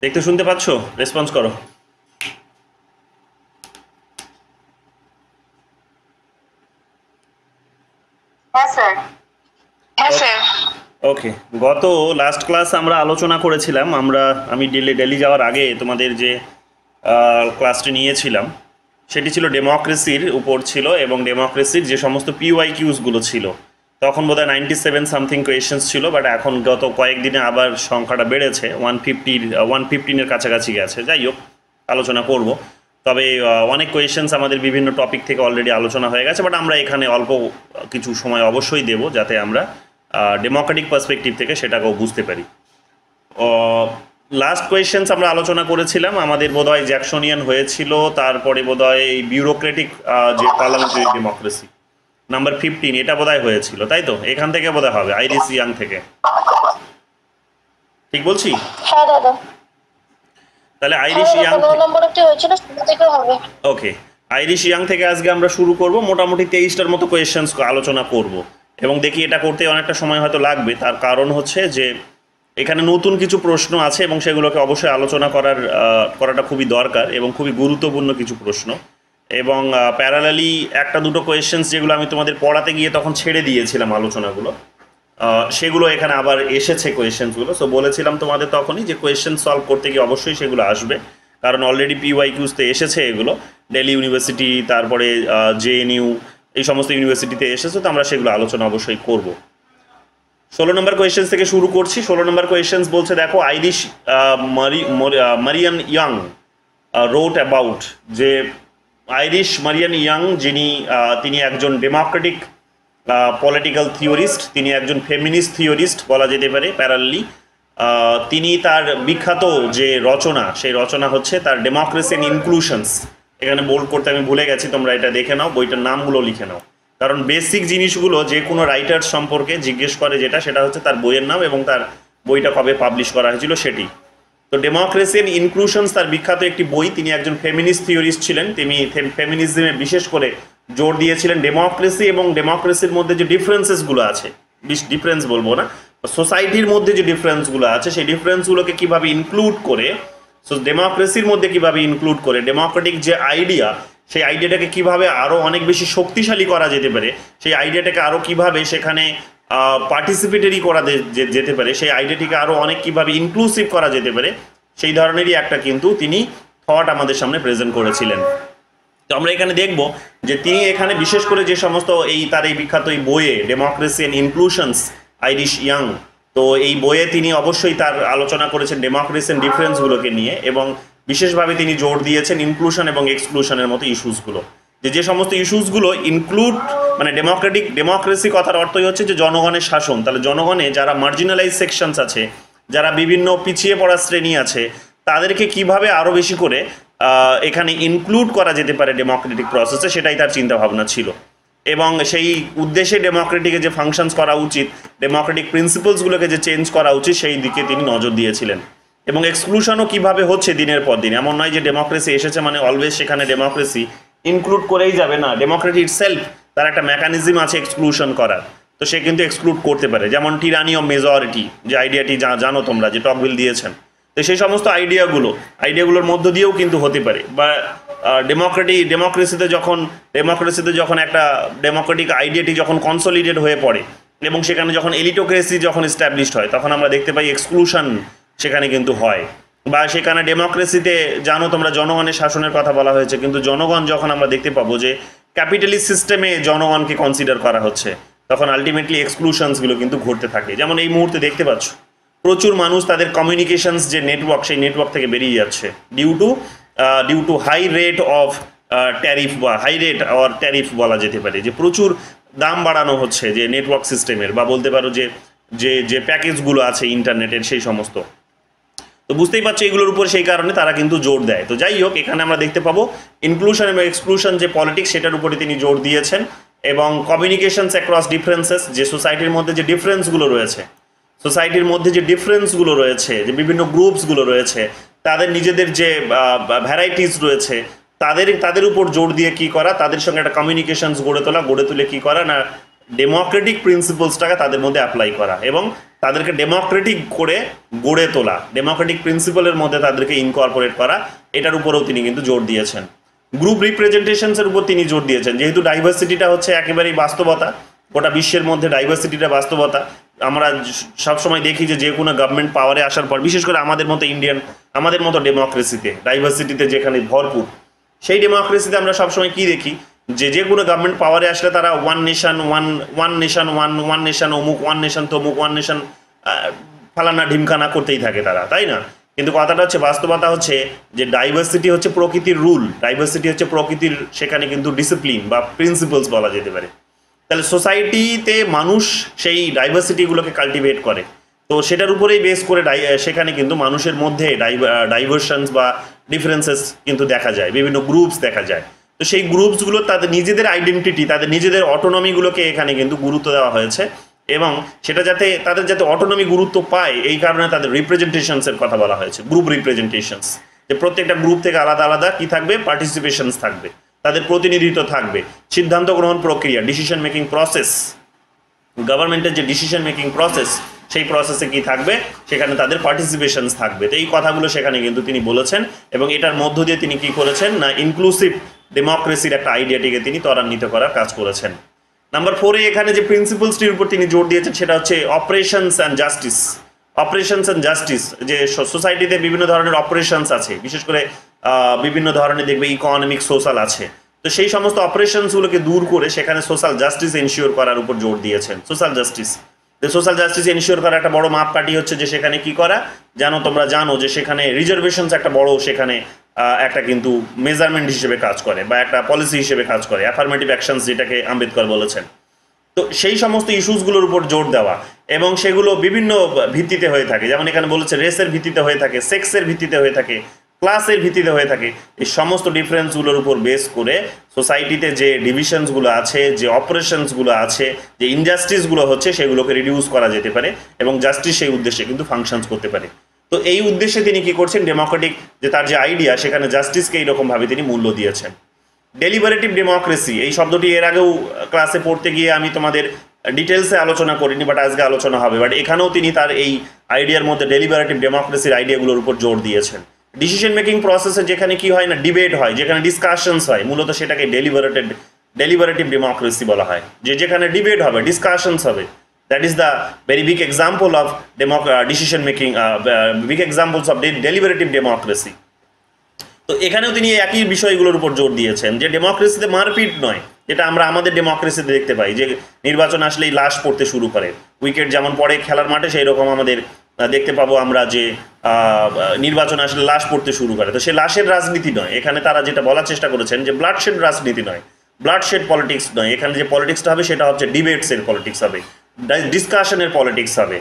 দেখতে শুনতে পাচ্ছ? রেসপন্স করো। হ্যাঁ স্যার। হ্যাঁ স্যার। ওকে, গত লাস্ট ক্লাস আমরা আলোচনা করেছিলাম, আমি দিল্লি যাওয়ার আগে তোমাদের যে ক্লাসটি নিয়েছিলাম সেটি ছিল ডেমোক্রেসির উপর ছিল, এবং ডেমোক্রেসির যে সমস্ত পিওয়াইকিউসগুলো ছিল তখন বোধহয় 97 সামথিং কোয়েশ্চেন্স ছিল, বাট এখন গত কয়েকদিনে আবার সংখ্যাটা বেড়েছে, 115-115-এর কাছাকাছি গেছে। যাই হোক, আলোচনা করব। তবে অনেক কোয়েশ্চেন্স আমাদের বিভিন্ন টপিক থেকে অলরেডি আলোচনা হয়ে গেছে, বাট আমরা এখানে অল্প কিছু সময় অবশ্যই দেব যাতে আমরা ডেমোক্রেটিক পার্সপেক্টিভ থেকে সেটাকেও বুঝতে পারি। লাস্ট কোয়েশ্চেন্স আমরা আলোচনা করেছিলাম, আমাদের বোধহয় জ্যাকসনিয়ান হয়েছিল, তারপরে বোধহয় এই বিউরোক্রেটিক যে পার্লামেন্টারি ডেমোক্রেসি নাম্বার 15, এটা বোধহয় হয়েছিল, তাই তো? এখান থেকে বোধহয় হবে আইরিশ ইয়াং থেকে, ঠিক বলছি? হ্যাঁ দাদা। তাহলে আইরিশ ইয়াং 15 নম্বরটি হয়েছিল, সেটা থেকে হবে। ওকে, আইরিশ ইয়াং থেকে আজকে আমরা শুরু করব। মোটামুটি 23টার মতো কোয়েশ্চেন্স আলোচনা করব, এবং দেখি এটা করতে অনেকটা সময় হয়তো লাগবে। তার কারণ হচ্ছে যে এখানে নতুন কিছু প্রশ্ন আছে এবং সেগুলোকে অবশ্যই আলোচনা করাটা খুবই দরকার এবং খুবই গুরুত্বপূর্ণ কিছু প্রশ্ন। এবং প্যারালালি একটা দুটো কোয়েশ্চেন্স যেগুলো আমি তোমাদের পড়াতে গিয়ে তখন ছেড়ে দিয়েছিলাম আলোচনাগুলো, সেগুলো এখানে আবার এসেছে কোয়েশ্চেন্সগুলো। সো বলেছিলাম তোমাদের তখনই যে কোয়েশ্চেন সলভ করতে গিয়ে অবশ্যই সেগুলো আসবে, কারণ অলরেডি পিওয়াইকিউসতে এসেছে এগুলো, দিল্লি ইউনিভার্সিটি, তারপরে জেএনইউ, এই সমস্ত ইউনিভার্সিটিতে এসেছে, তো আমরা সেগুলো আলোচনা অবশ্যই করব। 16 নম্বর কোয়েশ্চেন্স থেকে শুরু করছি। 16 নম্বর কোয়েশ্চেন্স বলছে, দেখো, আইরিশ মারিয়ান ইয়াং রোট অ্যাবাউট, যে আইরিশ মারিয়ান ইয়াং তিনি একজন ডেমোক্রেটিক পলিটিক্যাল থিওরিস্ট, তিনি একজন ফেমিনিস্ট থিওরিস্ট বলা যেতে পারে প্যারালি। তিনি তার বিখ্যাত যে রচনা, সেই রচনা হচ্ছে তার ডেমোক্রেসি অ্যান্ড ইনক্লুশনস। এখানে বোল্ড করতে আমি ভুলে গেছি, তোমরা এটা দেখে নাও, বইটার নামগুলো লিখে নাও, কারণ বেসিক জিনিসগুলো যে কোনো রাইটার সম্পর্কে জিজ্ঞেস করে সেটা হচ্ছে তার বইয়ের নাম এবং তার বইটা কবে পাবলিশ করা হয়েছিল সেটি। তো ডেমোক্রেসি অ্যান্ড ইনক্লুশনস তার বিখ্যাত একটি বই। তিনি একজন ফেমিনিস্ট থিওরিস্ট ছিলেন, তিনি ফেমিনিজমে বিশেষ করে জোর দিয়েছিলেন ডেমোক্রেসি এবং ডেমোক্রেসির মধ্যে যে ডিফারেন্সেসগুলো আছে, ডিফারেন্স বলবো না, সোসাইটির মধ্যে যে ডিফারেন্সগুলো আছে সেই ডিফারেন্সগুলোকে কীভাবে ইনক্লুড করে, সো ডেমোক্রেসির মধ্যে কীভাবে ইনক্লুড করে ডেমোক্রেটিক যে আইডিয়া, সেই আইডিয়াটাকে কীভাবে আরও অনেক বেশি শক্তিশালী করা যেতে পারে, সেই আইডিয়াটাকে আরও কীভাবে সেখানে পার্টিসিপেটরি করা যেতে পারে, সেই আইডিয়াটিকে আরও অনেক কীভাবে ইনক্লুসিভ করা যেতে পারে, সেই ধরনেরই একটা কিন্তু তিনি থট আমাদের সামনে প্রেজেন্ট করেছিলেন। তো আমরা এখানে দেখব যে তিনি এখানে বিশেষ করে যে সমস্ত তার এই বিখ্যাত এই বইয়ে ডেমোক্রেসি অ্যান্ড ইনক্লুশনস আইরিশ ইয়াং, তো এই বইয়ে তিনি অবশ্যই তার আলোচনা করেছেন ডেমোক্রেসি অ্যান্ড ডিফারেন্সগুলোকে নিয়ে, এবং বিশেষভাবে তিনি জোর দিয়েছেন ইনক্লুশন এবং এক্সক্লুশনের মতো ইস্যুসগুলো, যে সমস্ত ইস্যুসগুলো ইনক্লুড, মানে ডেমোক্রেসি কথার অর্থই হচ্ছে যে জনগণের শাসন। তাহলে জনগণে যারা মার্জিনালাইজ সেকশনস আছে, যারা বিভিন্ন পিছিয়ে পড়া শ্রেণী আছে, তাদেরকে কিভাবে আরও বেশি করে এখানে ইনক্লুড করা যেতে পারে ডেমোক্রেটিক প্রসেসে, সেটাই তার চিন্তাভাবনা ছিল। এবং সেই উদ্দেশ্যে ডেমোক্রেটিকে যে ফাংশনস করা উচিত, ডেমোক্রেটিক প্রিন্সিপালসগুলোকে যে চেঞ্জ করা উচিত, সেই দিকে তিনি নজর দিয়েছিলেন। এবং এক্সক্লুশনও কীভাবে হচ্ছে দিনের পর দিন, এমন নয় যে ডেমোক্রেসি এসেছে মানে অলওয়েজ সেখানে ডেমোক্রেসি ইনক্লুড করেই যাবে না, ডেমোক্রেসি ইটসেলফ তার একটা মেকানিজম আছে এক্সক্লুশন করার, তো সে কিন্তু এক্সক্লুড করতে পারে। যেমন টিরানি অফ মেজরিটি যে আইডিয়াটি জানো তোমরা, যে টকভিল দিয়েছেন, তো সেই সমস্ত আইডিয়াগুলোর মধ্য দিয়েও কিন্তু হতে পারে। বা ডেমোক্রেসিতে যখন একটা ডেমোক্রেটিক আইডিয়াটি যখন কনসলিডেট হয়ে পড়ে এবং সেখানে যখন এলিটোক্রেসি যখন এস্টাবলিশড হয়, তখন আমরা দেখতে পাই এক্সক্লুশন সেখানে কিন্তু হয়। বা সেখানে ডেমোক্রেসিতে জানো তোমরা জনগণের শাসনের কথা বলা হয়েছে, কিন্তু জনগণ যখন আমরা দেখতে পাবো যে ক্যাপিটালিস্ট সিস্টেমে জনগণকে কনসিডার করা হচ্ছে, তখন আলটিমেটলি এক্সক্লুশনসগুলো কিন্তু ঘটতে থাকে। যেমন এই মুহূর্তে দেখতে পাচ্ছ প্রচুর মানুষ তাদের কমিউনিকেশনস যে নেটওয়ার্ক, সেই নেটওয়ার্ক থেকে বেরিয়ে যাচ্ছে due to high rate of tariff, বা হাই রেট অর ট্যারিফ বলা যেতে পারে, যে প্রচুর দাম বাড়ানো হচ্ছে যে নেটওয়ার্ক সিস্টেমের, বা বলতে পারো যে প্যাকেজগুলো আছে ইন্টারনেটের, সেই সমস্ত। তো বুঝতেই পারছো এগুলোর উপর সেই কারণে তারা কিন্তু জোর দেয়। তো যাই হোক, এখানে আমরা দেখতে পাবো ইনক্লুশন এবং এক্সক্লুশন যে পলিটিক্স, সেটার উপরে তিনি জোর দিয়েছেন, এবং কমিউনিকেশনস অ্যাক্রস ডিফারেন্সেস, যে সোসাইটির মধ্যে যে ডিফারেন্সগুলো রয়েছে, যে বিভিন্ন গ্রুপসগুলো রয়েছে, তাদের নিজেদের যে ভ্যারাইটিস রয়েছে, তাদের উপর জোর দিয়ে কি করা, তাদের সঙ্গে একটা কমিউনিকেশনস গড়ে তুলে কি করা না, ডেমোক্রেটিক প্রিন্সিপালসটাকে তাদের মধ্যে অ্যাপ্লাই করা এবং তাদেরকে ডেমোক্রেটিক করে গড়ে তোলা, ডেমোক্রেটিক প্রিন্সিপালের মধ্যে তাদেরকে ইনকর্পোরেট করা, এটার উপরেও তিনি কিন্তু জোর দিয়েছেন। গ্রুপ রিপ্রেজেন্টেশনসের উপর তিনি জোর দিয়েছেন, যেহেতু ডাইভার্সিটিটা হচ্ছে একেবারেই বাস্তবতা, গোটা বিশ্বের মধ্যে ডাইভার্সিটিটা বাস্তবতা। আমরা সবসময় দেখি যে কোনো গভর্নমেন্ট পাওয়ারে আসার পর, বিশেষ করে আমাদের মতো ইন্ডিয়ান, আমাদের মতো ডেমোক্রেসিতে, ডাইভার্সিটিতে যেখানে ভরপুর, সেই ডেমোক্রেসিতে আমরা সবসময় কি দেখি যে কোনো গভর্নমেন্ট পাওয়ারে আসলে তারা ওয়ান নেশন অমুক, ওয়ান নেশন তমুক, ওয়ান নেশন ফালানা ঢিমখানা করতেই থাকে তারা, তাই না? কিন্তু কথাটা হচ্ছে, বাস্তবতা হচ্ছে যে ডাইভার্সিটি হচ্ছে প্রকৃতির রুল, ডাইভার্সিটি হচ্ছে প্রকৃতির, সেখানে কিন্তু ডিসিপ্লিন বা প্রিন্সিপালস বলা যেতে পারে। তাহলে সোসাইটিতে মানুষ সেই ডাইভার্সিটিগুলোকে কাল্টিভেট করে, তো সেটার উপরেই বেস করে সেখানে কিন্তু মানুষের মধ্যে ডাইভার্সনস বা ডিফারেন্সেস কিন্তু দেখা যায়, বিভিন্ন গ্রুপস দেখা যায়। তো সেই গ্রুপসগুলো তাদের নিজেদের আইডেন্টিটি, তাদের নিজেদের অটোনমিগুলোকে এখানে কিন্তু গুরুত্ব দেওয়া হয়েছে এবং সেটা তাদের যাতে অটোনমি গুরুত্ব পায়, এই কারণে তাদের রিপ্রেজেন্টেশনসের কথা বলা হয়েছে, গ্রুপ রিপ্রেজেন্টেশনস, যে প্রত্যেকটা গ্রুপ থেকে আলাদা আলাদা কি থাকবে, পার্টিসিপেশনস থাকবে, তাদের প্রতিনিধিত্ব থাকবে, সিদ্ধান্ত গ্রহণ প্রক্রিয়া, ডিসিশন মেকিং প্রসেস, গভর্নমেন্টের যে ডিসিশন মেকিং প্রসেস, সেই প্রসেসে কি থাকবে, সেখানে তাদের পার্টিসিপেশনস থাকবে। তো এই কথাগুলো সেখানে কিন্তু তিনি বলেছেন এবং এটার মধ্য দিয়ে তিনি কি করেছেন না, ইনক্লুসিভ ডেমোক্রেসির একটা আইডিয়াটিকে তিনি ত্বরান্বিত করার কাজ করেছেন। নাম্বার 4-এ এখানে যে প্রিন্সিপালসটির উপর তিনি জোর দিয়েছেন সেটা হচ্ছে operations and justice. Operations and justice, যে সোসাইটিতে বিভিন্ন ধরনের অপারেশনস আছে, বিশেষ করে বিভিন্ন ধরনের দেখবে ইকোনমিক, সোশ্যাল আছে, তো সেই সমস্ত অপারেশনসগুলোকে দূর করে সেখানে সোশ্যাল জাস্টিস এনশিওর করার উপর জোর দিয়েছেন। Social justice, social justice ensure করার একটা বড় মাপকাঠি হচ্ছে যে সেখানে কি করা, তোমরা জানো যে সেখানে রিজার্ভেশনস একটা বড়, সেখানে একটা কিন্তু মেজারমেন্ট হিসেবে কাজ করে বা একটা পলিসি হিসেবে কাজ করে, অ্যাফার্মেটিভ অ্যাকশনস যেটাকে আম্বেদকর বলেছেন। তো সেই সমস্ত ইস্যুসগুলোর উপর জোর দেওয়া এবং সেগুলো বিভিন্ন ভিত্তিতে হয়ে থাকে, যেমন এখানে বলেছে রেসের ভিত্তিতে হয়ে থাকে, সেক্সের ভিত্তিতে হয়ে থাকে, ক্লাসের ভিত্তিতে হয়ে থাকে। এই সমস্ত ডিফারেন্সগুলোর উপর বেস করে সোসাইটিতে যে ডিভিশনসগুলো আছে, যে অপারেশনসগুলো আছে, যে ইনজাস্টিসগুলো হচ্ছে, সেগুলোকে রিডিউস করা যেতে পারে এবং জাস্টিস সেই উদ্দেশ্যে কিন্তু ফাংশনস করতে পারে। তো এই উদ্দেশ্যে তিনি কি করছেন, ডেমোক্রেটিক যে তার যে আইডিয়া, সেখানে জাস্টিসকে এইরকমভাবে তিনি মূল্য দিয়েছেন। ডেলিবারেটিভ ডেমোক্রেসি, এই শব্দটি এর আগেও ক্লাসে পড়তে গিয়ে আমি তোমাদের ডিটেলসে আলোচনা করিনি, বাট আজকে আলোচনা হবে। বাট এখানেও তিনি তার এই আইডিয়ার মধ্যে ডেলিবারেটিভ ডেমোক্রেসির আইডিয়াগুলোর উপর জোর দিয়েছেন। ডিসিশন মেকিং প্রসেসে যেখানে কি হয় না, ডিবেট হয়, যেখানে ডিসকাশনস হয়, মূলত সেটাকে ডেলিবারেটিভ ডেমোক্রেসি বলা হয়, যে যেখানে ডিবেট হবে, ডিসকাশনস হবে। That is the very big example of decision making, big examples of deliberative democracy. তো এখানেও তিনি একই বিষয়গুলোর উপর জোর দিয়েছেন যে ডেমোক্রেসিতে মারপিট নয়, যেটা আমরা আমাদের ডেমোক্রেসিতে দেখতে পাই, যে নির্বাচন আসলেই লাশ পড়তে শুরু করে, উইকেট যেমন পড়ে খেলার মাঠে, সেই রকম আমাদের দেখতে পাবো আমরা যে নির্বাচন আসলে লাশ পড়তে শুরু করে। তো সে লাশের রাজনীতি নয়, এখানে তারা যেটা বলার চেষ্টা করেছেন যে ব্লাডশেড রাজনীতি নয়, ব্লাডশেড পলিটিক্স নয়, এখানে যে পলিটিক্সটা হবে সেটা হচ্ছে ডিবেটসের পলিটিক্স হবে, ডিসকাশনের পলিটিক্স হবে,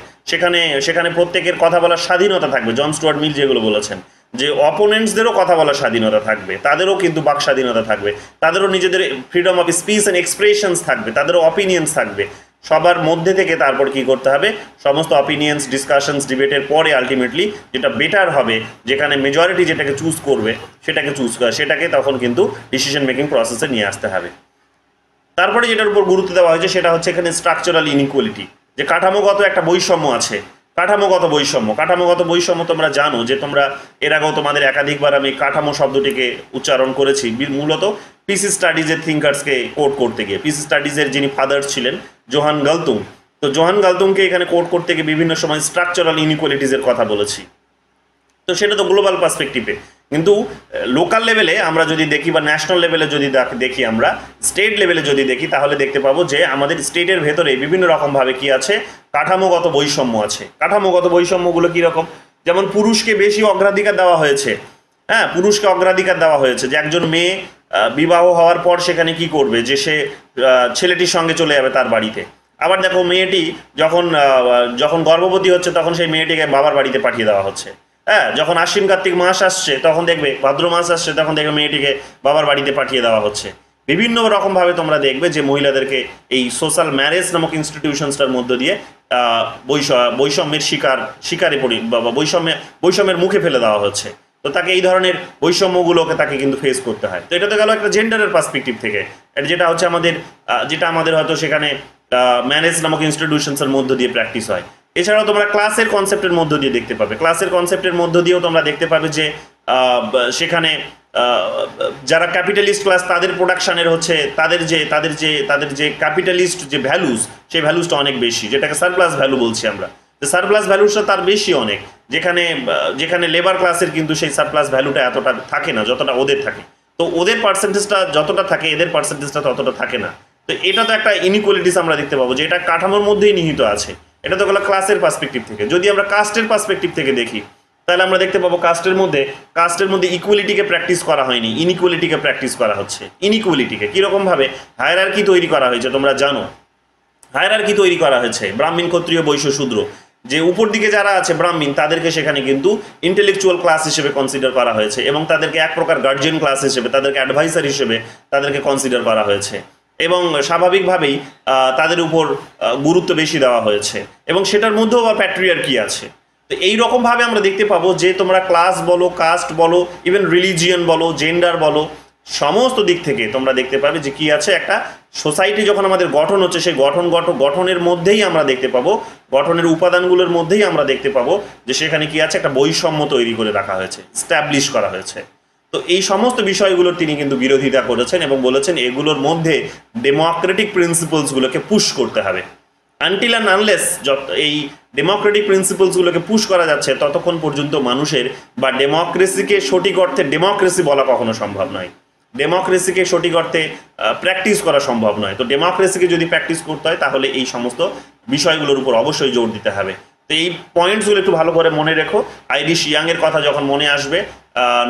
সেখানে প্রত্যেকের কথা বলার স্বাধীনতা থাকবে। জন স্টুয়ার্ট মিল যেগুলো বলেছেন যে অপোনেন্টসদেরও কথা বলার স্বাধীনতা থাকবে, তাদেরও কিন্তু বাক স্বাধীনতা থাকবে, তাদেরও নিজেদের freedom of speech and expressions থাকবে, তাদেরও অপিনিয়ন্স থাকবে। সবার মধ্যে থেকে তারপর কি করতে হবে, সমস্ত অপিনিয়ন্স, ডিসকাশনস, ডিবেটের পরে আলটিমেটলি যেটা বেটার হবে, যেখানে মেজরিটি যেটাকে চুজ করবে সেটাকে তখন কিন্তু ডিসিশন মেকিং প্রসেসে নিয়ে আসতে হবে। তারপরে যেটার উপর গুরুত্ব দেওয়া হয়েছে সেটা হচ্ছে এখানে স্ট্রাকচারাল ইনইকুয়ালিটি, যে কাঠামোগত একটা বৈষম্য আছে। কাঠামোগত বৈষম্য তোমরা জানো, যে তোমরা এর আগেও তোমাদের একাধিকবার আমি কাঠামো শব্দটিকে উচ্চারণ করেছি, মূলত পিসি স্টাডিজের থিঙ্কার্সকে কোট করতে গিয়ে। পিসি স্টাডিজের যিনি ফাদার ছিলেন জোহান গালতুং, তো জোহান গালতুংকে এখানে কোট করতে গিয়ে বিভিন্ন সময় স্ট্রাকচারাল ইনইকুয়ালিটিজের কথা বলেছি। তো সেটা তো গ্লোবাল পার্সপেক্টিভে, কিন্তু লোকাল লেভেলে আমরা যদি দেখি বা ন্যাশনাল লেভেলে যদি দেখি, আমরা স্টেট লেভেলে যদি দেখি, তাহলে দেখতে পাবো যে আমাদের স্টেটের ভেতরে বিভিন্ন রকমভাবে কি আছে, কাঠামোগত বৈষম্য আছে। কাঠামোগত বৈষম্যগুলো কীরকম, যেমন পুরুষকে বেশি অগ্রাধিকার দেওয়া হয়েছে, হ্যাঁ, পুরুষকে অগ্রাধিকার দেওয়া হয়েছে, যে একজন মেয়ে বিবাহ হওয়ার পর সেখানে কি করবে, যে সে ছেলেটির সঙ্গে চলে যাবে তার বাড়িতে। আবার দেখো মেয়েটি যখন গর্ভবতী হচ্ছে, তখন সেই মেয়েটিকে বাবার বাড়িতে পাঠিয়ে দেওয়া হচ্ছে। হ্যাঁ, যখন আশ্বিন কার্তিক মাস আসছে, তখন দেখবে ভাদ্র মাস আসছে, তখন দেখবে মেয়েটিকে বাবার বাড়িতে পাঠিয়ে দেওয়া হচ্ছে। বিভিন্ন রকমভাবে তোমরা দেখবে যে মহিলাদেরকে এই সোশ্যাল ম্যারেজ নামক ইনস্টিটিউশনসটার মধ্য দিয়ে বৈষম্যের শিকারে বৈষম্যের মুখে ফেলে দেওয়া হচ্ছে। তো তাকে এই ধরনের বৈষম্যগুলোকে তাকে কিন্তু ফেস করতে হয়। তো এটা তো গেল একটা জেন্ডারের পার্সপেক্টিভ থেকে, যেটা হচ্ছে আমাদের হয়তো সেখানে ম্যানেজ নামক ইনস্টিটিউশনসের মধ্য দিয়ে প্র্যাকটিস হয়। এছাড়াও তোমরা ক্লাসের কনসেপ্টের মধ্য দিয়ে দেখতে পাবে, ক্লাসের কনসেপ্টের মধ্য দিয়েও তোমরা দেখতে পাবে যে সেখানে যারা ক্যাপিটালিস্ট ক্লাস তাদের প্রোডাকশানের হচ্ছে তাদের যে ক্যাপিটালিস্ট যে ভ্যালুস, সেই ভ্যালুসটা অনেক বেশি, যেটাকে সারপ্লাস ভ্যালু বলছি আমরা। সারপ্লাস ভ্যালুসটা তার বেশি অনেক, যেখানে লেবার ক্লাসের কিন্তু সেই সারপ্লাস ভ্যালুটা এতটা থাকে না যতটা ওদের থাকে। তো ওদের পার্সেন্টেজটা যতটা থাকে এদের পার্সেন্টেজটা ততটা থাকে না। তো এটা তো একটা ইনইকুয়ালিটিস আমরা দেখতে পাবো, যে এটা কাঠামোর মধ্যেই নিহিত আছে। এটা তো গেলো ক্লাসের পার্সপেক্টিভ থেকে। যদি আমরা কাস্টের পার্সপেক্টিভ থেকে দেখি তাহলে আমরা দেখতে পাবো কাস্টের মধ্যে ইকুয়ালিটিকে প্র্যাকটিস করা হয়নি, ইনইকুয়ালিটিকে প্র্যাকটিস করা হচ্ছে। ইনইকুয়ালিটিকে কীরকমভাবে হায়ারার্কি তৈরি করা হয়েছে তোমরা জানো, হায়ারার্কি তৈরি করা হয়েছে ব্রাহ্মণ, ক্ষত্রিয়, বৈশ্য, শূদ্র। যে উপর দিকে যারা আছে ব্রাহ্মণ, তাদেরকে সেখানে কিন্তু ইন্টেলেকচুয়াল ক্লাস হিসেবে কনসিডার করা হয়েছে এবং তাদেরকে এক প্রকার গার্জিয়ান ক্লাস হিসেবে, তাদেরকে অ্যাডভাইসার হিসেবে তাদেরকে কনসিডার করা হয়েছে এবং স্বাভাবিকভাবেই তাদের উপর গুরুত্ব বেশি দেওয়া হয়েছে এবং সেটার মধ্যেও আবার প্যাট্রিয়ার্কি আছে। তো এইরকমভাবে আমরা দেখতে পাবো যে তোমরা ক্লাস বলো, কাস্ট বলো, ইভেন রিলিজিয়ন বলো, জেন্ডার বলো, সমস্ত দিক থেকে তোমরা দেখতে পাবে যে কি আছে, একটা সোসাইটি যখন আমাদের গঠন হচ্ছে সেই গঠনের মধ্যেই আমরা দেখতে পাবো, গঠনের উপাদানগুলোর মধ্যেই আমরা দেখতে পাবো যে সেখানে কি আছে, একটা বৈষম্য তৈরি করে রাখা হয়েছে, স্ট্যাবলিশ করা হয়েছে। তো এই সমস্ত বিষয়গুলোর তিনি কিন্তু বিরোধিতা করেছেন এবং বলেছেন এগুলোর মধ্যে ডেমোক্রেটিক প্রিন্সিপালসগুলোকে পুশ করতে হবে। আনটিল অ্যান্ড আনলেস এই ডেমোক্রেটিক প্রিন্সিপালসগুলোকে পুশ করা যাচ্ছে ততক্ষণ পর্যন্ত মানুষের বা ডেমোক্রেসিকে সঠিক অর্থে ডেমোক্রেসি বলা কখনো সম্ভব নয়, ডেমোক্রেসিকে সঠিক অর্থে প্র্যাকটিস করা সম্ভব নয়। তো ডেমোক্রেসিকে যদি প্র্যাকটিস করতে হয় তাহলে এই সমস্ত বিষয়গুলোর উপর অবশ্যই জোর দিতে হবে। তো এই পয়েন্টসগুলো একটু ভালো করে মনে রেখো। আইরিশ ইয়াংয়ের কথা যখন মনে আসবে,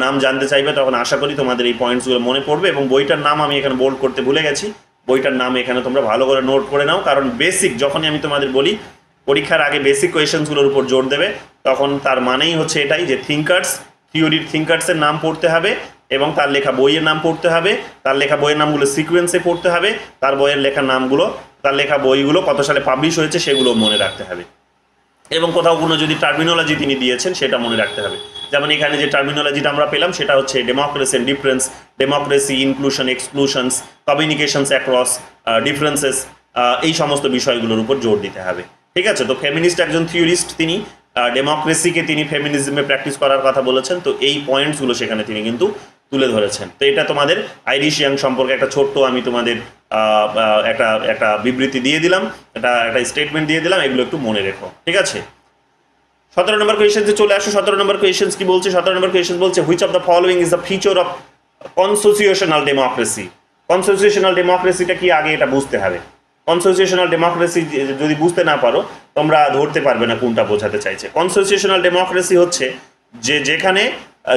নাম জানতে চাইবে, তখন আশা করি তোমাদের এই পয়েন্টসগুলো মনে পড়বে। এবং বইটার নাম আমি এখানে বোল্ড করতে ভুলে গেছি, বইটার নাম এখানে তোমরা ভালো করে নোট করে নাও, কারণ বেসিক যখনই আমি তোমাদের বলি পরীক্ষার আগে বেসিক কোয়েশনসগুলোর উপর জোর দেবে, তখন তার মানেই হচ্ছে এটাই যে থিঙ্কার্সের নাম পড়তে হবে এবং তার লেখা বইয়ের নাম পড়তে হবে, তার লেখা বইয়ের নামগুলো সিকোয়েন্সে পড়তে হবে, তার লেখা বইগুলো কত সালে পাবলিশ হয়েছে সেগুলো মনে রাখতে হবে এবং কোথাও কোনো যদি টার্মিনোলজি তিনি দিয়েছেন সেটা মনে রাখতে হবে। যেমন এখানে যে টার্মিনোলজিটা আমরা পেলাম সেটা হচ্ছে democracy and difference, democracy, inclusion, exclusions, communications across differences, এই সমস্ত বিষয়গুলোর উপর জোর দিতে হবে। ঠিক আছে? তো ফেমিনিস্ট একজন থিওরিস্ট, তিনি ডেমোক্রেসিকে তিনি ফেমিনিজমে প্র্যাকটিস করার কথা বলেছেন। তো এই পয়েন্টসগুলো সেখানে তিনি কিন্তু তুলে ধরেছেন। তো এটা তোমাদের আইরিশ ইয়াং সম্পর্কে একটা ছোট্ট আমি তোমাদের একটা বিবৃতি দিয়ে দিলাম, একটা স্টেটমেন্ট দিয়ে দিলাম, এগুলো একটু মনে রেখো। ঠিক আছে? 17 নম্বর কোয়েশ্চেন্সে চলে আসো। 17 নম্বর কোয়েশ্চেন্স কি বলছে? 17 নম্বর কোয়েশ্চেন বলছে which of the following is the feature of consociational democracy. Consociational ডেমোক্রেসিটা কি আগে এটা বুঝতে হবে। কনসোসিয়েশনাল ডেমোক্রেসি যদি বুঝতে না পারো তোমরা ধরতে পারবে না কোনটা বোঝাতে চাইছে। কনসোসিয়েশনাল ডেমোক্রেসি হচ্ছে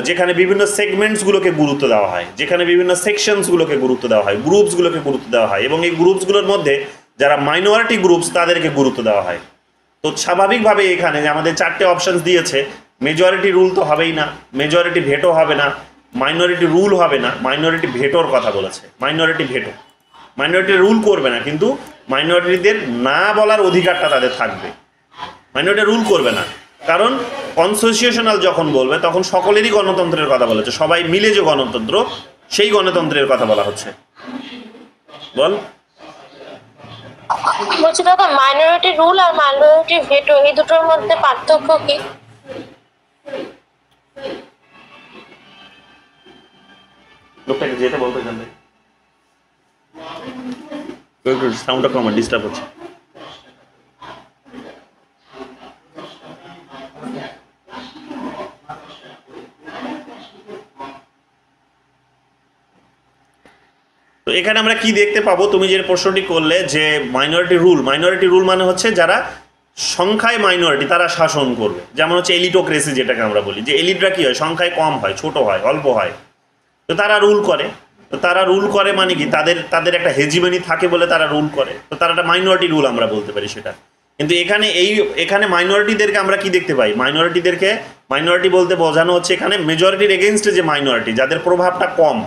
যেখানে বিভিন্ন সেগমেন্টসগুলোকে গুরুত্ব দেওয়া হয়, যেখানে বিভিন্ন সেকশনসগুলোকে গুরুত্ব দেওয়া হয়, গ্রুপসগুলোকে গুরুত্ব দেওয়া হয় এবং এই গ্রুপসগুলোর মধ্যে যারা মাইনরিটি গ্রুপস তাদেরকে গুরুত্ব দেওয়া হয়। তো স্বাভাবিকভাবে এখানে যে আমাদের 4টে অপশানস দিয়েছে, মেজরিটি রুল তো হবেই না, মেজরিটি ভেটো হবে না, মাইনরিটি রুল হবে না, মাইনরিটি ভেটোর কথা বলেছে। মাইনরিটি রুল করবে না, কিন্তু মাইনরিটিদের না বলার অধিকারটা তাদের থাকবে। মাইনরিটি রুল করবে না, কারণ কনসোসিয়েশনাল যখন বলবে তখন সকলেরই গণতন্ত্রের কথা বলেছে, সবাই মিলে যে গণতন্ত্র, সেই গণতন্ত্রের কথা বলা হচ্ছে। বল। বলছি দাদা, মাইনরিটি রুল আর মাইনরিটি ভেটো এই দুটোর মধ্যে পার্থক্য কি? লোকটাকে যেতে বলতে জানবে, সাউন্ডটা কম, ডিস্টার্ব হচ্ছে। তো এখানে আমরা কি দেখতে পাবো, তুমি যে প্রশ্নটি করলে যে মাইনরিটি রুল মানে হচ্ছে যারা সংখ্যায় মাইনরিটি তারা শাসন করবে। যেমন হচ্ছে এলিটোক্রেসি, যেটাকে আমরা বলি যে এলিটরা কি হয়, সংখ্যায় কম হয়, ছোট হয়, অল্প হয়, তো তারা রুল করে। তো তারা রুল করে মানে কি, তাদের একটা হেজিমনি থাকে বলে তারা রুল করে। তো তারা একটা মাইনরিটি রুল আমরা বলতে পারি সেটা। কিন্তু এখানে মাইনরিটিদেরকে আমরা কি দেখতে পাই, মাইনরিটি বলতে বোঝানো হচ্ছে এখানে মেজরিটির এগেনস্টে যে মাইনরিটি, যাদের প্রভাবটা কম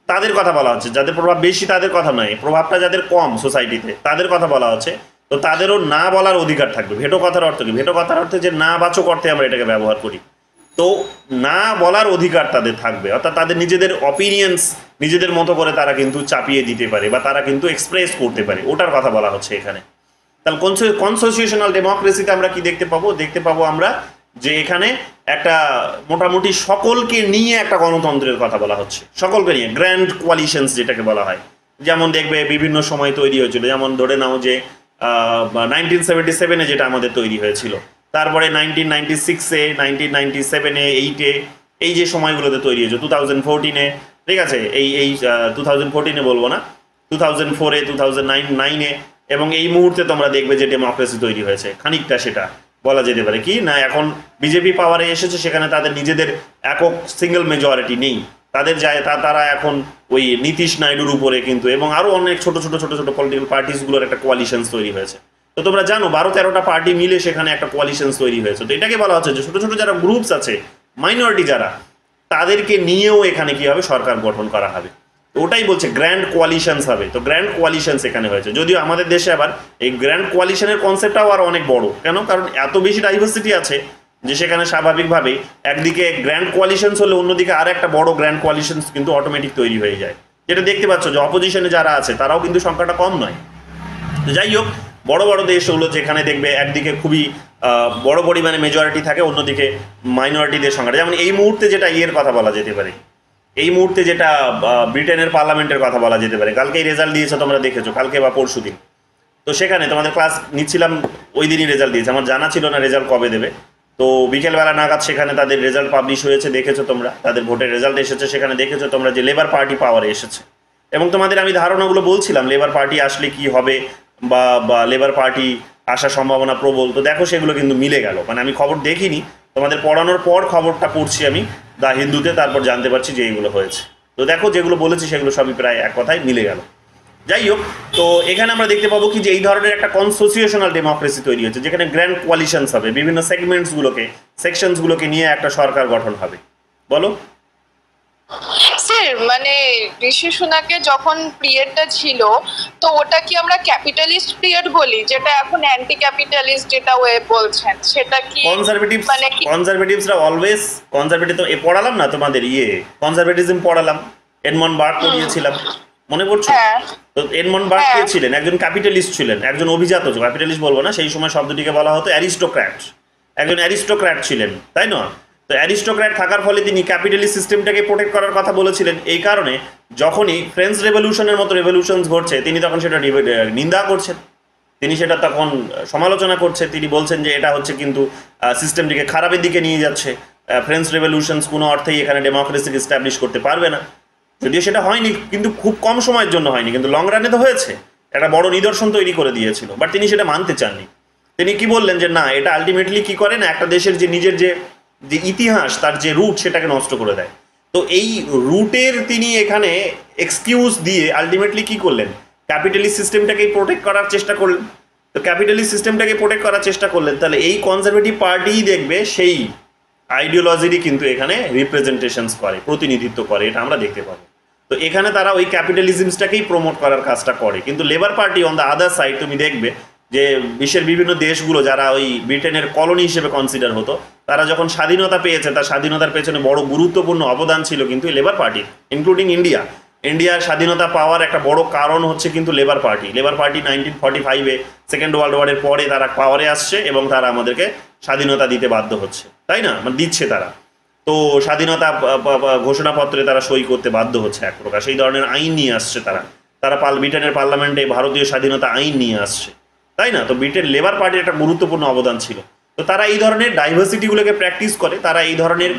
তাদের কথা বলা হচ্ছে। যাদের প্রভাব বেশি তাদের কথা নয়, প্রভাবটা যাদের কম সোসাইটিতে তাদের কথা বলা হচ্ছে। তো তাদেরও না বলার অধিকার থাকবে। ভেটো কথার অর্থ কি? ভেটো কথার অর্থে যে না বাচক অর্থে আমরা এটাকে ব্যবহার করি। তো না বলার অধিকার তাদের থাকবে, অর্থাৎ তাদের নিজেদের অপিনিয়ন্স নিজেদের মতো করে তারা কিন্তু চাপিয়ে দিতে পারে বা তারা কিন্তু এক্সপ্রেস করতে পারে, ওটার কথা বলা হচ্ছে এখানে। তাহলে কনসোসিয়েশনাল ডেমোক্রেসিতে আমরা কি দেখতে পাবো আমরা যে এখানে একটা মোটামুটি সকলকে নিয়ে একটা গণতন্ত্রের কথা বলা হচ্ছে, সকলকে নিয়ে গ্র্যান্ড কোয়ালিশনস যেটাকে বলা হয়। যেমন দেখবে বিভিন্ন সময় তৈরি হয়েছিল, যেমন ধরে নাও যে 1977-এ যেটা আমাদের তৈরি হয়েছিল, তারপরে 1996-এ, 1997-এ, 8-এ, এই যে সময়গুলোতে তৈরি হয়েছে, 2014-এ, ঠিক আছে, এই 2014-এ বলবো না, 2004-এ, 2009-এ, এবং এই মুহূর্তে তোমরা দেখবে যে ডেমোক্রেসি তৈরি হয়েছে খানিকটা, সেটা বলা যেতে পারে কি না এখন বিজেপি পাওয়ারে এসেছে, সেখানে তাদের নিজেদের একক সিঙ্গেল মেজরিটি নেই, তাদের যায় তারা এখন ওই নীতিশ নাইডুর উপরে কিন্তু, এবং আরও অনেক ছোট ছোট পলিটিক্যাল পার্টিসগুলোর একটা কোয়ালিশনস তৈরি হয়েছে। তো তোমরা জানো 12-13টা পার্টি মিলে সেখানে একটা কোয়ালিশনস তৈরি হয়েছে। তো এটাকে বলা হচ্ছে যে ছোট ছোট যারা গ্রুপস আছে, মাইনরিটি যারা, তাদেরকে নিয়েও এখানে কি হবে, সরকার গঠন করা হবে। তো ওটাই বলছে গ্র্যান্ড কোয়ালিশনস হবে। তো গ্র্যান্ড কোয়ালিশনস এখানে হয়েছে, যদিও আমাদের দেশে আবার এই গ্র্যান্ড কোয়ালিশনের কনসেপ্টটাও আর অনেক বড়। কেন? কারণ এত বেশি ডাইভার্সিটি আছে যে সেখানে স্বাভাবিকভাবেই একদিকে গ্র্যান্ড কোয়ালিশনস হলে অন্যদিকে আর একটা বড় গ্র্যান্ড কোয়ালিশনস কিন্তু অটোমেটিক তৈরি হয়ে যায়। যেটা দেখতে পাচ্ছ যে অপোজিশনে যারা আছে তারাও কিন্তু সংখ্যাটা কম নয়। তো যাই হোক, বড় বড় দেশ হলো যেখানে দেখবে একদিকে খুবই বড় পরিমাণে মেজরিটি থাকে, অন্যদিকে মাইনরিটিদের সংখ্যাটা, যেমন এই মুহূর্তে যেটা ইয়ের কথা বলা যেতে পারে, এই মুহূর্তে যেটা ব্রিটেনের পার্লামেন্টের কথা বলা যেতে পারে, কালকেই রেজাল্ট দিয়েছে, তোমরা দেখেছো, কালকে বা পরশু দিন। তো সেখানে তোমাদের ক্লাস নিচ্ছিলাম, ওই দিনই রেজাল্ট দিয়েছে, আমার জানা ছিল না রেজাল্ট কবে দেবে। তো বিকেলবেলা নাগাদ সেখানে তাদের রেজাল্ট পাবলিশ হয়েছে, দেখেছো তোমরা, তাদের ভোটের রেজাল্ট এসেছে, সেখানে দেখেছো তোমরা যে লেবার পার্টি পাওয়ারে এসেছে। এবং তোমাদের আমি ধারণাগুলো বলছিলাম লেবার পার্টি আসলে কি হবে, বা লেবার পার্টি আসার সম্ভাবনা প্রবল। তো দেখো সেগুলো কিন্তু মিলে গেল, মানে আমি খবর দেখিনি, তোমাদের পড়ানোর পর খবরটা পড়ছি আমি দ্য হিন্দুতে, তারপর জানতে পারছি যে এইগুলো হয়েছে। তো দেখো যেগুলো বলেছি সেগুলো সবই প্রায় এক কথায় মিলে গেল। যাই হোক, তো এখানে আমরা দেখতে পাবো কি যে এই ধরনের একটা কনসোসিয়েশনাল ডেমোক্রেসি তৈরি হচ্ছে, যেখানে গ্র্যান্ড কোয়ালিশনস হবে, বিভিন্ন সেকশনসগুলোকে নিয়ে একটা সরকার গঠন হবে। বলো স্যার, মানে ঋষি সুনাকের যখন পিরিয়ডটা ছিল, তো ওটা কি আমরা ক্যাপিটালিস্ট পিরিয়ড বলি, যেটা এখন অ্যান্টি ক্যাপিটালিস্ট যেটা ওয়ে বলছেন, সেটা কি কনজারভেটিভসরা অলওয়েজ কনজারভেটিভ। তো পড়ালাম না তোমাদের কনজারভেটিজম পড়ালাম, এডমন্ড বার্গ পড়িয়েছিলাম, মনে পড়ছে? তো এডমন্ড বার্গ কে ছিলেন? একজন ক্যাপিটালিস্ট ছিলেন, একজন অভিজাত, ক্যাপিটালিস্ট বলবো না, সেই সময় শব্দটিকে বলা হতো অ্যারিস্টোক্র্যাট, একজন অ্যারিস্টোক্র্যাট ছিলেন, তাই না? তো অ্যারিস্টোক্র্যাট থাকার ফলে তিনি ক্যাপিটালিস্ট সিস্টেমটাকে প্রোটেক্ট করার কথা বলেছিলেন। এই কারণে যখনই ফ্রেঞ্চ রেভলিউশনের মতো রেভলিউশনস ঘটছে, তিনি তখন সেটা নিন্দা করছেন, তিনি সেটা তখন সমালোচনা করছেন। তিনি বলছেন যে এটা হচ্ছে কিন্তু সিস্টেমটিকে খারাপের দিকে নিয়ে যাচ্ছে, ফ্রেঞ্চ রেভলিউশনস কোনো অর্থেই এখানে ডেমোক্রেসিকে এস্টাবলিশ করতে পারবে না। যদিও সেটা হয়নি, কিন্তু খুব কম সময়ের জন্য হয়নি, কিন্তু লং রানে তো হয়েছে, একটা বড় নিদর্শন তৈরি করে দিয়েছিল। বাট তিনি সেটা মানতে চাননি। তিনি কি বললেন যে না, এটা আলটিমেটলি কি করে না, একটা দেশের যে নিজের যে ইতিহাস, তার যে রুট, সেটাকে নষ্ট করে দেয়। তো এই রুটের তিনি এখানে এক্সকিউজ দিয়ে আলটিমেটলি কি করলেন, ক্যাপিটালিস্ট সিস্টেমটাকে প্রোটেক্ট করার চেষ্টা করলেন। তো ক্যাপিটালিস্ট সিস্টেমটাকে প্রোটেক্ট করার চেষ্টা করলেন, তাহলে এই কনজারভেটিভ পার্টিই দেখবে সেই আইডিওলজিরই কিন্তু এখানে রিপ্রেজেন্টেশনস করে, প্রতিনিধিত্ব করে, এটা আমরা দেখতে পাবো। তো এখানে তারা ওই ক্যাপিটালিজমসটাকেই প্রমোট করার কাজটা করে। কিন্তু labour party on the other side, তুমি দেখবে যে বিশ্বের বিভিন্ন দেশগুলো যারা ওই ব্রিটেনের কলোনি হিসেবে কনসিডার হতো, তারা যখন স্বাধীনতা পেয়েছে, তার স্বাধীনতার পেছনে বড় গুরুত্বপূর্ণ অবদান ছিল কিন্তু লেবার পার্টি, ইনক্লুডিং ইন্ডিয়ার স্বাধীনতা পাওয়ার একটা বড় কারণ হচ্ছে কিন্তু লেবার পার্টি। 1945-এ সেকেন্ড ওয়ার্ল্ড ওয়ারের পরে তারা পাওয়ারে আসছে এবং তারা আমাদেরকে স্বাধীনতা দিতে বাধ্য হচ্ছে, তাই না? মানে দিচ্ছে তারা। তো স্বাধীনতা ঘোষণাপত্রে তারা সই করতে বাধ্য হচ্ছে, এক প্রকার সেই ধরনের আইন নিয়ে আসছে তারা ব্রিটেনের পার্লামেন্টে ভারতীয় স্বাধীনতা আইন নিয়ে আসছে, তাই না? তো ব্রিটেন লেবার পার্টির একটা গুরুত্বপূর্ণ অবদান ছিল। তো তারা এই ধরনের ডাইভার্সিটিগুলোকে প্র্যাকটিস করে, তারা এই ধরনের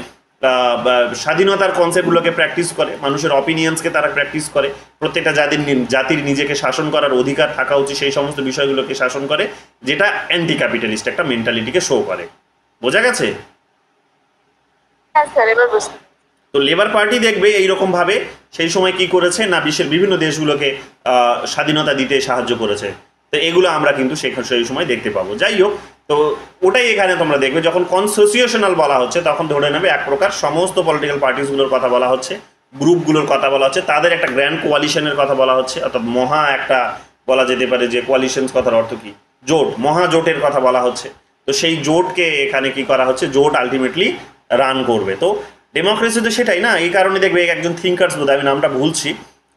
স্বাধীনতার কনসেপ্টগুলোকে প্র্যাকটিস করে, মানুষের অপিনিয়ন্সকে তারা প্র্যাকটিস করে, প্রত্যেকটা জাতির নিজেকে শাসন করার অধিকার থাকা উচিত, সেই সমস্ত বিষয়গুলোকে শাসন করে, যেটা অ্যান্টি ক্যাপিটালিস্ট একটা মেন্টালিটিকে শো করে। বোঝা গেছে? তো লেবার পার্টি দেখবে এইরকম ভাবে সেই সময় কি করেছে না, বিশ্বের বিভিন্ন দেশগুলোকে স্বাধীনতা দিতে সাহায্য করেছে। তো এগুলো আমরা কিন্তু সেই সময় দেখতে পাবো। যাই হোক, তো ওটাই এখানে তোমরা দেখবে যখন কনসোসিয়েশনাল বলা হচ্ছে, তখন ধরে নেবে এক প্রকার সমস্ত পলিটিক্যাল পার্টিসগুলোর কথা বলা হচ্ছে, গ্রুপগুলোর কথা বলা হচ্ছে, তাদের একটা গ্র্যান্ড কোয়ালিশনের কথা বলা হচ্ছে, অর্থাৎ মহা একটা বলা যেতে পারে যে কোয়ালিশনস কথার অর্থ কি, জোট, মহাজোটের কথা বলা হচ্ছে। তো সেই জোটকে এখানে কি করা হচ্ছে, জোট আলটিমেটলি রান করবে। তো ডেমোক্রেসি তো সেটাই না, এই কারণে দেখবে একজন থিঙ্কার্স, বোধ আমি নামটা ভুলছি,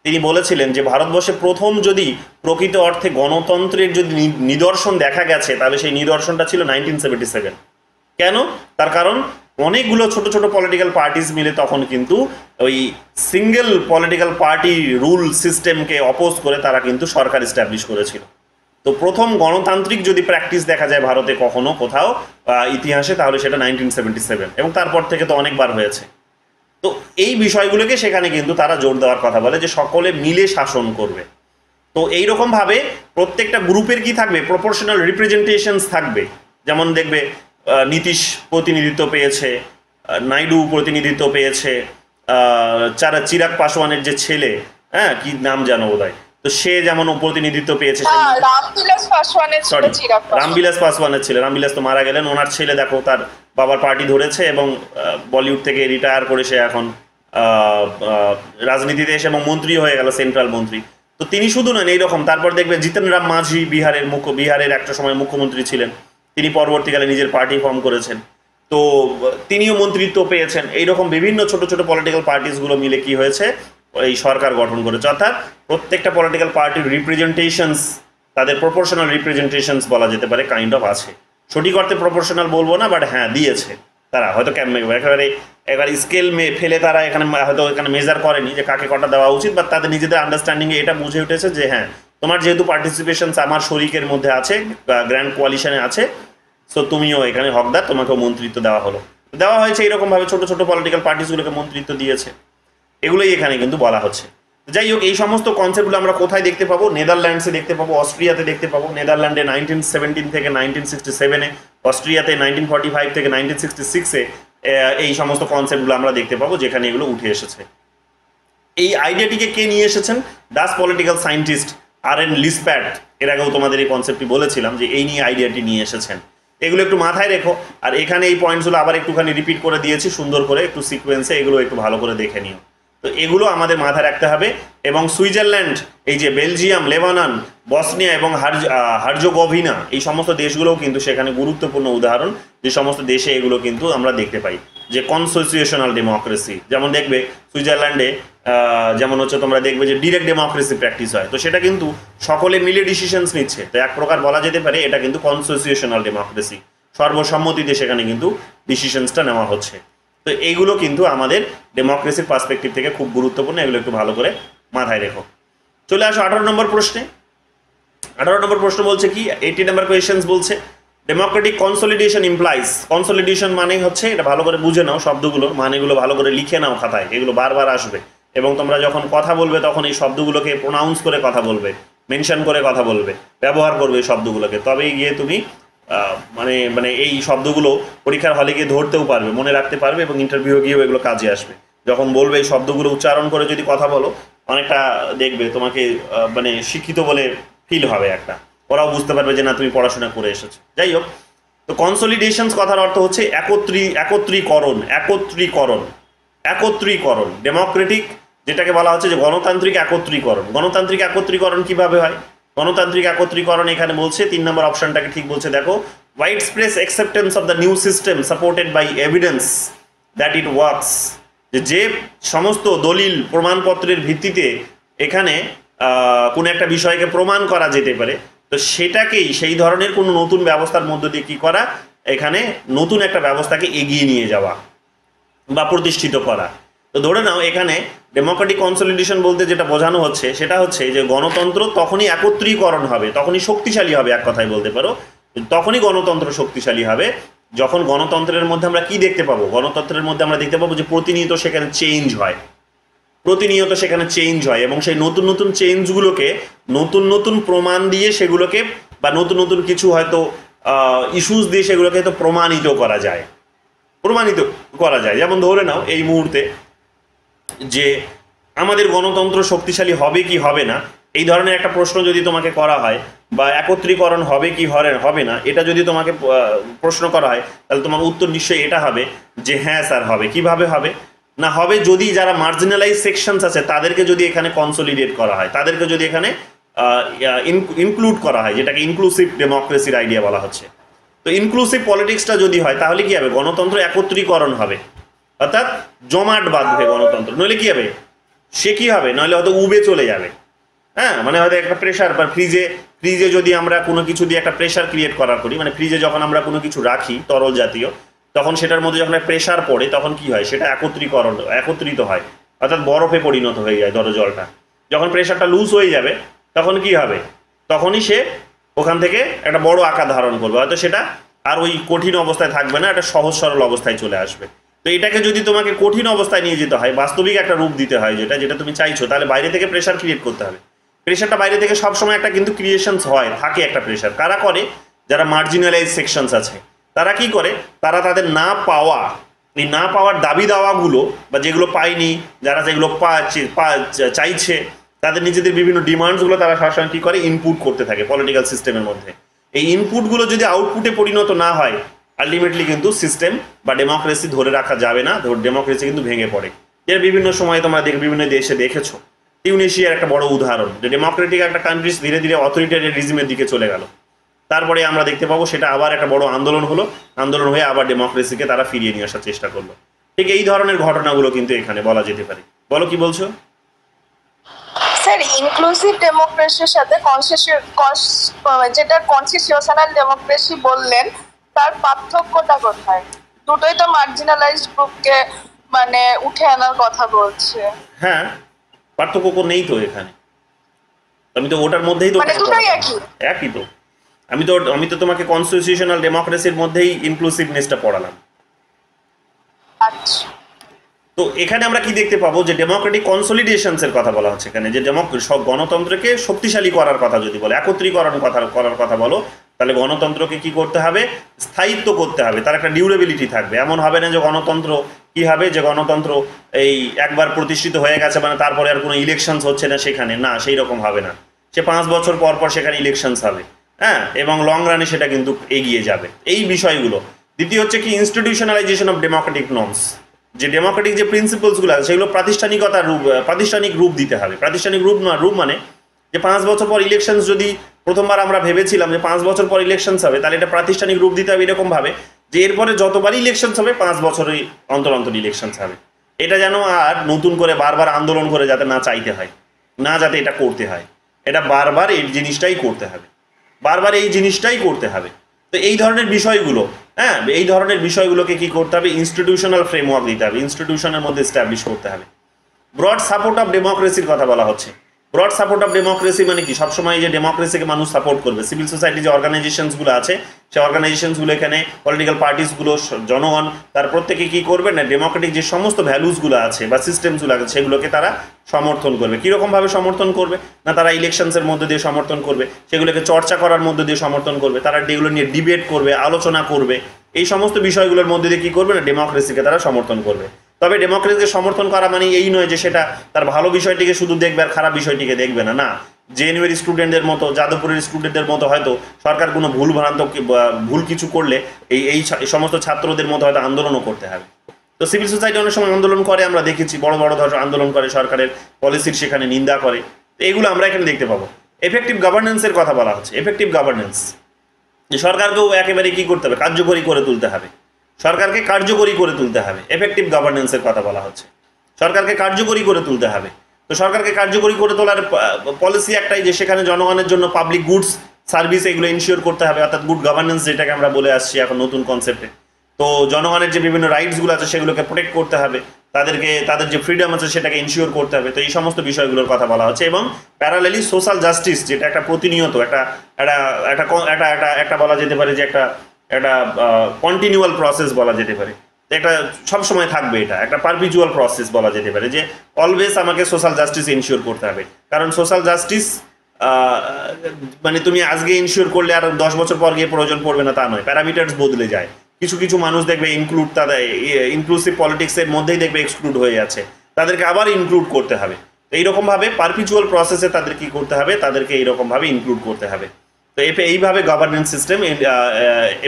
তিনি বলেছিলেন যে ভারতবর্ষে প্রথম যদি প্রকৃত অর্থে গণতন্ত্রের যদি নিদর্শন দেখা গেছে তাহলে সেই নিদর্শনটা ছিল 1977। কেন? তার কারণ অনেকগুলো ছোট ছোট পলিটিক্যাল পার্টিস মিলে তখন কিন্তু ওই সিঙ্গেল পলিটিক্যাল পার্টি রুল সিস্টেমকে অপোজ করে তারা কিন্তু সরকার এস্টাবলিশ করেছিল। তো প্রথম গণতান্ত্রিক যদি প্র্যাকটিস দেখা যায় ভারতে কখনো কোথাও ইতিহাসে, তাহলে সেটা 1977, এবং তারপর থেকে তো অনেকবার হয়েছে। তো এই বিষয়গুলোকে সেখানে কিন্তু তারা জোর দেওয়ার কথা বলে যে সকলে মিলে শাসন করবে। তো এইরকমভাবে প্রত্যেকটা গ্রুপের কি থাকবে, প্রপোর্শনাল রিপ্রেজেন্টেশনস থাকবে। যেমন দেখবে নীতিশ প্রতিনিধিত্ব পেয়েছে, নাইডু প্রতিনিধিত্ব পেয়েছে, চিরাগ পাসওয়ানের যে ছেলে, হ্যাঁ কি নাম জানো বোধহয়, তো সে যেমন প্রতিনিধিত্ব পেয়েছে। রামবিলাস পাসওয়ানের ছেলে, চিরাগ পাসওয়ান। রামবিলাস পাসওয়ানের ছেলে, রামবিলাস তো মারা গেলেন, ওনার ছেলে দেখো তার বাবার পার্টি ধরেছে এবং বলিউড থেকে রিটায়ার করে সে এখন রাজনীতিতে এসে এবং মন্ত্রী হয়ে গেল, সেন্ট্রাল মন্ত্রী। তো তিনি শুধু নন এইরকম, তারপর দেখবে জিতেন রাম মাঝি বিহারের একটা সময় মুখ্যমন্ত্রী ছিলেন, তিনি পরবর্তীকালে নিজের পার্টি ফর্ম করেছেন, তো তিনিও মন্ত্রিত্ব পেয়েছেন। এইরকম বিভিন্ন ছোট ছোট পলিটিক্যাল পার্টিসগুলো মিলে কি হয়েছে, এই সরকার গঠন করেছে। অর্থাৎ প্রত্যেকটা পলিটিক্যাল পার্টির রিপ্রেজেন্টেশনস, তাদের প্রপোর্শনাল রিপ্রেজেন্টেশনস বলা যেতে পারে, কাইন্ড অফ আছে। সঠিক অর্থে প্রপোর্শনাল বলবো না, বাট হ্যাঁ দিয়েছে তারা। হয়তো একেবারে স্কেল ফেলে তারা এখানে হয়তো এখানে মেজার করেনি যে কাকে কটা দেওয়া উচিত, বা তাদের নিজেদের আন্ডারস্ট্যান্ডিংয়ে এটা বুঝে উঠেছে যে হ্যাঁ তোমার যেহেতু পার্টিসিপেশনস আমার শরিকের মধ্যে আছে, গ্র্যান্ড কোয়ালিশনে আছে, সো তুমিও এখানে হকদার, তোমাকেও মন্ত্রিত্ব দেওয়া হয়েছে। এইরকমভাবে ছোট ছোট পলিটিক্যাল পার্টিসগুলোকে মন্ত্রিত্ব দিয়েছে, এগুলোই এখানে কিন্তু বলা হচ্ছে। যাই হোক, এই সমস্ত কনসেপ্টগুলো আমরা কোথায় দেখতে পাবো? নেদারল্যান্ডসে দেখতে পাবো, অস্ট্রিয়াতে দেখতে পাবো। নেদারল্যান্ডে 1917 থেকে 1967-এ, অস্ট্রিয়াতে 1945 থেকে 1966-এ এই সমস্ত কনসেপ্টগুলো আমরা দেখতে পাবো, যেখানে এগুলো উঠে এসেছে। এই আইডিয়াটিকে কে নিয়ে এসেছেন? Dutch political scientist Arend Lijphart. এর আগেও তোমাদের এই কনসেপ্টটি বলেছিলাম যে এই নিয়ে আইডিয়াটি নিয়ে এসেছেন। এগুলো একটু মাথায় রেখো, আর এখানে এই পয়েন্টসগুলো আবার একটুখানি রিপিট করে দিয়েছি সুন্দর করে, একটু সিকোয়েন্সে, এগুলো একটু ভালো করে দেখে নিও। তো এগুলো আমাদের মাথায় রাখতে হবে। এবং সুইজারল্যান্ড, এই যে বেলজিয়াম, লেবানন, বসনিয়া এবং হার্জোগোভিনা, এই সমস্ত দেশগুলোও কিন্তু সেখানে গুরুত্বপূর্ণ উদাহরণ, যে সমস্ত দেশে এগুলো কিন্তু আমরা দেখতে পাই যে কনসোসিয়েশনাল ডেমোক্রেসি। যেমন দেখবে সুইজারল্যান্ডে যেমন হচ্ছে তোমরা দেখবে যে ডিরেক্ট ডেমোক্রেসি প্র্যাকটিস হয়, তো সেটা কিন্তু সকলে মিলে ডিসিশনস নিচ্ছে। তো এক প্রকার বলা যেতে পারে এটা কিন্তু কনসোসিয়েশনাল ডেমোক্রেসি, সর্বসম্মতিতে সেখানে কিন্তু ডিসিশনসটা নেওয়া হচ্ছে। তো এইগুলো কিন্তু আমাদের ডেমোক্রেসির পার্সপেক্টিভ থেকে খুব গুরুত্বপূর্ণ, এগুলো একটু ভালো করে মাথায় রেখো। চলে আসো 18 নম্বর প্রশ্নে। 18 নম্বর প্রশ্ন বলছে কি, 80 নম্বর কোয়েশ্চেন্স বলছে ডেমোক্রেটিক কনসলিডেশন ইমপ্লাইজ। কনসলিডেশন মানে হচ্ছে, এটা ভালো করে বুঝে নাও, শব্দগুলোর মানেগুলো ভালো করে লিখে নাও খাতায়, এগুলো বারবার আসবে, এবং তোমরা যখন কথা বলবে তখন এই শব্দগুলোকে প্রোনাউন্স করে কথা বলবে, মেনশন করে কথা বলবে, ব্যবহার করবে এই শব্দগুলোকে, তবেই গিয়ে তুমি মানে এই শব্দগুলো পরীক্ষার হলে গিয়ে ধরতেও পারবে, মনে রাখতে পারবে, এবং ইন্টারভিউ গিয়েও এগুলো কাজে আসবে। যখন বলবে এই শব্দগুলো উচ্চারণ করে যদি কথা বলো, অনেকটা দেখবে তোমাকে মানে শিক্ষিত বলে ফিল হবে একটা, ওরাও বুঝতে পারবে যে না তুমি পড়াশোনা করে এসেছো। যাই হোক, তো কনসলিডেশনস কথার অর্থ হচ্ছে একত্রীকরণ। ডেমোক্রেটিক যেটাকে বলা হচ্ছে যে গণতান্ত্রিক একত্রীকরণ। গণতান্ত্রিক একত্রীকরণ কিভাবে হয়? গণতান্ত্রিক একত্রীকরণ এখানে বলছে 3 নম্বর অপশনটাকে ঠিক বলছে, দেখো, widespread acceptance of the new system supported by evidence that it works. যে সমস্ত দলিল প্রমাণপত্রের ভিত্তিতে এখানে কোনো একটা বিষয়কে প্রমাণ করা যেতে পারে, তো সেটাকেই সেই ধরনের কোনো নতুন ব্যবস্থার মধ্য দিয়ে কী করা, এখানে নতুন একটা ব্যবস্থাকে এগিয়ে নিয়ে যাওয়া বা প্রতিষ্ঠিত করা। তো ধরে নাও এখানে ডেমোক্রেটিক কনসলিডেশন বলতে যেটা বোঝানো হচ্ছে সেটা হচ্ছে যে গণতন্ত্র তখনই একত্রীকরণ হবে, তখনই শক্তিশালী হবে, এক কথায় বলতে পারো তখনই গণতন্ত্র শক্তিশালী হবে যখন গণতন্ত্রের মধ্যে আমরা কি দেখতে পাবো, গণতন্ত্রের মধ্যে আমরা দেখতে পাবো যে প্রতিনিয়ত সেখানে চেঞ্জ হয়, এবং সেই নতুন নতুন চেঞ্জগুলোকে নতুন নতুন প্রমাণ দিয়ে সেগুলোকে, বা নতুন নতুন কিছু হয়তো ইস্যুস দিয়ে সেগুলোকে হয়তো প্রমাণিত করা যায়। যেমন ধরে নাও এই মুহূর্তে যে আমাদের গণতন্ত্র শক্তিশালী হবে কি হবে না, এই ধরনের একটা প্রশ্ন যদি তোমাকে করা হয়, বা একত্রীকরণ হবে কি হবে না, এটা যদি তোমাকে প্রশ্ন করা হয়, তাহলে তোমার উত্তর নিশ্চয়ই এটা হবে যে হ্যাঁ স্যার হবে। কিভাবে হবে? না হবে যদি যারা মার্জিনালাইজ সেকশনস আছে তাদেরকে যদি এখানে কনসলিডেট করা হয়, তাদেরকে যদি এখানে ইনক্লুড করা হয়, যেটাকে ইনক্লুসিভ ডেমোক্রেসির আইডিয়া বলা হচ্ছে। তো ইনক্লুসিভ পলিটিক্সটা যদি হয় তাহলে কি হবে, গণতন্ত্র একত্রীকরণ হবে, অর্থাৎ জমাট বাঁধবে গণতন্ত্র। নইলে কি হবে, সে কি হবে, নাহলে হয়তো উবে চলে যাবে। হ্যাঁ, মানে হয়তো একটা প্রেশার বা ফ্রিজে যদি আমরা কোনো কিছু দিয়ে একটা প্রেশার ক্রিয়েট করি, মানে ফ্রিজে যখন আমরা কোনো কিছু রাখি তরল জাতীয়, তখন সেটার মধ্যে যখন প্রেশার পড়ে তখন কি হয়, সেটা একত্রিত হয়, অর্থাৎ বরফে পরিণত হয়ে যায় ধরো জলটা। যখন প্রেশারটা লুজ হয়ে যাবে তখন কি হবে, তখনই সে ওখান থেকে একটা বড় আকার ধারণ করবে, হয়তো সেটা আর ওই কঠিন অবস্থায় থাকবে না, একটা সহজ সরল অবস্থায় চলে আসবে। তো এটাকে যদি তোমাকে কঠিন অবস্থায় নিয়ে যেতে হয়, বাস্তবিক একটা রূপ দিতে হয় যেটা তুমি চাইছো, তাহলে বাইরে থেকে প্রেশার ক্রিয়েট করতে হবে। প্রেশারটা বাইরে থেকে সবসময় একটা কিন্তু ক্রিয়েশনস হয়, থাকে একটা প্রেশার। কারা করে, যারা মার্জিনালাইজ সেকশনস আছে তারা কি করে, তারা তাদের এই না পাওয়ার দাবি দাওয়াগুলো বা যেগুলো পায়নি, যারা যেগুলো চাইছে, তাদের নিজেদের বিভিন্ন ডিমান্ডসগুলো তারা সবসময় কী করে, ইনপুট করতে থাকে পলিটিক্যাল সিস্টেমের মধ্যে। এই ইনপুটগুলো যদি আউটপুটে পরিণত না হয়, আলটিমেটলি কিন্তু সিস্টেম বা ডেমোক্রেসি ধরে রাখা যাবে না, ডেমোক্রেসি কিন্তু ভেঙে পড়ে। এর বিভিন্ন সময় তোমরা বিভিন্ন দেশে দেখেছো, টিউনিশিয়ার একটা বড় উদাহরণ, যে ডেমোক্রেটিক একটা কান্ট্রিজ ধীরে ধীরে অথরিটেরিয়ান রিজিমের দিকে চলে গেল। তারপরে আমরা দেখতে পাবো সেটা আবার একটা বড় আন্দোলন হয়ে আবার ডেমোক্রেসিকে তারা ফিরিয়ে নিয়ে আসার চেষ্টা করলো। ঠিক এই ধরনের ঘটনাগুলো কিন্তু এখানে বলা যেতে পারে। বলো কি বলছো? স্যার, ইনক্লুসিভ ডেমোক্রেসির সাথে যেটা কনস্টিটিউশনাল ডেমোক্রেসি বললেন, তার পার্থক্যটা কোথায়? দুটোই তো মার্জিনালাইজড গ্রুপকে মানে উঠে আনার কথা বলছে। হ্যাঁ, পার্থক্য নেই তো এখানে, আমি তো ওটার মধ্যেই তো মানে দুটোই একই তো। আমি তো তোমাকে কনস্টিটিউশনাল ডেমোক্রেসির মধ্যেই ইনক্লুসিভনেসটা পড়ালাম। আচ্ছা, তো এখানে আমরা কি দেখতে পাবো, যে ডেমোক্রেটিক কনসলিডেশনসের কথা বলা হচ্ছে এখানে, যে গণতন্ত্রকে শক্তিশালী করার কথা যদি বলে, একত্রীকরণ করার কথা বলো, তাহলে গণতন্ত্রকে কি করতে হবে, স্থায়িত্ব করতে হবে, তার একটা ডিউরেবিলিটি থাকবে। এমন হবে না যে গণতন্ত্র কি হবে, যে গণতন্ত্র এই একবার প্রতিষ্ঠিত হয়ে গেছে মানে তারপরে আর কোনো ইলেকশনস হচ্ছে না সেখানে, না সেই রকম হবে না। সে 5 বছর পর সেখানে ইলেকশনস হবে, হ্যাঁ, এবং লং রানে সেটা কিন্তু এগিয়ে যাবে। এই বিষয়গুলো। দ্বিতীয় হচ্ছে কি, ইনস্টিটিউশনালাইজেশন অফ ডেমোক্রেটিক নর্মস, যে ডেমোক্রেটিক যে প্রিন্সিপালসগুলো আছে সেগুলো প্রাতিষ্ঠানিক রূপ দিতে হবে। প্রাতিষ্ঠানিক রূপ মানে যে 5 বছর পর ইলেকশনস, যদি প্রথমবার আমরা ভেবেছিলাম যে 5 বছর পর ইলেকশনস হবে, তাহলে এটা প্রাতিষ্ঠানিক রূপ দিতে হবে এরকমভাবে যে এরপরে যতবারই ইলেকশনস হবে 5 বছরই অন্তর ইলেকশনস হবে। এটা যেন আর নতুন করে বারবার আন্দোলন করে যাতে না চাইতে হয়, না যাতে এটা করতে হয়, এটা বারবার এই জিনিসটাই করতে হবে। তো এই ধরনের বিষয়গুলো, হ্যাঁ, এই ধরনের বিষয়গুলোকে কি করতে হবে, ইনস্টিটিউশনাল ফ্রেমওয়ার্ক দিতে হবে, ইনস্টিটিউশনের মধ্যে এস্টাবলিশ করতে হবে। ব্রড সাপোর্ট অফ ডেমোক্রেসির কথা বলা হচ্ছে। ব্রড সাপোর্ট অফ ডেমোক্রেসি মানে কি, সবসময় যে ডেমোক্রেসিকে মানুষ সাপোর্ট করবে, সিভিল সোসাইটি যে অর্গানাইজেশনসগুলো আছে, সেই অর্গানাইজেশনসগুলো, এখানে পলিটিক্যাল পার্টিসগুলো, জনগণ, তার প্রত্যেকে কি করবে না, ডেমোক্রেটিক যে সমস্ত ভ্যালুসগুলো আছে বা সিস্টেমসগুলো আছে সেগুলোকে তারা সমর্থন করবে। কীরকমভাবে সমর্থন করবে না, তারা ইলেকশনসের মধ্যে দিয়ে সমর্থন করবে, সেগুলোকে চর্চা করার মধ্যে দিয়ে সমর্থন করবে, তারা এগুলো নিয়ে ডিবেট করবে, আলোচনা করবে। এই সমস্ত বিষয়গুলোর মধ্যে দিয়ে কী করবে না, ডেমোক্রেসিকে তারা সমর্থন করবে। তবে ডেমোক্রেসিকে সমর্থন করা মানে এই নয় যে সেটা তার ভালো বিষয়টিকে শুধু দেখবে আর খারাপ বিষয়টিকে দেখবে না। না, জেএনইউর স্টুডেন্টদের মতো, যাদবপুরের স্টুডেন্টদের মতো হয়তো সরকার কোনো ভুল কিছু করলে এই সমস্ত ছাত্রদের মতো হয়তো আন্দোলনও করতে হবে। তো সিভিল সোসাইটি অনেক সময় আন্দোলন করে, আমরা দেখেছি বড় ধরনের আন্দোলন করে, সরকারের পলিসির সেখানে নিন্দা করে। তো এগুলো আমরা এখানে দেখতে পাবো। এফেক্টিভ গভর্নেন্সের কথা বলা হচ্ছে। এফেক্টিভ গভর্নেন্স, যে সরকারকেও একেবারে কী করতে হবে, কার্যকরী করে তুলতে হবে, সরকারকে কার্যকরী করে তুলতে হবে। এফেক্টিভ গভর্নেন্সের কথা বলা হচ্ছে, সরকারকে কার্যকরী করে তুলতে হবে। তো সরকারকে কার্যকরী করে তোলার পলিসি একটাই, যে সেখানে জনগণের জন্য পাবলিক গুডস সার্ভিস এগুলো ইনশিওর করতে হবে, অর্থাৎ গুড গভর্নেন্স যেটাকে আমরা বলে আসছি এখন নতুন কনসেপ্টে। তো জনগণের যে বিভিন্ন রাইটসগুলো আছে সেগুলোকে প্রোটেক্ট করতে হবে, তাদের যে ফ্রিডম আছে সেটাকে ইনশিওর করতে হবে। তো এই সমস্ত বিষয়গুলোর কথা বলা হচ্ছে। এবং প্যারালেলি সোশ্যাল জাস্টিস, যেটা একটা প্রতিনিয়ত একটা বলা যেতে পারে যে একটা কন্টিনিউয়াল প্রসেস বলা যেতে পারে, একটা সবসময় থাকবে, এটা একটা পারপিচুয়াল প্রসেস বলা যেতে পারে, যে অলওয়েজ আমাকে সোশ্যাল জাস্টিস ইনশিওর করতে হবে। কারণ সোশ্যাল জাস্টিস মানে তুমি আজকে ইনশিওর করলে আর 10 বছর পর গিয়ে প্রয়োজন পড়বে না তা নয়, প্যারামিটার্স বদলে যায়। কিছু মানুষ দেখবে ইনক্লুসিভ পলিটিক্সের মধ্যেই দেখবে এক্সক্লুড হয়ে যাচ্ছে, তাদেরকে আবার ইনক্লুড করতে হবে। তো এইরকমভাবে পারপিচুয়াল প্রসেসে তাদের কী করতে হবে, তাদেরকে এইরকমভাবে ইনক্লুড করতে হবে। তো এইভাবে গভর্নেন্স সিস্টেম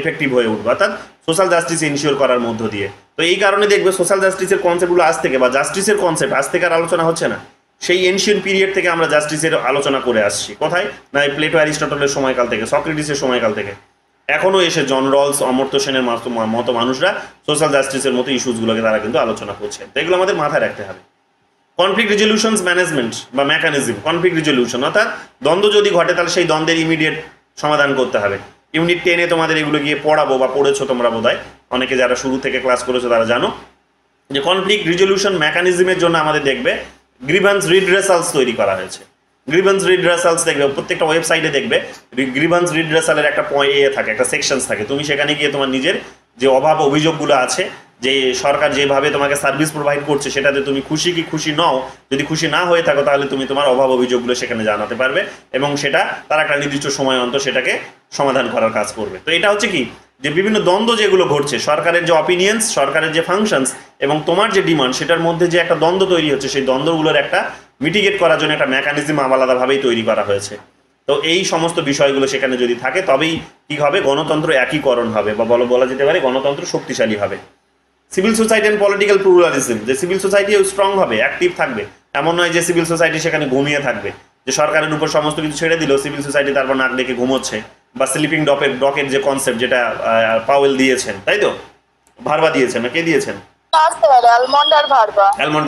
এফেক্টিভ হয়ে উঠবে, অর্থাৎ সোশ্যাল জাস্টিস ইনশিওর করার মধ্য দিয়ে। তো এই কারণে দেখবে সোশ্যাল জাস্টিসের কনসেপ্টগুলো আজ থেকে, বা জাস্টিসের কনসেপ্ট আজ থেকে আর আলোচনা হচ্ছে না, সেই এনশিয়েন্ট পিরিয়ড থেকে আমরা জাস্টিসের আলোচনা করে আসছি। কোথায় না, এই প্লেটো অ্যারিস্টটলের সময়কাল থেকে, সক্রেটিসের সময়কাল থেকে এখনও এসে জন রলস, অমর্ত্য সেনের মতো মানুষরা সোশ্যাল জাস্টিসের মতো ইস্যুসগুলোকে তারা কিন্তু আলোচনা করছে। তো এগুলো আমাদের মাথায় রাখতে হবে। কনফ্লিক্ট রেজলিউশনস ম্যানেজমেন্ট বা মেকানিজম, কনফ্লিক্ট রেজলিউশন অর্থাৎ দ্বন্দ্ব যদি ঘটে তাহলে সেই দ্বন্দ্বের ইমিডিয়েট সমাধান করতে হবে। ইউনিট 10-এ তোমাদের এগুলো গিয়ে পড়াবো বা পড়েছো তোমরা বোধহয়, অনেকে যারা শুরু থেকে ক্লাস করেছো তারা জানো যে কনফ্লিক্ট রেজলিউশন মেকানিজমের জন্য আমাদের দেখবে গ্রিভান্স রিড্রেসালস তৈরি করা হয়েছে। গ্রিভান্স রিড্রেসালস দেখবে প্রত্যেকটা ওয়েবসাইটে দেখবে গ্রিভান্স রিড্রেসালের একটা পয়েন্ট থাকে, একটা সেকশনস থাকে। তুমি সেখানে গিয়ে তোমার নিজের যে অভাব অভিযোগগুলো আছে, যে সরকার যেভাবে তোমাকে সার্ভিস প্রোভাইড করছে সেটাতে তুমি খুশি কি খুশি নও, যদি খুশি না হয়ে থাকো তাহলে তুমি তোমার অভাব অভিযোগগুলো সেখানে জানাতে পারবে এবং সেটা তারা একটা নির্দিষ্ট সময় অন্তর সেটাকে সমাধান করার কাজ করবে। তো এটা হচ্ছে কি যে বিভিন্ন দ্বন্দ্ব যেগুলো ঘটছে, সরকারের যে অপিনিয়ন্স, সরকারের যে ফাংশনস এবং তোমার যে ডিমান্ড, সেটার মধ্যে যে একটা দ্বন্দ্ব তৈরি হচ্ছে, সেই দ্বন্দ্বগুলোর একটা মিটিগেট করার জন্য একটা মেকানিজম আলাদাভাবেই তৈরি করা হয়েছে। তো এই সমস্ত বিষয়গুলো সেখানে যদি থাকে তবেই কি হবে, গণতন্ত্র একীকরণ হবে বা বলা যেতে পারে গণতন্ত্র শক্তিশালী হবে। Civil society and political pluralism, যে সিভিল সোসাইটিও স্ট্রং হবে, অ্যাক্টিভ থাকবে। এমন নয় যে সিভিল সোসাইটি সেখানে ঘুমিয়ে থাকবে, যে সরকারের উপর সমস্ত কিছু ছেড়ে দিল, সিভিল সোসাইটি তারপর নাক ডেকে ঘুমোচ্ছে, বা স্লিপিং ডকের যে কনসেপ্ট যেটা পাওয়েল দিয়েছেন, তাই তো ভার্বা দিয়েছেন না কে দিয়েছেন? অ্যালমন্ড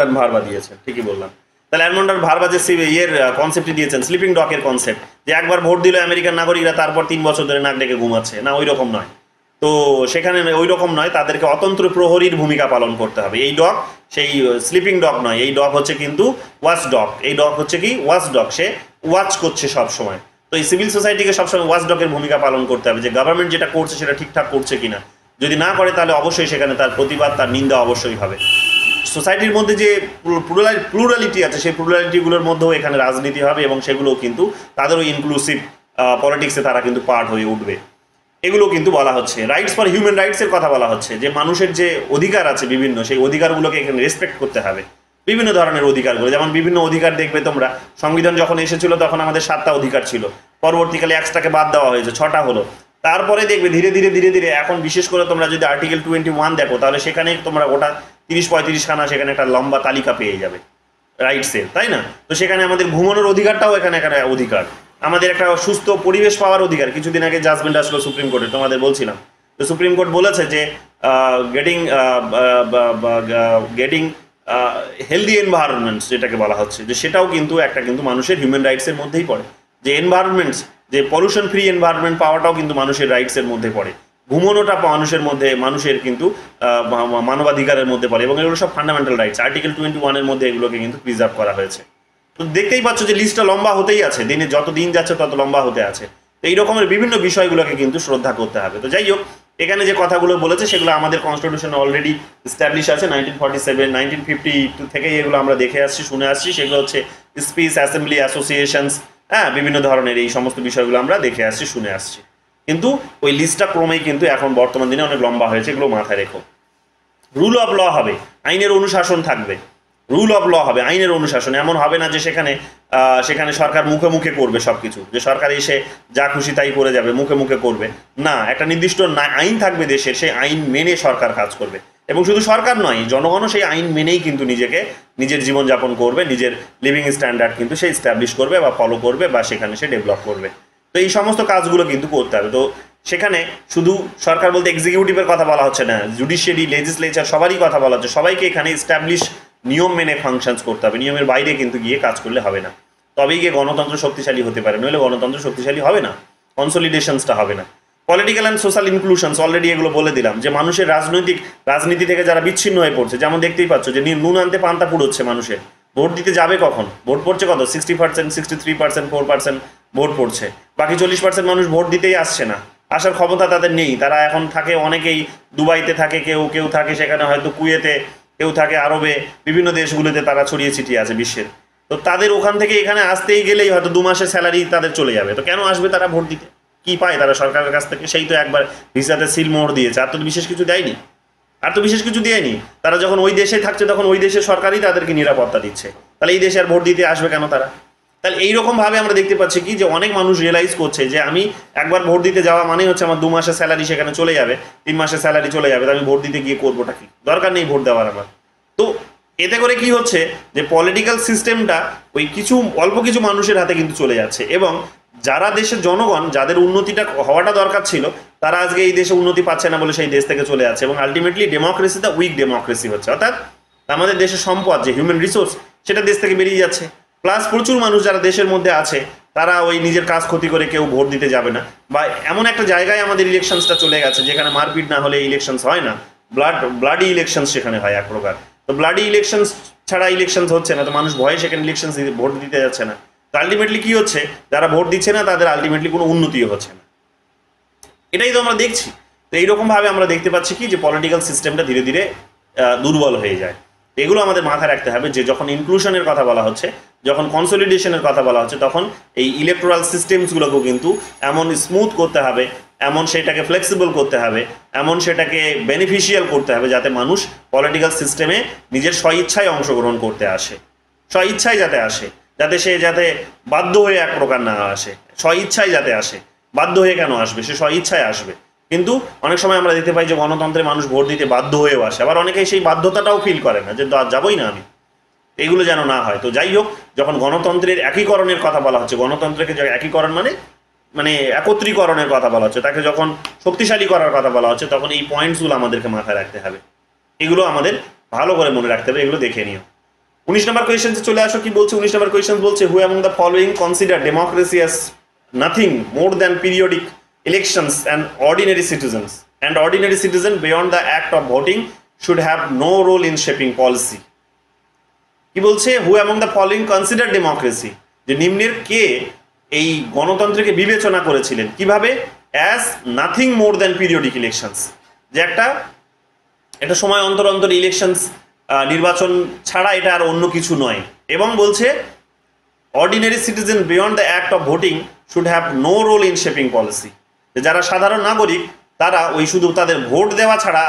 আর ভার্বা দিয়েছেন, ঠিকই বললাম। তাহলে অ্যালমন্ড আর ভার্বা যে ইয়ের কনসেপ্টটি দিয়েছেন, স্লিপিং ডকের কনসেপ্ট, যে একবার ভোট দিল আমেরিকান নাগরিকরা তারপর 3 বছর ধরে নাক ডেকে ঘুমাচ্ছে, না ওই রকম নয়। তো সেখানে ওই রকম নয়, তাদেরকে অতন্ত্র প্রহরীর ভূমিকা পালন করতে হবে। এই ডগ সেই স্লিপিং ডগ নয়, এই ডগ হচ্ছে কিন্তু ওয়াচ ডগ। এই ডগ হচ্ছে কি ওয়াচ ডগ, সে ওয়াচ করছে সব সময়। তো এই সিভিল সোসাইটিকে সবসময় ওয়াচ ডগের ভূমিকা পালন করতে হবে, যে গভর্নমেন্ট যেটা করছে সেটা ঠিকঠাক করছে কিনা। যদি না করে তাহলে অবশ্যই সেখানে তার প্রতিবাদ, তার নিন্দা অবশ্যই হবে। সোসাইটির মধ্যে যে প্লুরালিটি আছে, সেই প্লুরালিটিগুলোর মধ্যেও এখানে রাজনীতি হবে এবং সেগুলোও কিন্তু তাদেরও ইনক্লুসিভ পলিটিক্সে তারা কিন্তু পার্ট হয়ে উঠবে। এগুলো কিন্তু বলা হচ্ছে রাইটস ফর হিউম্যান রাইটসের কথা বলা হচ্ছে, যে মানুষের যে অধিকার আছে বিভিন্ন, সেই অধিকারগুলোকে এখানে রেসপেক্ট করতে হবে। বিভিন্ন ধরনের অধিকারগুলো, যেমন বিভিন্ন অধিকার দেখবে তোমরা, সংবিধান যখন এসেছিল তখন আমাদের 7টা অধিকার ছিল, পরবর্তীকালে 1টাকে বাদ দেওয়া হয়েছে, 6টা হলো। তারপরে দেখবে ধীরে ধীরে এখন বিশেষ করে তোমরা যদি আর্টিকেল 21 দেখো, তাহলে সেখানে তোমরা ওটা 30-35 খানা সেখানে একটা লম্বা তালিকা পেয়ে যাবে রাইটসের, তাই না? তো সেখানে আমাদের ঘুমানোর অধিকারটাও এখানে একটা অধিকার, আমাদের একটা সুস্থ পরিবেশ পাওয়ার অধিকার। কিছুদিন আগে জাজমেন্ট আসলো সুপ্রিম কোর্টে, তোমাদের বলছিলাম। তো সুপ্রিম কোর্ট বলেছে যে গেটিং হেলদি এনভায়রনমেন্টস যেটাকে বলা হচ্ছে, যে সেটাও কিন্তু একটা কিন্তু মানুষের হিউম্যান রাইটসের মধ্যেই পড়ে। যে এনভায়রনমেন্টস, যে পলিউশন ফ্রি এনভায়রনমেন্ট পাওয়াটাও কিন্তু মানুষের রাইটসের মধ্যে পড়ে। ঘুমানোটা মানুষের কিন্তু মানবাধিকারের মধ্যে পড়ে এবং এগুলো সব ফান্ডামেন্টাল রাইটস। আর্টিকেল 21-এর মধ্যে এগুলোকে কিন্তু প্রিজার্ভ করা হয়েছে। তো দেখতেই পাচ্ছ যে লিস্টটা লম্বা হতেই আছে, দিনে যত দিন যাচ্ছে তত লম্বা হতে আছে। তো এই রকমের বিভিন্ন বিষয়গুলোকে কিন্তু শ্রদ্ধা করতে হবে। তো যাই হোক, এখানে যে কথাগুলো বলেছে সেগুলো আমাদের কনস্টিটিউশনে অলরেডি এস্টাবলিশ আছে। 1947, 1952 থেকেই এগুলো আমরা দেখে আসছি, শুনে আসছি। সেগুলো হচ্ছে স্পিচ, অ্যাসেম্বলি, অ্যাসোসিয়েশনস, হ্যাঁ, বিভিন্ন ধরনের এই সমস্ত বিষয়গুলো আমরা দেখে আসছি, শুনে আসছি। কিন্তু ওই লিস্টটা ক্রমেই কিন্তু এখন বর্তমান দিনে অনেক লম্বা হয়েছে, এগুলো মাথায় রেখো। রুল অফ ল হবে, আইনের অনুশাসন থাকবে। রুল অফ ল হবে, আইনের অনুশাসন। এমন হবে না যে সেখানে সরকার মুখে মুখে করবে সব কিছু, যে সরকার এসে যা খুশি তাই করে যাবে, মুখে মুখে করবে না। একটা নির্দিষ্ট আইন থাকবে দেশের, সেই আইন মেনে সরকার কাজ করবে। এবং শুধু সরকার নয়, জনগণও সেই আইন মেনেই কিন্তু নিজের জীবনযাপন করবে, নিজের লিভিং স্ট্যান্ডার্ড কিন্তু সে এস্টাবলিশ করবে বা ফলো করবে বা সেখানে সে ডেভেলপ করবে। তো এই সমস্ত কাজগুলো কিন্তু করতে হবে। তো সেখানে শুধু সরকার বলতে এক্সিকিউটিভের কথা বলা হচ্ছে না, জুডিশিয়ারি, লেজিসলেচার সবারই কথা বলা হচ্ছে। সবাইকে এখানে এস্টাবলিশ নিয়ম মেনে ফাংশনস করতে হবে, নিয়মের বাইরে কিন্তু গিয়ে কাজ করলে হবে না। তবেই গিয়ে গণতন্ত্র শক্তিশালী হতে পারে, নইলে গণতন্ত্র শক্তিশালী হবে না, কনসলিডেশনসটা হবে না। পলিটিক্যাল অ্যান্ড সোশ্যাল ইনক্লুশনস অলরেডি এগুলো বলে দিলাম, যে মানুষের রাজনীতি থেকে যারা বিচ্ছিন্ন হয়ে পড়ছে, যেমন দেখতেই পাচ্ছ যে নুন আনতে পান্তা পুড়োচ্ছে মানুষের। ভোট দিতে যাবে কখন? ভোট পড়ছে কত? 60%, 63%, 4% ভোট পড়ছে। বাকি 40% মানুষ ভোট দিতেই আসছে না, আসার ক্ষমতা তাদের নেই। তারা এখন থাকে, অনেকেই দুবাইতে থাকে, কেউ থাকে সেখানে হয়তো কুয়েতে, কেউ থাকে আরবে, বিভিন্ন দেশগুলোতে তারা ছড়িয়ে ছিটিয়ে আছে বিশ্বের। তো তাদের ওখান থেকে এখানে আসতেই গেলেই হয়তো 2 মাসের স্যালারি তাদের চলে যাবে। তো কেন আসবে তারা ভোট দিতে? কি পায় তারা সরকারের কাছ থেকে? সেই তো একবার ভিসাতে সিল মোহর দিয়েছে, আর তো বিশেষ কিছু দেয়নি, দেয়নি। তারা যখন ওই দেশে থাকছে তখন ওই দেশের সরকারই তাদেরকে নিরাপত্তা দিচ্ছে। তাহলে এই দেশে আর ভোট দিতে আসবে কেন তারা? তাহলে এইরকমভাবে আমরা দেখতে পাচ্ছি কি, যে অনেক মানুষ রিয়েলাইজ করছে যে আমি একবার ভোট দিতে যাওয়া মানে হচ্ছে আমার 2 মাসের স্যালারি সেখানে চলে যাবে, 3 মাসের স্যালারি চলে যাবে। তো আমি ভোট দিতে গিয়ে করবোটা কি? দরকার নেই ভোট দেওয়ার আমার। তো এতে করে কি হচ্ছে, যে পলিটিক্যাল সিস্টেমটা ওই অল্প কিছু মানুষের হাতে কিন্তু চলে যাচ্ছে, এবং যারা দেশের জনগণ, যাদের উন্নতিটা হওয়াটা দরকার ছিল, তারা আজকে এই দেশে উন্নতি পাচ্ছে না বলে সেই দেশ থেকে চলে যাচ্ছে। এবং আলটিমেটলি ডেমোক্রেসিটা উইক ডেমোক্রেসি হচ্ছে। অর্থাৎ আমাদের দেশের সম্পদ, যে হিউম্যান রিসোর্স, সেটা দেশ থেকে বেরিয়ে যাচ্ছে। প্লাস প্রচুর মানুষ যারা দেশের মধ্যে আছে তারা ওই নিজের কাজ ক্ষতি করে কেউ ভোট দিতে যাবে না, বা এমন একটা জায়গায় আমাদের ইলেকশনসটা চলে গেছে যেখানে মারপিট না হলে ইলেকশনস হয় না, ব্লাডি ইলেকশনস সেখানে হয় এক প্রকার। তো ব্লাডি ইলেকশনস ছাড়া ইলেকশনস হচ্ছে না, তো মানুষ ভয়ে সেখানে ইলেকশন ভোট দিতে যাচ্ছে না। তো আলটিমেটলি কি হচ্ছে, যারা ভোট দিচ্ছে না তাদের আলটিমেটলি কোনো উন্নতিও হচ্ছে না। এটাই তো আমরা দেখছি। তো এইরকমভাবে আমরা দেখতে পাচ্ছি কি যে পলিটিক্যাল সিস্টেমটা ধীরে ধীরে দুর্বল হয়ে যায়। এগুলো আমাদের মাথায় রাখতে হবে যে যখন ইনক্লুশনের কথা বলা হচ্ছে, যখন কনসলিডেশনের কথা বলা হচ্ছে, তখন এই ইলেকটোরাল সিস্টেমসগুলোকেও কিন্তু এমন স্মুথ করতে হবে, এমন সেটাকে ফ্লেক্সিবল করতে হবে, এমন সেটাকে বেনিফিশিয়াল করতে হবে যাতে মানুষ পলিটিক্যাল সিস্টেমে নিজের স্বইচ্ছায় অংশগ্রহণ করতে আসে, স্বইচ্ছায় যাতে আসে, যাতে সে যাতে বাধ্য হয়ে এক প্রকার না আসে, স্বইচ্ছায় যাতে আসে। বাধ্য হয়ে কেন আসবে, সে স্বইচ্ছায় আসবে। কিন্তু অনেক সময় আমরা দেখতে পাই যে গণতন্ত্রে মানুষ ভোট দিতে বাধ্য হয়েও আসে, আবার অনেকেই সেই বাধ্যতাটাও ফিল করে না যে যাবই না আমি। এগুলো যেন না হয়। তো যাই হোক, যখন গণতন্ত্রের একীকরণের কথা বলা হচ্ছে, গণতন্ত্রকে একীকরণ মানে একত্রীকরণের কথা বলা হচ্ছে, তাকে যখন শক্তিশালী করার কথা বলা হচ্ছে, তখন এই পয়েন্টসগুলো আমাদেরকে মাথায় রাখতে হবে। এগুলো আমাদের ভালো করে মনে রাখতে হবে, এগুলো দেখে নিও। 19 নম্বর কোয়েশ্চেন্সে চলে আসো। কি বলছে 19 নম্বর কোয়েশ্চেন বলছে, হু among the following consider democracy as nothing more than periodic elections and ordinary citizen beyond the act of voting should have no role in shaping policy. কি বলছে, হু among the following consider democracy, যে নিম্নের কে এই গণতন্ত্রকে বিবেচনা করেছিলেন কিভাবে, as nothing more than periodic elections, যে একটা সময় অন্তর অন্তর ইলেকশনস, নির্বাচন ছাড়া এটা আর অন্য কিছু নয়। এবং বলছে ordinary citizen beyond the act of voting should have no role in shaping policy, যারা সাধারণ নাগরিক তারা ওই শুধু তাদের ভোট দেওয়া ছাড়া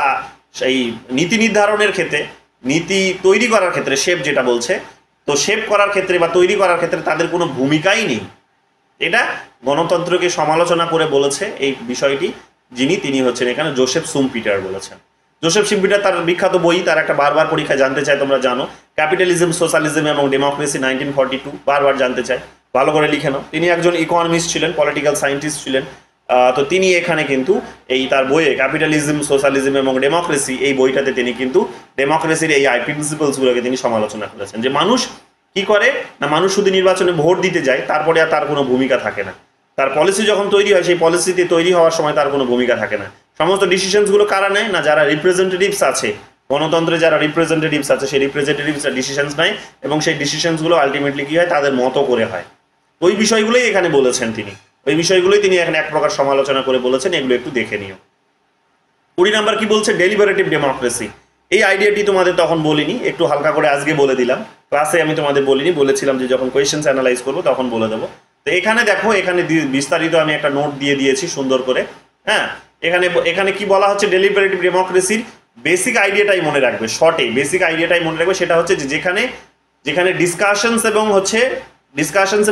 সেই নীতি নির্ধারণের ক্ষেত্রে, নীতি তৈরি করার ক্ষেত্রে, শেপ যেটা বলছে, তো শেপ করার ক্ষেত্রে বা তৈরি করার ক্ষেত্রে তাদের কোনো ভূমিকাই নেই। এটা গণতন্ত্রকে সমালোচনা করে বলেছে এই বিষয়টি তিনি হচ্ছেন এখানে জোসেফ সুমপিটার বলেছেন। জোসেফ সুমপিটার তার বিখ্যাত বই, তার একটা বারবার পরীক্ষায় জানতে চায়, তোমরা জানো, ক্যাপিটালিজম, সোশ্যালিজম এবং ডেমোক্রেসি 1942, বারবার জানতে চায়, ভালো করে লিখে নাও। তিনি একজন ইকোনমিস্ট ছিলেন, পলিটিক্যাল সায়েন্টিস্ট ছিলেন। তো তিনি এখানে কিন্তু এই তার বইয়ে ক্যাপিটালিজম, সোশ্যালিজম এবং ডেমোক্রেসি, এই বইটাতে তিনি কিন্তু ডেমোক্রেসির এই প্রিন্সিপালসগুলোকে তিনি সমালোচনা করেছেন, যে মানুষ কি করে না, মানুষ শুধু নির্বাচনে ভোট দিতে যায়, তারপরে আর তার কোনো ভূমিকা থাকে না। তার পলিসি যখন তৈরি হয়, সেই পলিসিতে তৈরি হওয়ার সময় তার কোনো ভূমিকা থাকে না। সমস্ত ডিসিশনসগুলো কারা নেয় না, যারা রিপ্রেজেন্টেটিভস আছে গণতন্ত্রে, যারা রিপ্রেজেন্টেটিভস আছে, সেই রিপ্রেজেন্টেটিভসরা ডিসিশনস নেয় এবং সেই ডিসিশনসগুলো আলটিমেটলি কি হয়, তাদের মতো করে হয়। ওই বিষয়গুলোই এখানে বলেছেন তিনি, ওই বিষয়গুলোই তিনি এখানে এক প্রকার সমালোচনা করে বলেছেন, এগুলো একটু দেখে নিও। 20 নাম্বার কি বলছে, ডেলিবারেটিভ ডেমোক্রেসি। এই আইডিয়াটি তোমাদের তখন বলিনি, একটু হালকা করে আজকে বলে দিলাম। ক্লাসে আমি তোমাদের বলিনি, বলেছিলাম যে যখন কোয়েশ্চেন্স অ্যানালাইজ করবো তখন বলে দেবো। তো এখানে দেখো, এখানে বিস্তারিত আমি একটা নোট দিয়ে দিয়েছি সুন্দর করে। হ্যাঁ, এখানে কি বলা হচ্ছে, ডেলিবারেটিভ ডেমোক্রেসির বেসিক আইডিয়াটাই মনে রাখবে, শর্টে বেসিক আইডিয়াটাই মনে রাখবে। সেটা হচ্ছে যে যেখানে ডিসকাশনস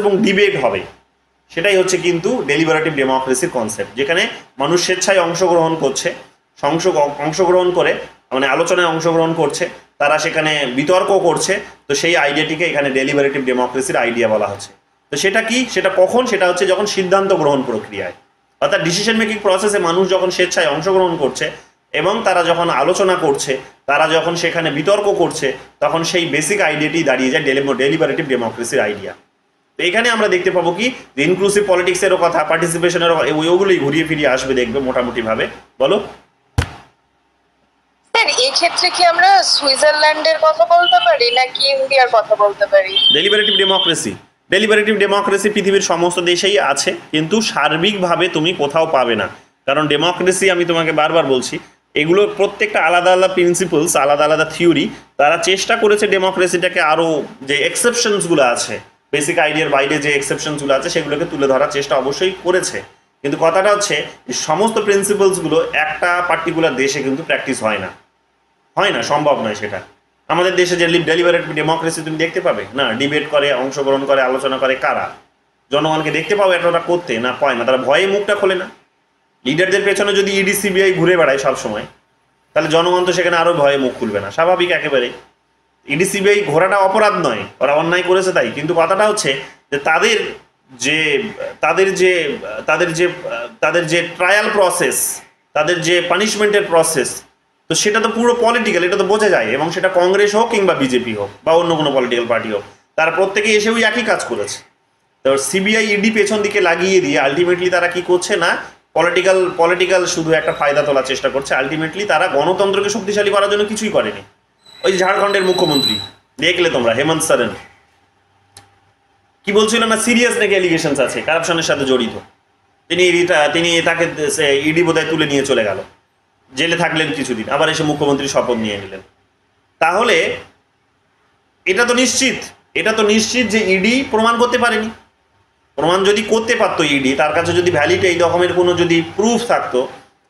এবং ডিবেট হবে, সেটাই হচ্ছে কিন্তু ডেলিবারেটিভ ডেমোক্রেসির কনসেপ্ট, যেখানে মানুষ স্বেচ্ছায় অংশগ্রহণ করে, মানে আলোচনায় অংশগ্রহণ করছে, তারা সেখানে বিতর্ক করছে। তো সেই আইডিয়াটিকে এখানে ডেলিবারেটিভ ডেমোক্রেসির আইডিয়া বলা হচ্ছে। তো সেটা কি, সেটা কখন, সেটা হচ্ছে যখন সিদ্ধান্ত গ্রহণ প্রক্রিয়ায়, অর্থাৎ ডিসিশন মেকিং প্রসেসে মানুষ যখন স্বেচ্ছায় অংশগ্রহণ করছে এবং তারা যখন আলোচনা করছে, তারা যখন সেখানে বিতর্ক করছে, তখন সেই বেসিক আইডিয়াটি দাঁড়িয়ে যায় ডেলিবারেটিভ ডেমোক্রেসির আইডিয়া। তো এখানে আমরা দেখতে পাবো কি, যে ইনক্লুসিভ পলিটিক্সেরও কথা, পার্টিসিপেশনেরও, ওইগুলোই ঘুরিয়ে ফিরিয়ে আসবে, দেখবে মোটামুটিভাবে। বলো স্যার, এক্ষেত্রে কি আমরা সুইজারল্যান্ডের কথা বলতে পারি নাকি ইন্ডিয়ার কথা বলতে পারি? ডেলিবারেটিভ ডেমোক্রেসি পৃথিবীর সমস্ত দেশেই আছে, কিন্তু সার্বিকভাবে তুমি কোথাও পাবে না। কারণ ডেমোক্রেসি, আমি তোমাকে বারবার বলছি, এগুলো প্রত্যেকটা আলাদা আলাদা প্রিন্সিপালস, আলাদা আলাদা থিওরি। তারা চেষ্টা করেছে ডেমোক্রেসিটাকে আরও, যে এক্সেপশনসগুলো আছে, বেসিক আইডিয়ার বাইরে যে এক্সেপশনসগুলো আছে, সেগুলোকে তুলে ধরার চেষ্টা অবশ্যই করেছে। কিন্তু কথাটা হচ্ছে, সমস্ত প্রিন্সিপালসগুলো একটা পার্টিকুলার দেশে কিন্তু প্র্যাকটিস হয় না, সম্ভব নয় সেটা। আমাদের দেশে যে ডেলিবারেটিভ ডেমোক্রেসি তুমি দেখতে পাবে না, ডিবেট করে, অংশগ্রহণ করে, আলোচনা করে কারা? জনগণকে দেখতে পাবে এটা করতে না, পায় না, তারা ভয়ে মুখটা খোলে না। লিডারদের পেছনে যদি ইডি সিবিআই ঘুরে বেড়ায় সবসময়, তাহলে জনগণ তো সেখানে আরও ভয়ে মুখ খুলবে না, স্বাভাবিক একেবারে। ইডি সিবিআই ঘোরাটা অপরাধ নয়, ওরা অন্যায় করেছে তাই, কিন্তু কথাটা হচ্ছে যে তাদের যে ট্রায়াল প্রসেস, তাদের যে পানিশমেন্টের প্রসেস, তো সেটা তো পুরো পলিটিক্যাল, এটা তো বোঝা যায়, এবং সেটা কংগ্রেস হোক কিংবা বিজেপি হোক বা অন্য কোনো পলিটিক্যাল পার্টি হোক, তারা প্রত্যেকেই এসে ওই একই কাজ করেছে। তো সিবিআই ইডি পেছন দিকে লাগিয়ে দিয়ে আলটিমেটলি তারা কি করছে না, পলিটিক্যাল শুধু একটা ফায়দা তোলার চেষ্টা করছে। আলটিমেটলি তারা গণতন্ত্রকে শক্তিশালী করার জন্য কিছুই করেনি। ওই যে ঝাড়খণ্ডের মুখ্যমন্ত্রী দেখলে তোমরা, হেমন্ত সোরেন কি বলছিল না, সিরিয়াস নাকি অ্যালিগেশনস আছে, কারাপশনের সাথে জড়িত, তিনি তাকে ইডি বোধহয় তুলে নিয়ে চলে গেল, জেলে থাকলেন কিছুদিন, আবার এসে মুখ্যমন্ত্রী শপথ নিয়ে নিলেন। তাহলে এটা তো নিশ্চিত যে ইডি প্রমাণ করতে পারেনি। প্রমাণ যদি করতে পারতো ইডি, তার কাছে যদি ভ্যালিড এই রকমের কোনো যদি প্রুফ থাকতো,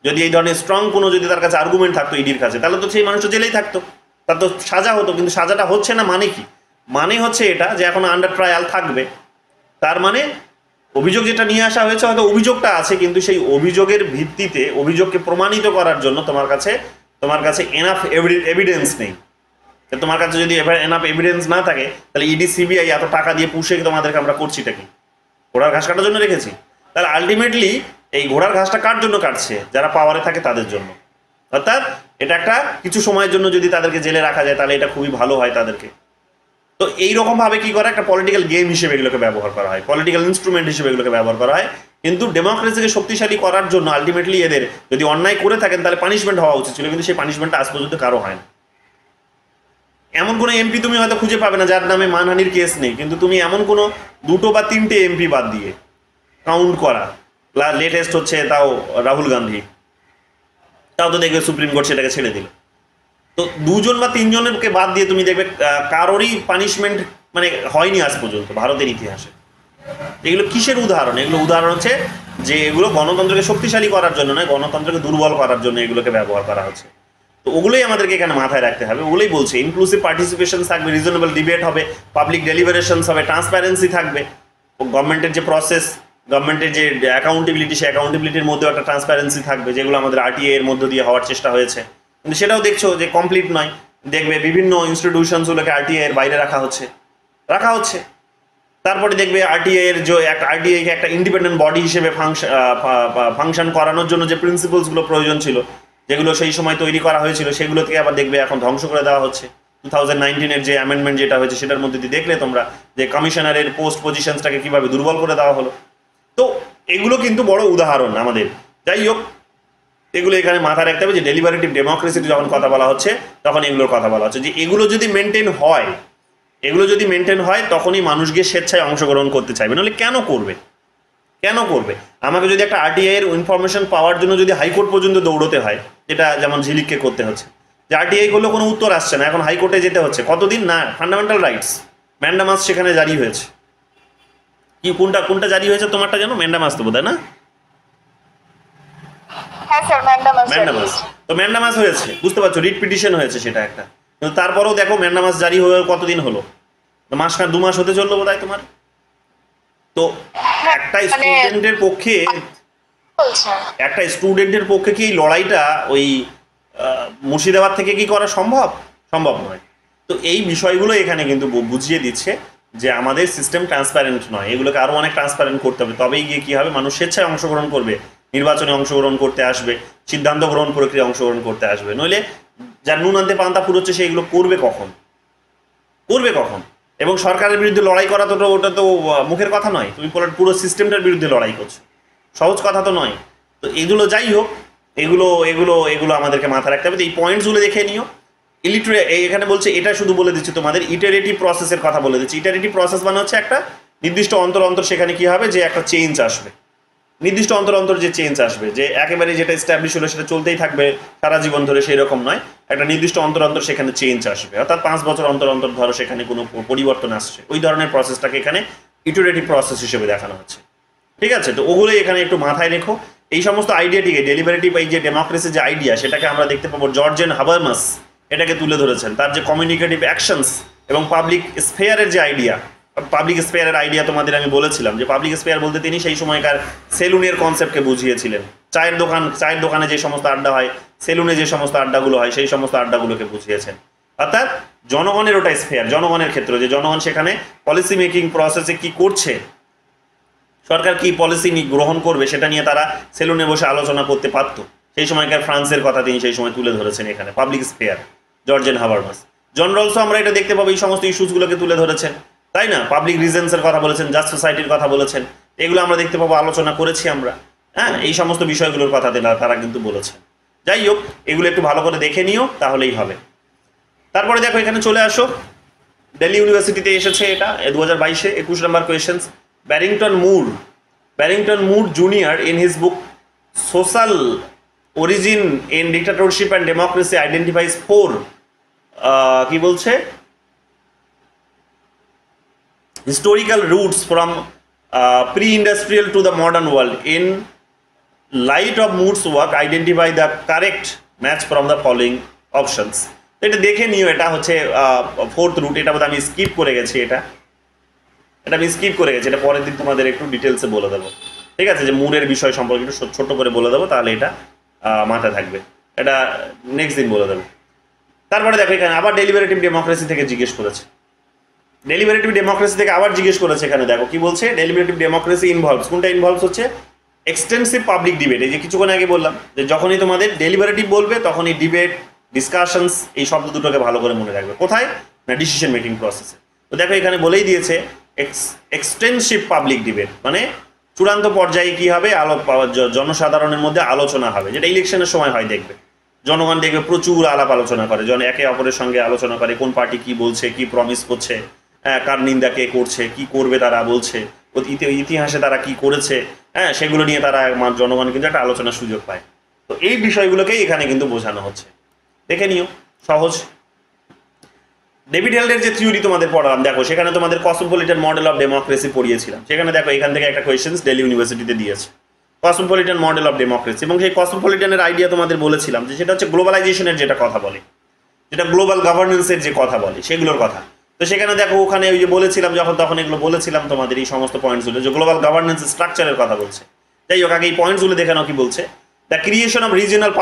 যদি এই ধরনের স্ট্রং কোনো যদি তার কাছে আর্গুমেন্ট থাকতো ইডির কাছে, তাহলে তো সেই মানুষটা জেলেই থাকতো, তার তো সাজা হতো। কিন্তু সাজাটা হচ্ছে না, মানে কি? মানে হচ্ছে এটা যে এখন আন্ডার ট্রায়াল থাকবে, তার মানে অভিযোগ যেটা নিয়ে আসা হয়েছে হয়তো অভিযোগটা আছে, কিন্তু সেই অভিযোগের ভিত্তিতে অভিযোগকে প্রমাণিত করার জন্য তোমার কাছে এনাফ এভিডেন্স নেই। তোমার কাছে যদি এনাফ এভিডেন্স না থাকে, তাহলে ইডি সিবিআই এত টাকা দিয়ে পুষে তোমাদেরকে আমরা করছিটা কি? ঘোড়ার ঘাস কাটার জন্য রেখেছি। তাহলে আলটিমেটলি এই ঘোড়ার ঘাসটা কার জন্য কাটছে? যারা পাওয়ারে থাকে তাদের জন্য। অর্থাৎ এটা একটা কিছু সময়ের জন্য যদি তাদেরকে জেলে রাখা যায়, তাহলে এটা খুবই ভালো হয় তাদেরকে। তো এইরকমভাবে কি করে, একটা পলিটিক্যাল গেম হিসেবে এগুলোকে ব্যবহার করা হয়, পলিটিক্যাল ইনস্ট্রুমেন্ট হিসেবে এগুলোকে ব্যবহার করা হয়। কিন্তু ডেমোক্রেসিকে শক্তিশালী করার জন্য আলটিমেটলি এদের যদি অন্যায় করে থাকেন তাহলে পানিশমেন্ট হওয়া উচিত ছিল, কিন্তু সেই পানিশমেন্টটা আজ পর্যন্ত কারো হয় না। এমন কোনো এমপি তুমি হয়তো খুঁজে পাবে না যার নামে মানহানির কেস নেই, কিন্তু তুমি এমন কোনো 2 বা 3টে এমপি বাদ দিয়ে কাউন্ট করা, লেটেস্ট হচ্ছে তাও রাহুল গান্ধী, তাও তো দেখবে সুপ্রিম কোর্ট সেটাকে ছেড়ে দিল। তো 2 বা 3 জনেরকে বাদ দিয়ে তুমি দেখবে কারোরই পানিশমেন্ট মানে হয়নি আজ পর্যন্ত ভারতের ইতিহাসে। এগুলো কিসের উদাহরণ? এগুলো উদাহরণ হচ্ছে যে এগুলো গণতন্ত্রকে শক্তিশালী করার জন্য নয়, গণতন্ত্রকে দুর্বল করার জন্য এগুলোকে ব্যবহার করা হচ্ছে। তো ওগুলোই আমাদেরকে এখানে মাথায় রাখতে হবে। ওগুলোই বলছে ইনক্লুসিভ পার্টিসিপেশন থাকবে, রিজনেবল ডিবেট হবে, পাবলিক ডেলিভারেশনস হবে, ট্রান্সপারেন্সি থাকবে, গভর্নমেন্টের যে প্রসেস, গভর্নমেন্টের যে অ্যাকাউন্টেবিলিটি, সেই অ্যাকাউন্টেবিলিটির মধ্যেও একটা ট্রান্সপারেন্সি থাকবে, যেগুলো আমাদের আরটিআই এর মধ্য দিয়ে হওয়ার চেষ্টা হয়েছে। কিন্তু সেটাও দেখছো যে কমপ্লিট নয়। দেখবে বিভিন্ন ইনস্টিটিউশনসগুলোকে আরটিআই এর বাইরে রাখা হচ্ছে। তারপরে দেখবে আরটিআই এর যে আরটিআইকে একটা ইন্ডিপেন্ডেন্ট বডি হিসেবে ফাংশন করানোর জন্য যে প্রিন্সিপালসগুলো প্রয়োজন ছিল, যেগুলো সেই সময় তৈরি করা হয়েছিল, সেগুলো থেকে আবার দেখবে এখন ধ্বংস করে দেওয়া হচ্ছে। 2019-এর যে অ্যামেন্ডমেন্ট যেটা হয়েছে সেটার মধ্যে দিয়ে দেখলে তোমরা যে কমিশনারের পোস্ট পজিশনসটাকে কিভাবে দুর্বল করে দেওয়া হলো। তো এগুলো কিন্তু বড় উদাহরণ আমাদের। যাই হোক, এগুলো এখানে মাথায় রাখতে হবে যে ডেলিবারেটিভ ডেমোক্রেসিতে যখন কথা বলা হচ্ছে তখন এগুলোর কথা বলা হচ্ছে যে এগুলো যদি মেনটেন হয় তখনই মানুষ গিয়ে স্বেচ্ছায় অংশগ্রহণ করতে চাইবে, নাহলে কেন করবে? আমাকে যদি একটা আরটিআই এর ইনফরমেশন পাওয়ার জন্য যদি হাইকোর্ট পর্যন্ত দৌড়তে হয়, যেটা যেমন ঝিলিককে করতে হচ্ছে, যে আরটিআই করলে কোনো উত্তর আসছে না, এখন হাইকোর্টে যেতে হচ্ছে, কতদিন না ফান্ডামেন্টাল রাইটস ম্যান্ডামাস সেখানে জারি হয়েছে। কি কোনটা জারি হয়েছে তোমারটা জানো? ম্যান্ডামাস তো বোধহয় না? হ্যাঁ স্যার, ম্যান্ডামাস তো ম্যান্ডামাস হয়েছে, বুঝতে পারছো, রিট পিটিশন হয়েছে সেটা একটা। কিন্তু তারপরেও দেখো ম্যান্ডামাস জারি হয়ে কতদিন হলো, 2 মাস হতে চললো বোধহয় তোমার। তো একটা স্টুডেন্টের পক্ষে কি লড়াইটা ওই মুর্শিদাবাদ থেকে কি করা সম্ভব নয়। তো এই বিষয়গুলো এখানে কিন্তু বুঝিয়ে দিচ্ছে যে আমাদের সিস্টেম ট্রান্সপারেন্ট নয়, এগুলোকে আরও অনেক ট্রান্সপারেন্ট করতে হবে, তবেই গিয়ে কী হবে, মানুষ স্বেচ্ছায় অংশগ্রহণ করবে, নির্বাচনে অংশগ্রহণ করতে আসবে, সিদ্ধান্ত গ্রহণ প্রক্রিয়া অংশগ্রহণ করতে আসবে। নইলে যার নুন আনতে পান্তা ফুরোচ্ছে সে এগুলো করবে কখন? এবং সরকারের বিরুদ্ধে লড়াই করা তো ওটা তো মুখের কথা নয়, তুমি পুরো সিস্টেমটার বিরুদ্ধে লড়াই করছো, সহজ কথা তো নয়। তো এগুলো যাই হোক, এগুলো আমাদেরকে মাথায় রাখতে হবে। তো এই পয়েন্টসগুলো দেখে নিও। এখানে বলছে, এটা শুধু বলে দিচ্ছি তোমাদের ইটারেটিভ প্রসেসের কথা বলে দিচ্ছি। ইটারেটিভ প্রসেস মানে হচ্ছে একটা নির্দিষ্ট অন্তর সেখানে কি হবে, যে একটা চেঞ্জ আসবে, নির্দিষ্ট অন্তর যে চেঞ্জ আসবে, যে একেবারে যেটা এস্টাবলিশ হলো সেটা চলতেই থাকবে সারা জীবন ধরে, সেই রকম নয়। একটা নির্দিষ্ট অন্তর সেখানে চেঞ্জ আসবে, অর্থাৎ 5 বছর অন্তর ধরো সেখানে কোনো পরিবর্তন আসছে, ওই ধরনের প্রসেসটাকে এখানে ইটারেটিভ প্রসেস হিসেবে দেখানো হচ্ছে। ঠিক আছে? তো ওগুলোই এখানে একটু মাথায় রেখো। এই সমস্ত আইডিয়াটিকে ডেলিবারেটিভ, এই যে ডেমোক্রেসির যে আইডিয়া, সেটাকে আমরা দেখতে পাবো জর্জেন হাবারমাস এটাকে তুলে ধরেছেন। তার যে কমিউনিকেটিভ অ্যাকশনস এবং পাবলিক স্পেয়ারের যে আইডিয়া, পাবলিক স্পেয়ারের আইডিয়া তোমাদের আমি বলেছিলাম যে পাবলিক স্পেয়ার বলতে তিনি সেই সময়কার সেলুনের কনসেপ্টকে বুঝিয়েছিলেন। চায়ের দোকানে যে সমস্ত আড্ডা হয়, সেলুনে যে সমস্ত আড্ডাগুলো হয়, সেই সমস্ত আড্ডাগুলোকে বুঝিয়েছেন। অর্থাৎ জনগণের ওটা স্পেয়ার, জনগণের ক্ষেত্রে যে জনগণ সেখানে পলিসি মেকিং প্রসেসে কি করছে, সরকার কি পলিসি গ্রহণ করবে, সেটা নিয়ে তারা সেলুনে বসে আলোচনা করতে পারতো। সেই সময়কার ফ্রান্সের কথা তিনি সেই সময় তুলে ধরেছেন এখানে, পাবলিক স্পেয়ার, জর্জেন হাবারমাস। জন রলসও আমরা এটা দেখতে পাবো এই সমস্ত ইস্যুসগুলোকে তুলে ধরেছেন, তাই না? পাবলিক রিজেন্সের কথা বলেছেন, জাস্ট সোসাইটির কথা বলেছেন, এগুলো আমরা দেখতে পাবো, আলোচনা করেছি আমরা। হ্যাঁ, এই সমস্ত বিষয়গুলোর কথা তারা কিন্তু বলেছেন। যাই হোক, এগুলো একটু ভালো করে দেখে নিও, তাহলেই হবে। তারপরে দেখো এখানে চলে আসো, দিল্লি ইউনিভার্সিটিতে এসেছে এটা 2022-এ 21 নম্বর questions. Barrington Moore junior in his book social origin in dictatorship and democracy identifies 4 কি বলছে, historical roots from pre-industrial to the modern world. In light of Moore's work, identify the correct match from the following options. তো এটা দেখে নিও, এটা হচ্ছে 4th root. এটা বোধহয় আমি স্কিপ করে গেছি, এটা আমি স্কিপ করে গেছি, এটা পরের দিন তোমাদের একটু ডিটেলসে বলে দেবো, ঠিক আছে? যে মুরের বিষয় সম্পর্কে একটু ছোট্ট করে বলে দেবো, তাহলে এটা মাথায় থাকবে, এটা নেক্সট দিন বলে দেবো। তারপরে দেখো এখানে আবার ডেলিবারেটিভ ডেমোক্রেসি থেকে জিজ্ঞেস করেছে, ডেলিবারেটিভ ডেমোক্রেসি থেকে আবার জিজ্ঞেস করেছে। এখানে দেখো কি বলছে, ডেলিবারেটিভ ডেমোক্রেসি ইনভলভস, কোনটা ইনভলভস হচ্ছে এক্সটেন্সিভ পাবলিক ডিবেট। এই যে কিছুক্ষণ আগে বললাম যে যখনই তোমাদের ডেলিবারেটিভ বলবে তখনই ডিবেট, ডিসকাশনস, এই শব্দ দুটোকে ভালো করে মনে রাখবে। কোথায় না, ডিসিশন মেকিং প্রসেসে। তো দেখো এখানে বলেই দিয়েছে এক্সটেন্সিভ পাবলিক ডিবেট, মানে চূড়ান্ত পর্যায়ে কি হবে, জনসাধারণের মধ্যে আলোচনা হবে, যেটা ইলেকশনের সময় হয়। দেখবে জনগণ দেখবে প্রচুর আলাপ আলোচনা করে, একে অপরের সঙ্গে আলোচনা করে, কোন পার্টি কি বলছে, কি প্রমিস করছে, কার নিন্দা কে করছে, কি করবে তারা বলছে, ইতিহাসে তারা কি করেছে, হ্যাঁ, সেগুলো নিয়ে তারা জনগণ কিন্তু একটা আলোচনার সুযোগ পায়। তো এই বিষয়গুলোকেই এখানে কিন্তু বোঝানো হচ্ছে, দেখে নিও, সহজ। ডেভিড হেল্ডের যে থিওরি তোমাদের পড়ালাম, দেখো সেখানে তোমাদের কসমোপলিটান মডেল অফ ডেমোক্রেসি পড়িয়েছিলাম। সেখানে দেখো এখান থেকে একটা কোয়েশ্চেন্স দিল্লি ইউনিভার্সিটিতে দিয়েছে, কসমোপলিটান মডেল অফ ডেমোক্রেসি। এবং সেই কসমোপলিটানের আইডিয়া তোমাদের বলেছিলাম যে সেটা হচ্ছে গ্লোবালাইজেশনের যেটা কথা বলে, যেটা গ্লোবাল গভর্নেন্সের যে কথা বলে, সেগুলোর কথা। তো সেখানে দেখো ওখানে ওই যে বলেছিলাম, তখন এগুলো বলেছিলাম তোমাদের এই সমস্ত পয়েন্টসগুলো, যে গ্লোবাল গভর্নেন্স স্ট্রাকচারের কথা বলছে। যাই হোক, আগে এই পয়েন্টসগুলো দেখে নাও কি বলছে। The creation of regional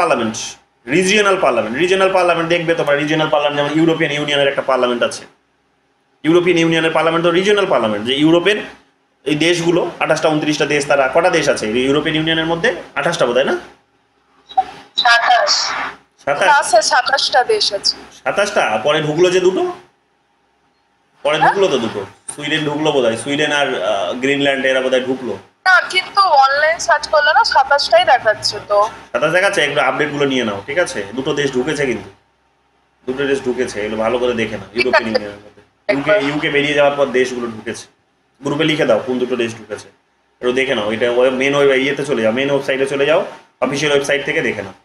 parliament দেখবে তোমরা, রিজিওনাল পার্লামেন্ট যেমন ইউরোপিয়ান ইউনিয়নের একটা পার্লামেন্ট আছে, ইউরোপিয়ান ইউনিয়নের পার্লামেন্ট তো রিজিওনাল পার্লামেন্ট, যে ইউরোপের এই দেশগুলো 28টা 29টা দেশ, তারা কটা দেশ আছে ইউরোপিয়ান ইউনিয়নের মধ্যে? 28টা বোধ হয় না, 27টা দেশ আছে। 27টা, পরে ঢুকলো যে দুটো, পরে ঢুকলো তো দুটো, সুইডেন ঢুকলো বোধ হয়, সুইডেন আর গ্রিনল্যান্ড এরা বোধ হয় ঢুকলো না, কিন্তু অনলাইন সার্চ করলে না 27টাই দেখাচ্ছে। তো 27 দেখাচ্ছে, একটু আপডেট গুলো নিয়ে নাও, ঠিক আছে? দুটো দেশ ঢুকেছে, কিন্তু দুটো দেশ ঢুকেছে, এগুলো ভালো করে দেখে নাও। ইউরোপিয়ান ইউনিয়নের মধ্যে ইউকে বেরিয়ে যাওয়ার পর দেশগুলো ঢুকেছে, গ্রুপে লিখে দাও কোন দুটো দেশ ঢুকেছে, একটু দেখে নাও। এটা মেন ইয়েতে চলে যাও, মেন ওয়েবসাইটে চলে যাও, অফিসিয়াল ওয়েবসাইট থেকে দেখে নাও।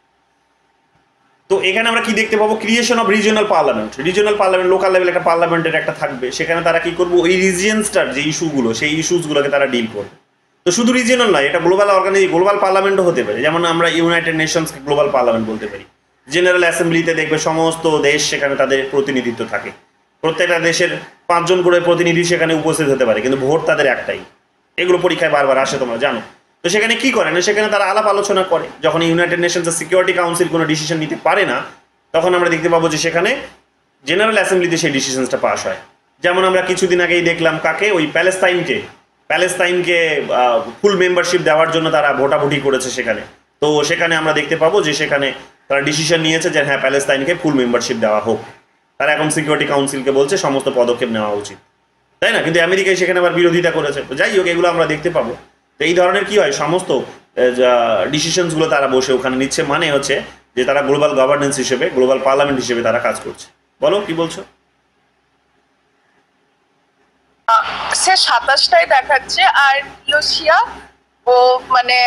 তো এখানে আমরা কি দেখতে পাবো, creation of regional parliament. Local level একটা পার্লামেন্টের একটা থাকবে, সেখানে তারা কি করবো, ওই রিজিয়নসটার যে ইস্যুগুলো, সেই ইস্যুসগুলোকে তারা ডিল করবে। তো শুধু রিজিওনাল নয়, এটা গ্লোবাল পার্লামেন্টও হতে পারে, যেমন আমরা ইউনাইটেড নেশনসকে গ্লোবাল পার্লামেন্ট বলতে পারি। জেনারেল অ্যাসেম্বলিতে দেখবে সমস্ত দেশ, সেখানে তাদের প্রতিনিধিত্ব থাকে, প্রত্যেকটা দেশের 5 জন করে প্রতিনিধি সেখানে উপস্থিত হতে পারে, কিন্তু ভোট তাদের একটাই। এগুলো পরীক্ষায় বারবার আসে, তোমরা জানো। তো সেখানে কি করে না, সেখানে তারা আলাপ আলোচনা করে। যখন ইউনাইটেড নেশনসের সিকিউরিটি কাউন্সিল কোনো ডিসিশন নিতে পারে না, তখন আমরা দেখতে পাবো যে সেখানে জেনারেল অ্যাসেম্বলিতে সেই ডিসিশনসটা পাস হয়। যেমন আমরা কিছুদিন আগেই দেখলাম কাকে, ওই প্যালেস্তাইনকে ফুল মেম্বারশিপ দেওয়ার জন্য তারা ভোটাভুটি করেছে সেখানে। তো সেখানে আমরা দেখতে পাবো যে সেখানে তারা ডিসিশন নিয়েছে যে হ্যাঁ, প্যালেস্তাইনকে ফুল মেম্বারশিপ দেওয়া হোক। তারা এখন সিকিউরিটি কাউন্সিলকে বলছে সমস্ত পদক্ষেপ নেওয়া উচিত, তাই না? কিন্তু আমেরিকায় সেখানে আবার বিরোধিতা করেছে। তো যাই হোক, এগুলো আমরা দেখতে পাবো। তো এই ধরনের কি হয়, সমস্ত ডিসিশনসগুলো তারা বসে ওখানে নিচ্ছে, মানে হচ্ছে যে তারা গ্লোবাল গভর্নেন্স হিসেবে, গ্লোবাল পার্লামেন্ট হিসেবে তারা কাজ করছে। বলো কি বলছো? সে 27টাই দেখাচ্ছে। আর লুসিয়া ও মানে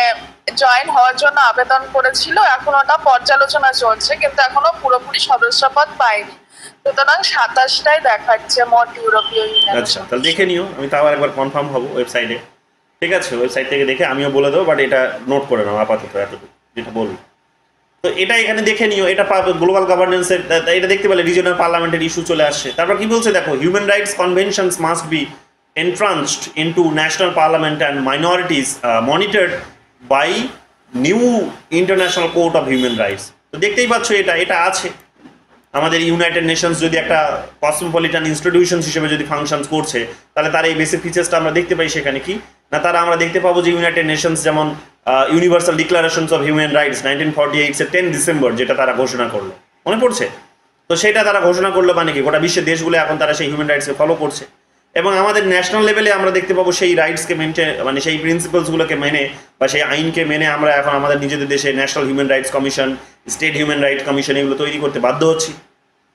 জয়েন হওয়ার জন্য আবেদন করেছিল, এখন ওটা পর্যালোচনা চলছে, কিন্তু এখনো পুরোপুরি সদস্যপদ পায়নি। সুতরাং 27টাই দেখাচ্ছে মোট ইউরোপীয় ইউনিয়ন। আচ্ছা, তাহলে দেখে নিও, আমি তাও একবার কনফার্ম হবো ওয়েবসাইটে, ঠিক আছে? ওয়েবসাইট থেকে দেখে আমিও বলে দেবো, বাট এটা নোট করে নাও আপাতত, এতটুকু যেটা বলবো। তো এটা এখানে দেখে নিও, এটা গ্লোবাল গভর্নেন্সের, এটা দেখতে পেলে রিজিওনাল পার্লামেন্টের ইস্যু চলে আসছে। তারপর কি বলছে দেখো, human rights conventions must be entrenched into national parliament and minorities monitored by new international court of human rights. তো দেখতেই পাচ্ছ এটা আছে আমাদের ইউনাইটেড নেশনস যদি একটা কসমোপলিটান ইনস্টিটিউশনস হিসেবে যদি ফাংশনস করছে, তাহলে তার এই বেসিক ফিচার্সটা আমরা দেখতে পাই। সেখানে কি না, আমরা দেখতে পাবো যে ইউনাইটেড নেশনস যেমন universal declarations of human rights 1948 10 December, যেটা তারা ঘোষণা করলো, মনে পড়ছে? তো সেটা তারা ঘোষণা করলো মানে কি, গোটা বিশ্বের দেশগুলো এখন তারা সেই হিউম্যান রাইটসকে ফলো করছে। এবং আমাদের ন্যাশনাল লেভেলে আমরা দেখতে পাবো সেই রাইটসকে মেনটেন, মানে সেই প্রিন্সিপালসগুলোকে মেনে বা সেই আইনকে মেনে আমরা এখন আমাদের নিজেদের দেশে national human rights commission, state human rights commission এগুলো তৈরি করতে বাধ্য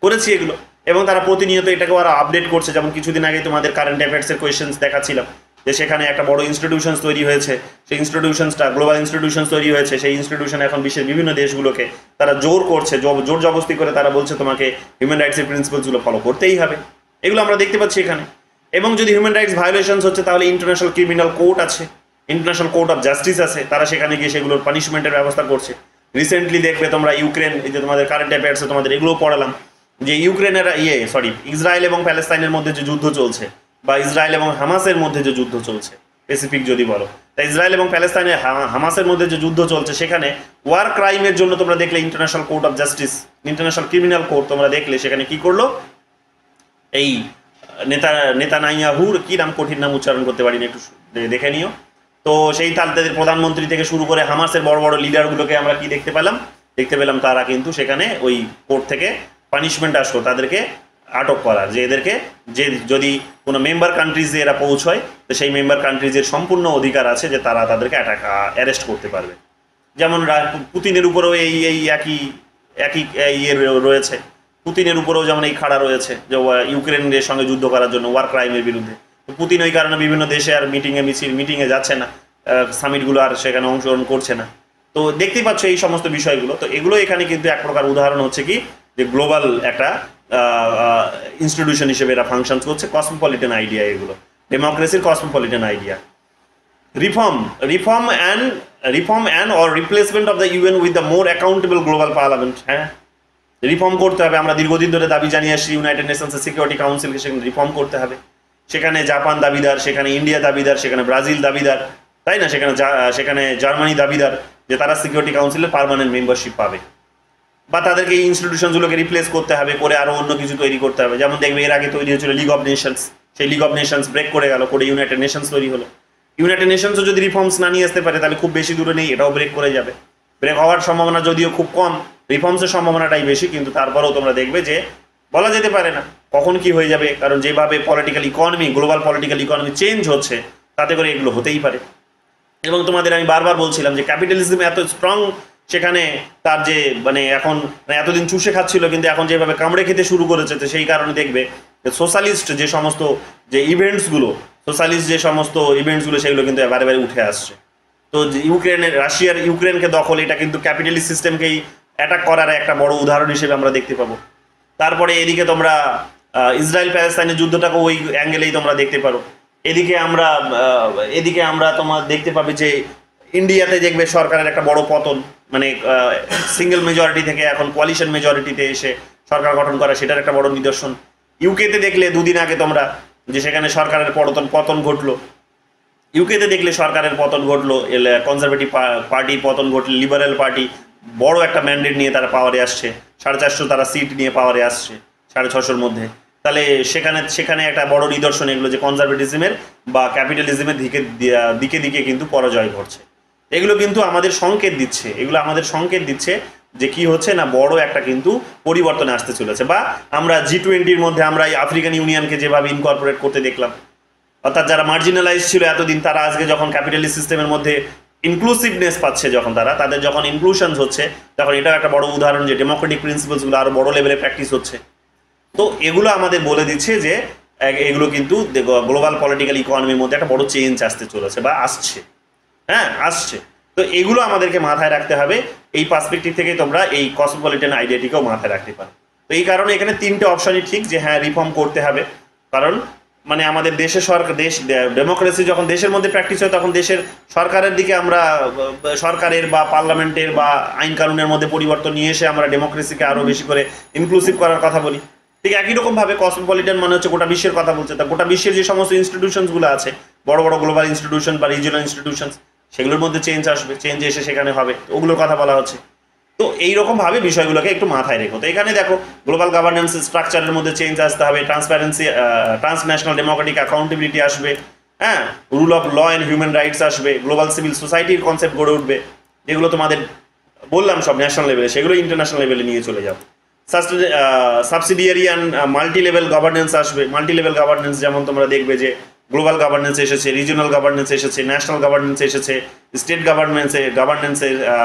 করেছি এগুলো। এবং তারা প্রতিনিয়ত এটাকে আরও আপডেট করছে। যেমন কিছুদিন আগে তোমাদের কারেন্ট অ্যাফেয়ার্সের কোয়েশ্চেন্স দেখাচ্ছিলাম, যে সেখানে একটা বড় ইনস্টিটিউশনস তৈরি হয়েছে, সেই ইনস্টিটিউশনসটা গ্লোবাল ইনস্টিটিউশনস তৈরি হয়েছে, সেই ইনস্টিটিউশন এখন বিশ্বের বিভিন্ন দেশগুলোকে তারা জোর করছে, জোর জবস্তি করে তারা বলছে তোমাকে হিউম্যান রাইটসের প্রিন্সিপালসগুলো ফলো করতেই হবে। এগুলো আমরা দেখতে পাচ্ছি এখানে। এবং যদি হিউম্যান রাইটস ভায়োলেশনস হচ্ছে তাহলে ইন্টারন্যাশনাল ক্রিমিনাল কোর্ট আছে, ইন্টারন্যাশনাল কোর্ট অফ জাস্টিস আছে, তারা সেখানে গিয়ে সেগুলোর পানিশমেন্টের ব্যবস্থা করছে। রিসেন্টলি দেখবে তোমরা ইউক্রেন, এই যে তোমাদের কারেন্ট অ্যাফেয়ার্সে তোমাদের এগুলো পড়ালাম, যে ইউক্রেনের ইসরায়েল এবং প্যালেস্তাইনের মধ্যে যে যুদ্ধ চলছে, বা ইসরায়েল এবং হামাসের মধ্যে যে যুদ্ধ চলছে, স্পেসিফিক যদি বলো, তাই ইসরায়েল এবং প্যালেস্তাইনের হামাসের মধ্যে যে যুদ্ধ চলছে, সেখানে ওয়ার ক্রাইমের জন্য তোমরা দেখলে international court of justice, international criminal court তোমরা দেখলে সেখানে কি করলো, এই নেতানিয়াহুর কি নাম, কঠিন নাম উচ্চারণ করতে পারি না, একটু দেখে নিও। তো সেই তাদের প্রধানমন্ত্রী থেকে শুরু করে হামাসের বড় বড় লিডারগুলোকে আমরা কি দেখতে পেলাম তারা কিন্তু সেখানে ওই কোর্ট থেকে পানিশমেন্ট আসলো তাদেরকে আটক করার, যে এদেরকে যে যদি কোনো মেম্বার কান্ট্রিজে এরা পৌঁছয়, তো সেই মেম্বার কান্ট্রিজের সম্পূর্ণ অধিকার আছে যে তারা তাদেরকে অ্যারেস্ট করতে পারবে। যেমন পুতিনের উপরেও এই একই ইয়ে রয়েছে, পুতিনের উপরেও যেমন এই খাড়া রয়েছে যে ইউক্রেনের সঙ্গে যুদ্ধ করার জন্য, ওয়ার ক্রাইমের বিরুদ্ধে। তো পুতিন ওই কারণে বিভিন্ন দেশে আর মিটিংয়ে যাচ্ছে না, সামিটগুলো আর সেখানে অংশগ্রহণ করছে না। তো দেখতেই পাচ্ছ এই সমস্ত বিষয়গুলো। তো এগুলো এখানে কিন্তু এক প্রকার উদাহরণ হচ্ছে কি, যে গ্লোবাল একটা ইনস্টিটিউশন হিসেবে এরা ফাংশন করছে, কসমোপলিটন আইডিয়া, এগুলো ডেমোক্রেসির cosmopolitan idea. Reform and or replacement of the UN with the more accountable global parliament. হ্যাঁ, রিফর্ম করতে হবে। আমরা দীর্ঘদিন ধরে দাবি জানিয়ে আসছি, ইউনাইটেড নেশনসের সিকিউরিটি কাউন্সিলকে সেখানে রিফর্ম করতে হবে। সেখানে জাপান দাবিদার, সেখানে ইন্ডিয়া দাবিদার, সেখানে ব্রাজিল দাবিদার, তাই না? সেখানে জার্মানি দাবিদার যে তারা সিকিউরিটি কাউন্সিলের পার্মানেন্ট মেম্বারশিপ পাবে, বা তাদেরকে এই ইনস্টিটিউশনগুলোকে রিপ্লেস করতে হবে, করে আরও অন্য কিছু তৈরি করতে হবে। যেমন দেখবে এর আগে তৈরি হয়েছিল লিগ অফ নেশনস, সেই লিগ অফ নেশনস ব্রেক করে গেল, করে ইউনাইটেড নেশনস তৈরি হলো। ইউনাইটেড নেশনসও যদি রিফর্মস না নিয়ে আসতে পারে তাহলে খুব বেশি দূরে নেই, এটাও ব্রেক করে যাবে। ব্রেক হওয়ার সম্ভাবনা যদিও খুব কম, রিফর্মসের সম্ভাবনাটাই বেশি, কিন্তু তারপরেও তোমরা দেখবে যে বলা যেতে পারে না কখন কি হয়ে যাবে, কারণ যেভাবে political economy, global political economy change হচ্ছে, তাতে করে এগুলো হতেই পারে। এবং তোমাদের আমি বারবার বলছিলাম যে ক্যাপিটালিজম এত স্ট্রং, সেখানে তার যে এখন এতদিন চুষে খাচ্ছিল, কিন্তু এখন যেভাবে কামড়ে খেতে শুরু করেছে, তো সেই কারণে দেখবে সোশ্যালিস্ট যে সমস্ত ইভেন্টসগুলো সেগুলো কিন্তু বারে বারে উঠে আসছে। তো রাশিয়ার ইউক্রেনকে দখল, এটা কিন্তু ক্যাপিটালিস্ট সিস্টেমকেই অ্যাটাক করার একটা বড় উদাহরণ হিসেবে আমরা দেখতে পাবো। তারপরে এদিকে তোমরা ইসরায়েল প্যালেস্তাইনের যুদ্ধটাকে ওই অ্যাঙ্গেলেই তোমরা দেখতে পারো। এদিকে আমরা তোমার দেখতে পাবে যে ইন্ডিয়াতে দেখবে সরকারের একটা বড় পতন, সিঙ্গেল মেজরিটি থেকে এখন কোয়ালিশন মেজরিটিতে এসে সরকার গঠন করা, সেটার একটা বড় নিদর্শন। ইউকেতে দেখলে দুদিন আগে তোমরা যে সেখানে সরকারের পতন ঘটলো, ইউকেতে দেখলে সরকারের পতন ঘটলো, কনজারভেটিভ পার্টির পতন ঘটলো, লিবারেল পার্টি বড় একটা ম্যান্ডেট নিয়ে তারা পাওয়ারে আসছে, 450 তারা সিট নিয়ে পাওয়ারে আসছে 650-র মধ্যে। তাহলে সেখানে একটা বড় নিদর্শন এগুলো যে কনজারভেটিজমের বা ক্যাপিটালিজমের দিকে দিকে কিন্তু পরাজয় ঘটছে। এগুলো কিন্তু আমাদের সংকেত দিচ্ছে যে কি হচ্ছে না, বড় একটা কিন্তু পরিবর্তনে আসতে চলেছে। বা আমরা G20-র মধ্যে আমরা এই আফ্রিকান ইউনিয়নকে যেভাবে ইনকর্পোরেট করতে দেখলাম, অর্থাৎ যারা মার্জিনালাইজ ছিল এতদিন, তারা আজকে যখন ক্যাপিটালিস্ট সিস্টেমের মধ্যে ইনক্লুসিভনেস পাচ্ছে, যখন তাদের যখন ইনক্লুশনস হচ্ছে, তখন এটাও একটা বড় উদাহরণ যে ডেমোক্রেটিক প্রিন্সিপালসগুলো আরও বড় লেভেলে প্র্যাকটিস হচ্ছে। তো এগুলো আমাদের বলে দিচ্ছে যে এগুলো কিন্তু গ্লোবাল পলিটিক্যাল ইকোনমির মধ্যে একটা বড় চেঞ্জ আসতে চলেছে বা আসছে। তো এগুলো আমাদেরকে মাথায় রাখতে হবে। এই পার্সপেক্টিভ থেকে তোমরা এই কসমোপলিটন আইডিয়াটিকেও মাথায় রাখতে পারো। তো এই কারণে এখানে 3টে অপশনই ঠিক, যে হ্যাঁ রিফর্ম করতে হবে, কারণ আমাদের দেশ ডেমোক্রেসি যখন দেশের মধ্যে প্র্যাকটিস হয়, তখন দেশের সরকারের দিকে আমরা সরকারের বা পার্লামেন্টের বা আইন কানুনের মধ্যে পরিবর্তন নিয়ে এসে আমরা ডেমোক্রেসিকে আরও বেশি করে ইনক্লুসিভ করার কথা বলি। ঠিক একই রকমভাবে কসমোপলিটন হচ্ছে গোটা বিশ্বের কথা বলছে। তা গোটা বিশ্বের যে সমস্ত ইনস্টিটিউশনসগুলো আছে, বড় বড় গ্লোবাল ইনস্টিটিউশন বা রিজিওনাল ইনস্টিটিউশনস, সেগুলোর মধ্যে চেঞ্জ আসবে, চেঞ্জ এসে সেখানে হবে, ওগুলোর কথা বলা হচ্ছে। তো এইরকমভাবে বিষয়গুলোকে একটু মাথায় রেখো। তো এখানে দেখো গ্লোবাল গভর্নেন্স স্ট্রাকচারের মধ্যে চেঞ্জ আসতে হবে, ট্রান্সন্যাশনাল ডেমোক্রেটিক অ্যাকাউন্টেবিলিটি আসবে, হ্যাঁ, rule of law and human rights আসবে, গ্লোবাল সিভিল সোসাইটির কনসেপ্ট গড়ে উঠবে, যেগুলো তোমাদের বললাম সব ন্যাশনাল লেভেলে, সেগুলো ইন্টারন্যাশনাল লেভেলে নিয়ে চলে যাও। Subsidiary and multi level governance আসবে। মাল্টি লেভেল গভর্নেন্স যেমন তোমরা দেখবে যে গ্লোবাল গভর্নেন্স এসেছে, রিজিওনাল গভর্নেন্স এসেছে, ন্যাশনাল গভর্নেন্স এসেছে, স্টেট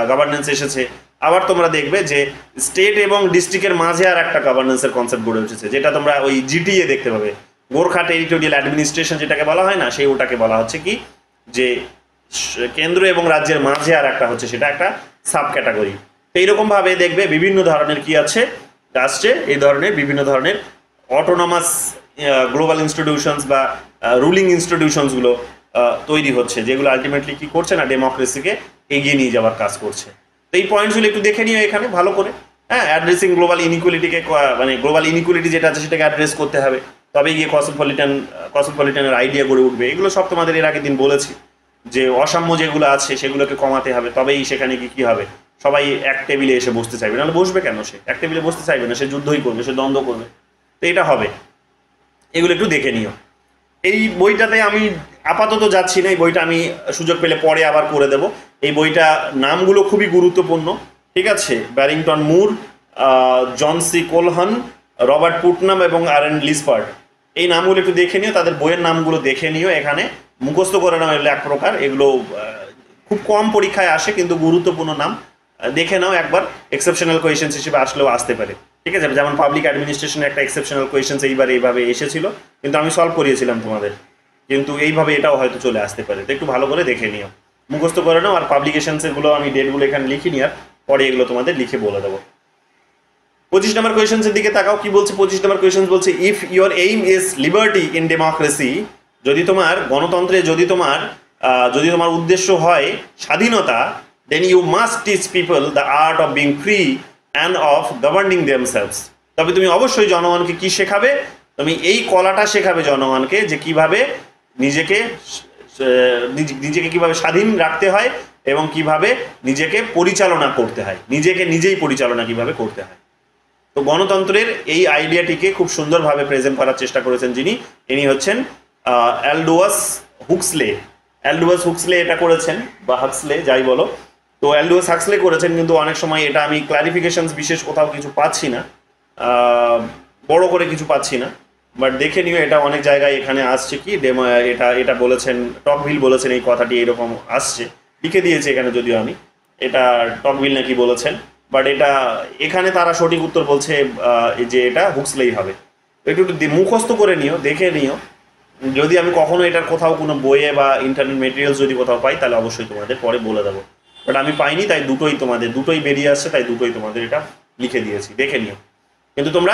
গভর্নেন্স এসেছে। আবার তোমরা দেখবে যে স্টেট এবং ডিস্ট্রিক্টের মাঝে আর একটা গভর্নেন্সের কনসেপ্ট গড়ে উঠেছে, যেটা তোমরা ওই জিটিএ দেখতে পাবে, গোর্খা টেরিটোরিয়াল অ্যাডমিনিস্ট্রেশন যেটাকে বলা হয় না, সেই ওটাকে বলা হচ্ছে কি যে কেন্দ্র এবং রাজ্যের মাঝে আর একটা হচ্ছে, সেটা একটা সাব ক্যাটাগরি। তো এইরকমভাবে দেখবে বিভিন্ন ধরনের কি আছে আসছে, এই ধরনের বিভিন্ন ধরনের অটোনমাস গ্লোবাল ইনস্টিটিউশনস বা রুলিং ইনস্টিটিউশনসগুলো তৈরি হচ্ছে, যেগুলো আলটিমেটলি কি করছে না, ডেমোক্রেসিকে এগিয়ে নিয়ে যাওয়ার কাজ করছে। তো এই পয়েন্টসগুলো একটু দেখে নিও এখানে ভালো করে। হ্যাঁ, অ্যাড্রেসিং গ্লোবাল ইনইকুয়ালিটিকে, মানে গ্লোবাল ইনইকুয়ালিটি যেটা আছে সেটাকে অ্যাড্রেস করতে হবে, তবেই গিয়ে কসমোপলিটানের আইডিয়া গড়ে উঠবে। এগুলো সব তোমাদের এর আগের দিন বলেছি যে অসাম্য যেগুলো আছে সেগুলোকে কমাতে হবে, তবেই সেখানে গিয়ে কী হবে, সবাই এক টেবিলে এসে বসতে চাইবে, নাহলে বসবে কেন? সে এক টেবিলে বসতে চাইবে না, সে যুদ্ধই করবে, সে দ্বন্দ্ব করবে। তো এটা হবে, এগুলো একটু দেখে নিও। এই বইটাতে আমি আপাতত যাচ্ছি না, এই বইটা আমি সুযোগ পেলে পরে আবার করে দেব। এই বইটা নামগুলো খুবই গুরুত্বপূর্ণ, ঠিক আছে? ব্যারিংটন মুর, জন সি কোলহান, রবার্ট পুটনাম এবং আর.এন. লিসপার্ড, এই নামগুলো একটু দেখে নিও, তাদের বইয়ের নামগুলো দেখে নিও। এখানে মুখস্থ করে নাও, এগুলো এক প্রকার, এগুলো খুব কম পরীক্ষায় আসে, কিন্তু গুরুত্বপূর্ণ নাম, দেখে নাও একবার, এক্সেপশনাল কোয়েশ্চেন্স হিসেবে আসলেও আসতে পারে, ঠিক আছে? যেমন পাবলিক অ্যাডমিনিস্ট্রেশনে একটা এক্সেপশনাল কোয়েশ্চেন্স এইভাবে এসেছিল, কিন্তু আমি সলভ করিয়েছিলাম তোমাদের, কিন্তু এইভাবে এটাও হয়তো চলে আসতে পারে। তো একটু ভালো করে দেখে নিও, মুখস্থ করে নাও। আর পাবলিকেশনসেরগুলো আমি ডেটগুলো এখানে লিখে নিই, আর পরে এগুলো তোমাদের লিখে বলে দেবো। 25 নম্বর কোয়েশ্চেন্সের দিকে তাকাও, কি বলছে 25 নম্বর কোয়েশ্চেন বলছে, if your aim is liberty in democracy, যদি তোমার গণতন্ত্রে যদি তোমার উদ্দেশ্য হয় স্বাধীনতা, then you must teach people the art of being free and of governing themselves. তবে তুমি অবশ্যই জনগণকে কি শেখাবে? তুমি এই কলাটা শেখাবে জনগণকে, যে কিভাবে নিজেকে কিভাবে স্বাধীন রাখতে হয় এবং কিভাবে নিজেকে পরিচালনা করতে হয়, নিজেই পরিচালনা কিভাবে করতে হয়। তো গণতন্ত্রের এই আইডিয়াটিকে খুব সুন্দরভাবে প্রেজেন্ট করার চেষ্টা করেছেন যিনি, ইনি হচ্ছেন অ্যালডোয়াস হুক্সলে এটা করেছেন, বা হাক্সলে যাই বলো। তো অ্যালডোয়াস হাক্সলে করেছেন, কিন্তু অনেক সময় এটা আমি ক্লারিফিকেশনস বিশেষ কোথাও কিছু পাচ্ছি না, বড় করে কিছু পাচ্ছি না, বাট দেখে নিও, এটা অনেক জায়গায় এখানে আসছে কি এটা বলেছেন, টকভিল বলেছেন, এই কথাটি এরকম আসছে, লিখে দিয়েছে এখানে, যদিও আমি এটা টকভিল নাকি বলেছেন, বাট এটা এখানে তারা সঠিক উত্তর বলছে যে এটা হুক্সলেই হবে। একটু মুখস্থ করে নিও, দেখে নিও, যদি আমি কখনো এটার কোথাও কোনো বইয়ে বা ইন্টারনেট মেটেরিয়ালস যদি কোথাও পাই, তাহলে অবশ্যই তোমাদের পরে বলে দেবো, বাট আমি পাইনি, তাই দুটোই বেরিয়ে আসছে, তাই দুটোই তোমাদের এটা লিখে দিয়েছি, দেখে নিও। কিন্তু তোমরা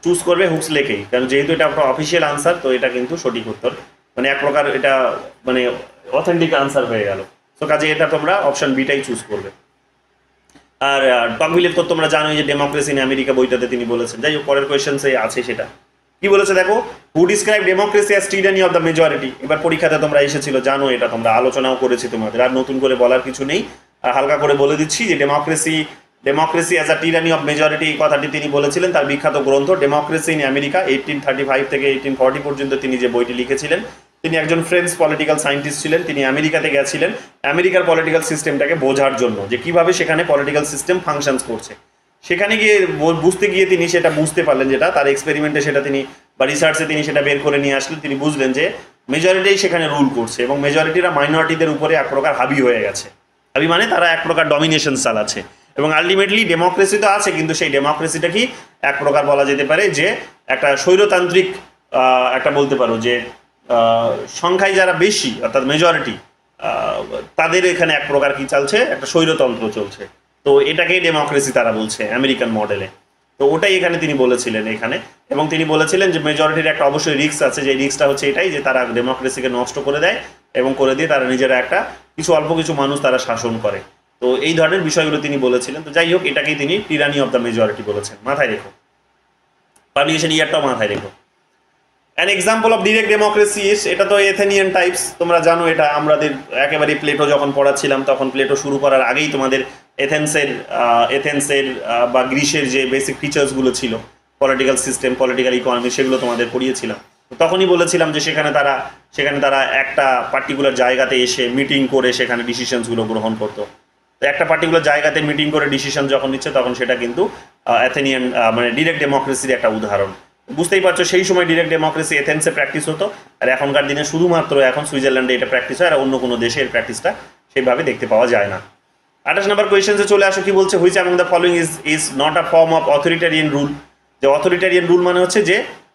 চুজ করবে হুক্সলেকেই, কারণ যেহেতু এটা একটা অফিসিয়াল আনসার, তো এটা কিন্তু সঠিক উত্তর, মানে এক প্রকার এটা মানে অথেন্টিক আনসার হয়ে গেল। তো কাজে এটা তোমরা অপশন বিটাই চুজ করবে। আর টকভিলের তো তোমরা জানোই যে ডেমোক্রেসি ইন আমেরিকা বইটাতে তিনি বলেছেন। যাই হোক, পরের কোয়েশ্চেন্সে আছে সেটা কি বলেছে দেখো, who describe democracy as tyranny of the majority. এবার পরীক্ষাতে তোমরা এসেছিল, জানো এটা, তোমরা আলোচনাও করেছি, তোমাদের আর নতুন করে বলার কিছু নেই, হালকা করে বলে দিচ্ছি যে democracy as a টিরানি of majority, এই কথাটি তিনি বলেছিলেন তার বিখ্যাত গ্রন্থ ডেমোক্রেসি ইন আমেরিকা, 1835 থেকে 1840 পর্যন্ত তিনি যে বইটি লিখেছিলেন। তিনি একজন ফ্রেঞ্চ পলিটিক্যাল সায়েন্টিস্ট ছিলেন, তিনি আমেরিকাতে গেছিলেন আমেরিকার পলিটিক্যাল সিস্টেমটাকে বোঝার জন্য, যে কিভাবে সেখানে পলিটিক্যাল সিস্টেম ফাংশনস করছে। সেখানে গিয়ে বুঝতে গিয়ে তিনি সেটা বুঝতে পারলেন, যেটা তার এক্সপেরিমেন্টে সেটা তিনি বা রিসার্চে তিনি সেটা বের করে নিয়ে আসলেন। তিনি বুঝলেন যে মেজরিটিই সেখানে রুল করছে এবং মেজরিটিরা মাইনরিটিদের উপরে এক প্রকার হাবি হয়ে গেছে। হাবি মানে তারা এক প্রকার ডমিনেশন চালাচ্ছে, এবং আলটিমেটলি ডেমোক্রেসি তো আছে, কিন্তু সেই ডেমোক্রেসিটা কি এক প্রকার বলা যেতে পারে যে একটা স্বৈরতান্ত্রিক, একটা বলতে পারো যে সংখ্যায় যারা বেশি অর্থাৎ মেজরিটি, তাদের এখানে এক প্রকার কি চলছে, একটা স্বৈরতন্ত্র চলছে। তো এটাকেই ডেমোক্রেসি তারা বলছে আমেরিকান মডেলে। তো ওটাই এখানে তিনি বলেছিলেন এখানে, এবং তিনি বলেছিলেন যে মেজরিটির একটা অবশ্যই রিস্ক আছে, যে রিস্কটা হচ্ছে এটাই যে তারা ডেমোক্রেসিকে নষ্ট করে দেয় এবং করে দিয়ে তারা নিজেরা একটা অল্প কিছু মানুষ তারা শাসন করে। তো এই ধরনের বিষয়গুলো তিনি বলেছিলেন। তো যাই হোক, এটাকেই তিনি টিরানি অফ দ্য মেজরিটি বলেছেন, মাথায় রেখো, পাবলিকেশন ইয়ারটাও মাথায় রেখো। An example of direct democracy is, এটা তো এথেনিয়ান টাইপস, তোমরা জানো এটা, আমাদের একেবারে প্লেটো যখন পড়াচ্ছিলাম তখন প্লেটো শুরু করার আগেই তোমাদের এথেন্সের বা গ্রিসের যে বেসিক ফিচার্সগুলো ছিল, পলিটিক্যাল সিস্টেম, পলিটিক্যাল ইকোনমি, সেগুলো তোমাদের পড়িয়েছিলাম। তখনই বলেছিলাম যে সেখানে তারা একটা পার্টিকুলার জায়গাতে এসে মিটিং করে সেখানে ডিসিশনসগুলো গ্রহণ করতো। তো একটা পার্টিকুলার জায়গাতে মিটিং করে ডিসিশন যখন নিচ্ছে তখন সেটা কিন্তু অ্যাথেনিয়ান মানে ডিরেক্ট ডেমোক্রেসির একটা উদাহরণ। বুঝতেই পারছো সেই সময় ডিরেক্ট ডেমোক্রেসি এথেন্সে প্র্যাকটিস হতো, আর এখনকার দিনে শুধুমাত্র এখন সুইজারল্যান্ডে এটা প্র্যাকটিস হয়, আর অন্য কোনো দেশে এর প্র্যাকটিসটা সেইভাবে দেখতে পাওয়া যায় না। 28 নম্বর কোয়েশ্চেন্সে চলে আসো, কি বলছে, which among the following is not a form of authoritarian rule. যে অথরিটারিয়ান রুল মানে হচ্ছে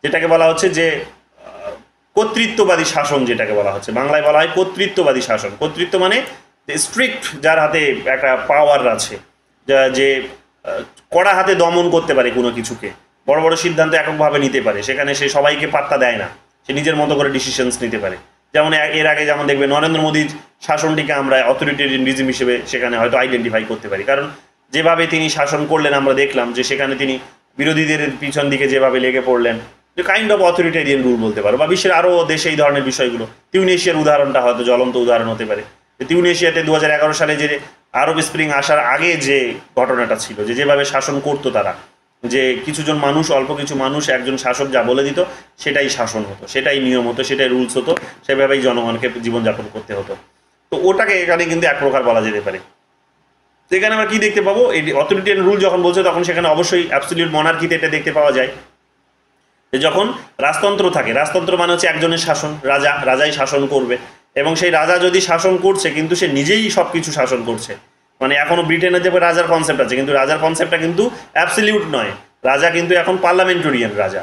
যেটাকে বলা হচ্ছে যে কর্তৃত্ববাদী শাসন, যেটাকে বলা হচ্ছে বাংলায় বলা হয় কর্তৃত্ববাদী শাসন। কর্তৃত্ব মানে স্ট্রিক্ট, যার হাতে একটা পাওয়ার আছে, যে কড়া হাতে দমন করতে পারে কোনো কিছুকে, বড় বড় সিদ্ধান্ত এককভাবে নিতে পারে, সেখানে সে সবাইকে পাত্তা দেয় না, সে নিজের মতো করে ডিসিশনস নিতে পারে। যেমন এর আগে যেমন দেখবে নরেন্দ্র মোদীর শাসনটিকে আমরা অথরিটেরিয়ান রিজিম হিসেবে সেখানে হয়তো আইডেন্টিফাই করতে পারি, কারণ যেভাবে তিনি শাসন করলেন আমরা দেখলাম যে সেখানে তিনি বিরোধীদের পিছন দিকে যেভাবে লেগে পড়লেন, যে কাইন্ড অফ অথরিটেরিয়ান রুল বলতে পারো। বা বিশ্বের আরও দেশে এই ধরনের বিষয়গুলো, তিউনেশিয়ার উদাহরণটা হয়তো জ্বলন্ত উদাহরণ হতে পারে। তিউনেশিয়াতে 2011 সালে যে আরব স্প্রিং আসার আগে যে ঘটনাটা ছিল, যেভাবে শাসন করতো তারা, যে কিছুজন মানুষ, অল্প কিছু মানুষ, একজন শাসক যা বলে দিত সেটাই শাসন হতো, সেটাই নিয়ম হতো, সেটাই রুলস হতো, সেভাবেই জনগণকে জীবনযাপন করতে হতো। তো ওটাকে এখানে কিন্তু এক প্রকার বলা যেতে পারে। তো এখানে আমরা কি দেখতে পাবো, এই অথরিটেরিয়ান রুল যখন বলছে তখন সেখানে অবশ্যই অ্যাবসলিউট মনার্কিতে এটা দেখতে পাওয়া যায়। যখন রাজতন্ত্র থাকে, রাজতন্ত্র মানে হচ্ছে একজনের শাসন, রাজাই শাসন করবে, এবং সেই রাজা যদি শাসন করছে কিন্তু সে নিজেই সব কিছু শাসন করছে। মানে এখনো ব্রিটেনের যে রাজার কনসেপ্ট আছে, কিন্তু রাজার কনসেপ্টটা কিন্তু অ্যাবসলিউট নয়, রাজা কিন্তু এখন পার্লামেন্টেরিয়ান রাজা,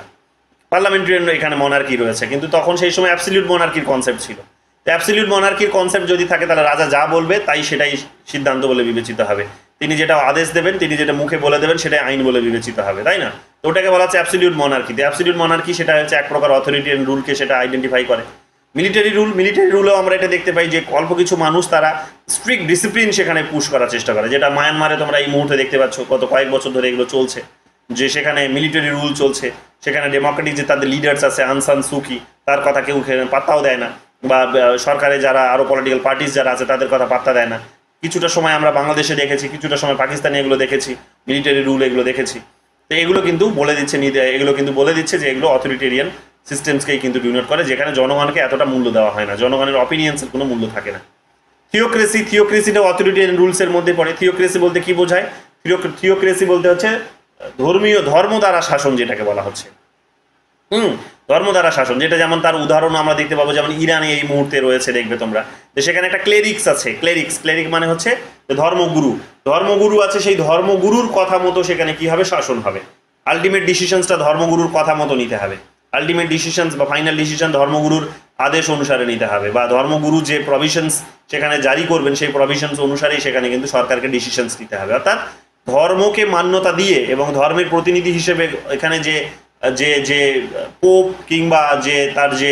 পার্লামেন্টেরিয়ান এখানে মনার্কি রয়েছে, কিন্তু তখন সেই সময় অ্যাবসলিউট মনার্কির কনসেপ্ট ছিল। অ্যাবসলিউট মনার্কির কনসেপ্ট যদি থাকে তাহলে রাজা যা বলবে তাই সেটাই সিদ্ধান্ত বলে বিবেচিত হবে, তিনি যেটা আদেশ দেবেন, তিনি যেটা মুখে বলে দেবেন সেটাই আইন বলে বিবেচিত হবে, তাই না? তো ওটাকে বলা হচ্ছে অ্যাবসলিউট মনার্কি। অ্যাবসলিউট মনার্কি সেটা হচ্ছে এক প্রকার অথরিটেরিয়ান রুলকে সেটা আইডেন্টিফাই করে। মিলিটারি রুলেও আমরা এটা দেখতে পাই যে অল্প কিছু মানুষ তারা স্ট্রিক্ট ডিসিপ্লিন সেখানে পুশ করার চেষ্টা করে, যেটা মায়ানমারে তোমরা এই মুহূর্তে দেখতে পাচ্ছ, গত কয়েক বছর ধরে এগুলো চলছে, যে সেখানে মিলিটারি রুল চলছে, সেখানে ডেমোক্রেটিক যে তাদের লিডার্স আছে আং সান সুকি, তার কথা কেউ পাত্তাও দেয় না, বা সরকারে যারা আরও পলিটিক্যাল পার্টিস যারা আছে তাদের কথা পাত্তা দেয় না। কিছুটা সময় আমরা বাংলাদেশে দেখেছি, কিছুটা সময় পাকিস্তানে এগুলো দেখেছি, মিলিটারি রুল এগুলো দেখেছি। তো এগুলো কিন্তু বলে দিচ্ছে যে এগুলো অথরিটেরিয়ান সিস্টেমসকেই কিন্তু ডিনোট করে, যেখানে জনগণকে এতটা মূল্য দেওয়া হয় না, জনগণের অপিনিয়ন্সের কোনো মূল্য থাকে না। থিওক্রেসিটা অথরিটেরিয়ান রুলসের মধ্যে পড়ে। থিওক্রেসি বলতে কি বোঝায়? থিওক্রেসি বলতে হচ্ছে ধর্ম দ্বারা শাসন, যেটাকে বলা হচ্ছে ধর্ম দ্বারা শাসন, যেটা যেমন তার উদাহরণ আমরা দেখতে পাবো, যেমন ইরানে এই মুহূর্তে রয়েছে, দেখবে তোমরা যে সেখানে একটা ক্লেরিক্স আছে। ক্লেরিক মানে হচ্ছে ধর্মগুরু আছে, সেই ধর্মগুরুর কথা মতো সেখানে কি হবে, শাসন হবে। আলটিমেট ডিসিশনসটা ধর্মগুরুর কথা মতো নিতে হবে, আলটিমেট ডিসিশনস বা ফাইনাল ডিসিশন ধর্মগুরুর আদেশ অনুসারে নিতে হবে, বা ধর্মগুরু যে প্রভিশনস সেখানে জারি করবেন সেই প্রভিশনস অনুসারেই সেখানে কিন্তু সরকারকে ডিসিশনস নিতে হবে। অর্থাৎ ধর্মকে মান্যতা দিয়ে এবং ধর্মের প্রতিনিধি হিসেবে এখানে যে যে যে পোপ কিংবা যে তার যে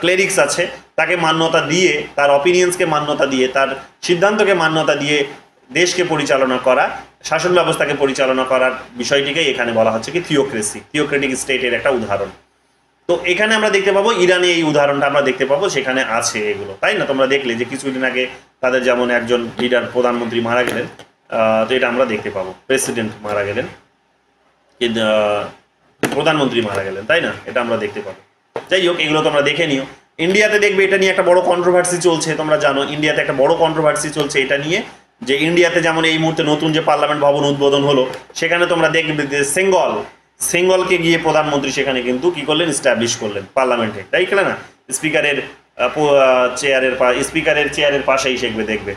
ক্লেরিক্স আছে তাকে মান্যতা দিয়ে, তার অপিনিয়ন্সকে মান্যতা দিয়ে, তার সিদ্ধান্তকে মান্যতা দিয়ে দেশকে পরিচালনা করা, শাসন ব্যবস্থাকে পরিচালনা করার বিষয়টিকেই এখানে বলা হচ্ছে কি থিওক্রেটিক স্টেটের একটা উদাহরণ। তো এখানে আমরা দেখতে পাবো ইরানে এই উদাহরণটা আমরা দেখতে পাবো, সেখানে আছে এগুলো, তাই না? তোমরা দেখলে যে কিছুদিন আগে তাদের যেমন একজন লিডার প্রধানমন্ত্রী মারা গেলেন, তো এটা আমরা দেখতে পাবো, প্রেসিডেন্ট মারা গেলেন, প্রধানমন্ত্রী মারা গেলেন, তাই না? এটা আমরা দেখতে পাবো। যাই হোক, এগুলো তোমরা দেখে নিও। ইন্ডিয়াতে দেখবে এটা নিয়ে একটা বড় কন্ট্রোভার্সি চলছে, তোমরা জানো ইন্ডিয়াতে একটা বড় কন্ট্রোভার্সি চলছে এটা নিয়ে, যে ইন্ডিয়াতে যেমন এই মুহূর্তে নতুন যে পার্লামেন্ট ভবন উদ্বোধন হলো, সেখানে তোমরা দেখবে যে সেঙ্গলকে গিয়ে প্রধানমন্ত্রী সেখানে কিন্তু কি করলেন, ইস্টাবলিশ করলেন পার্লামেন্টে, তাই খেলে না? স্পিকারের চেয়ারের পাশেই দেখবে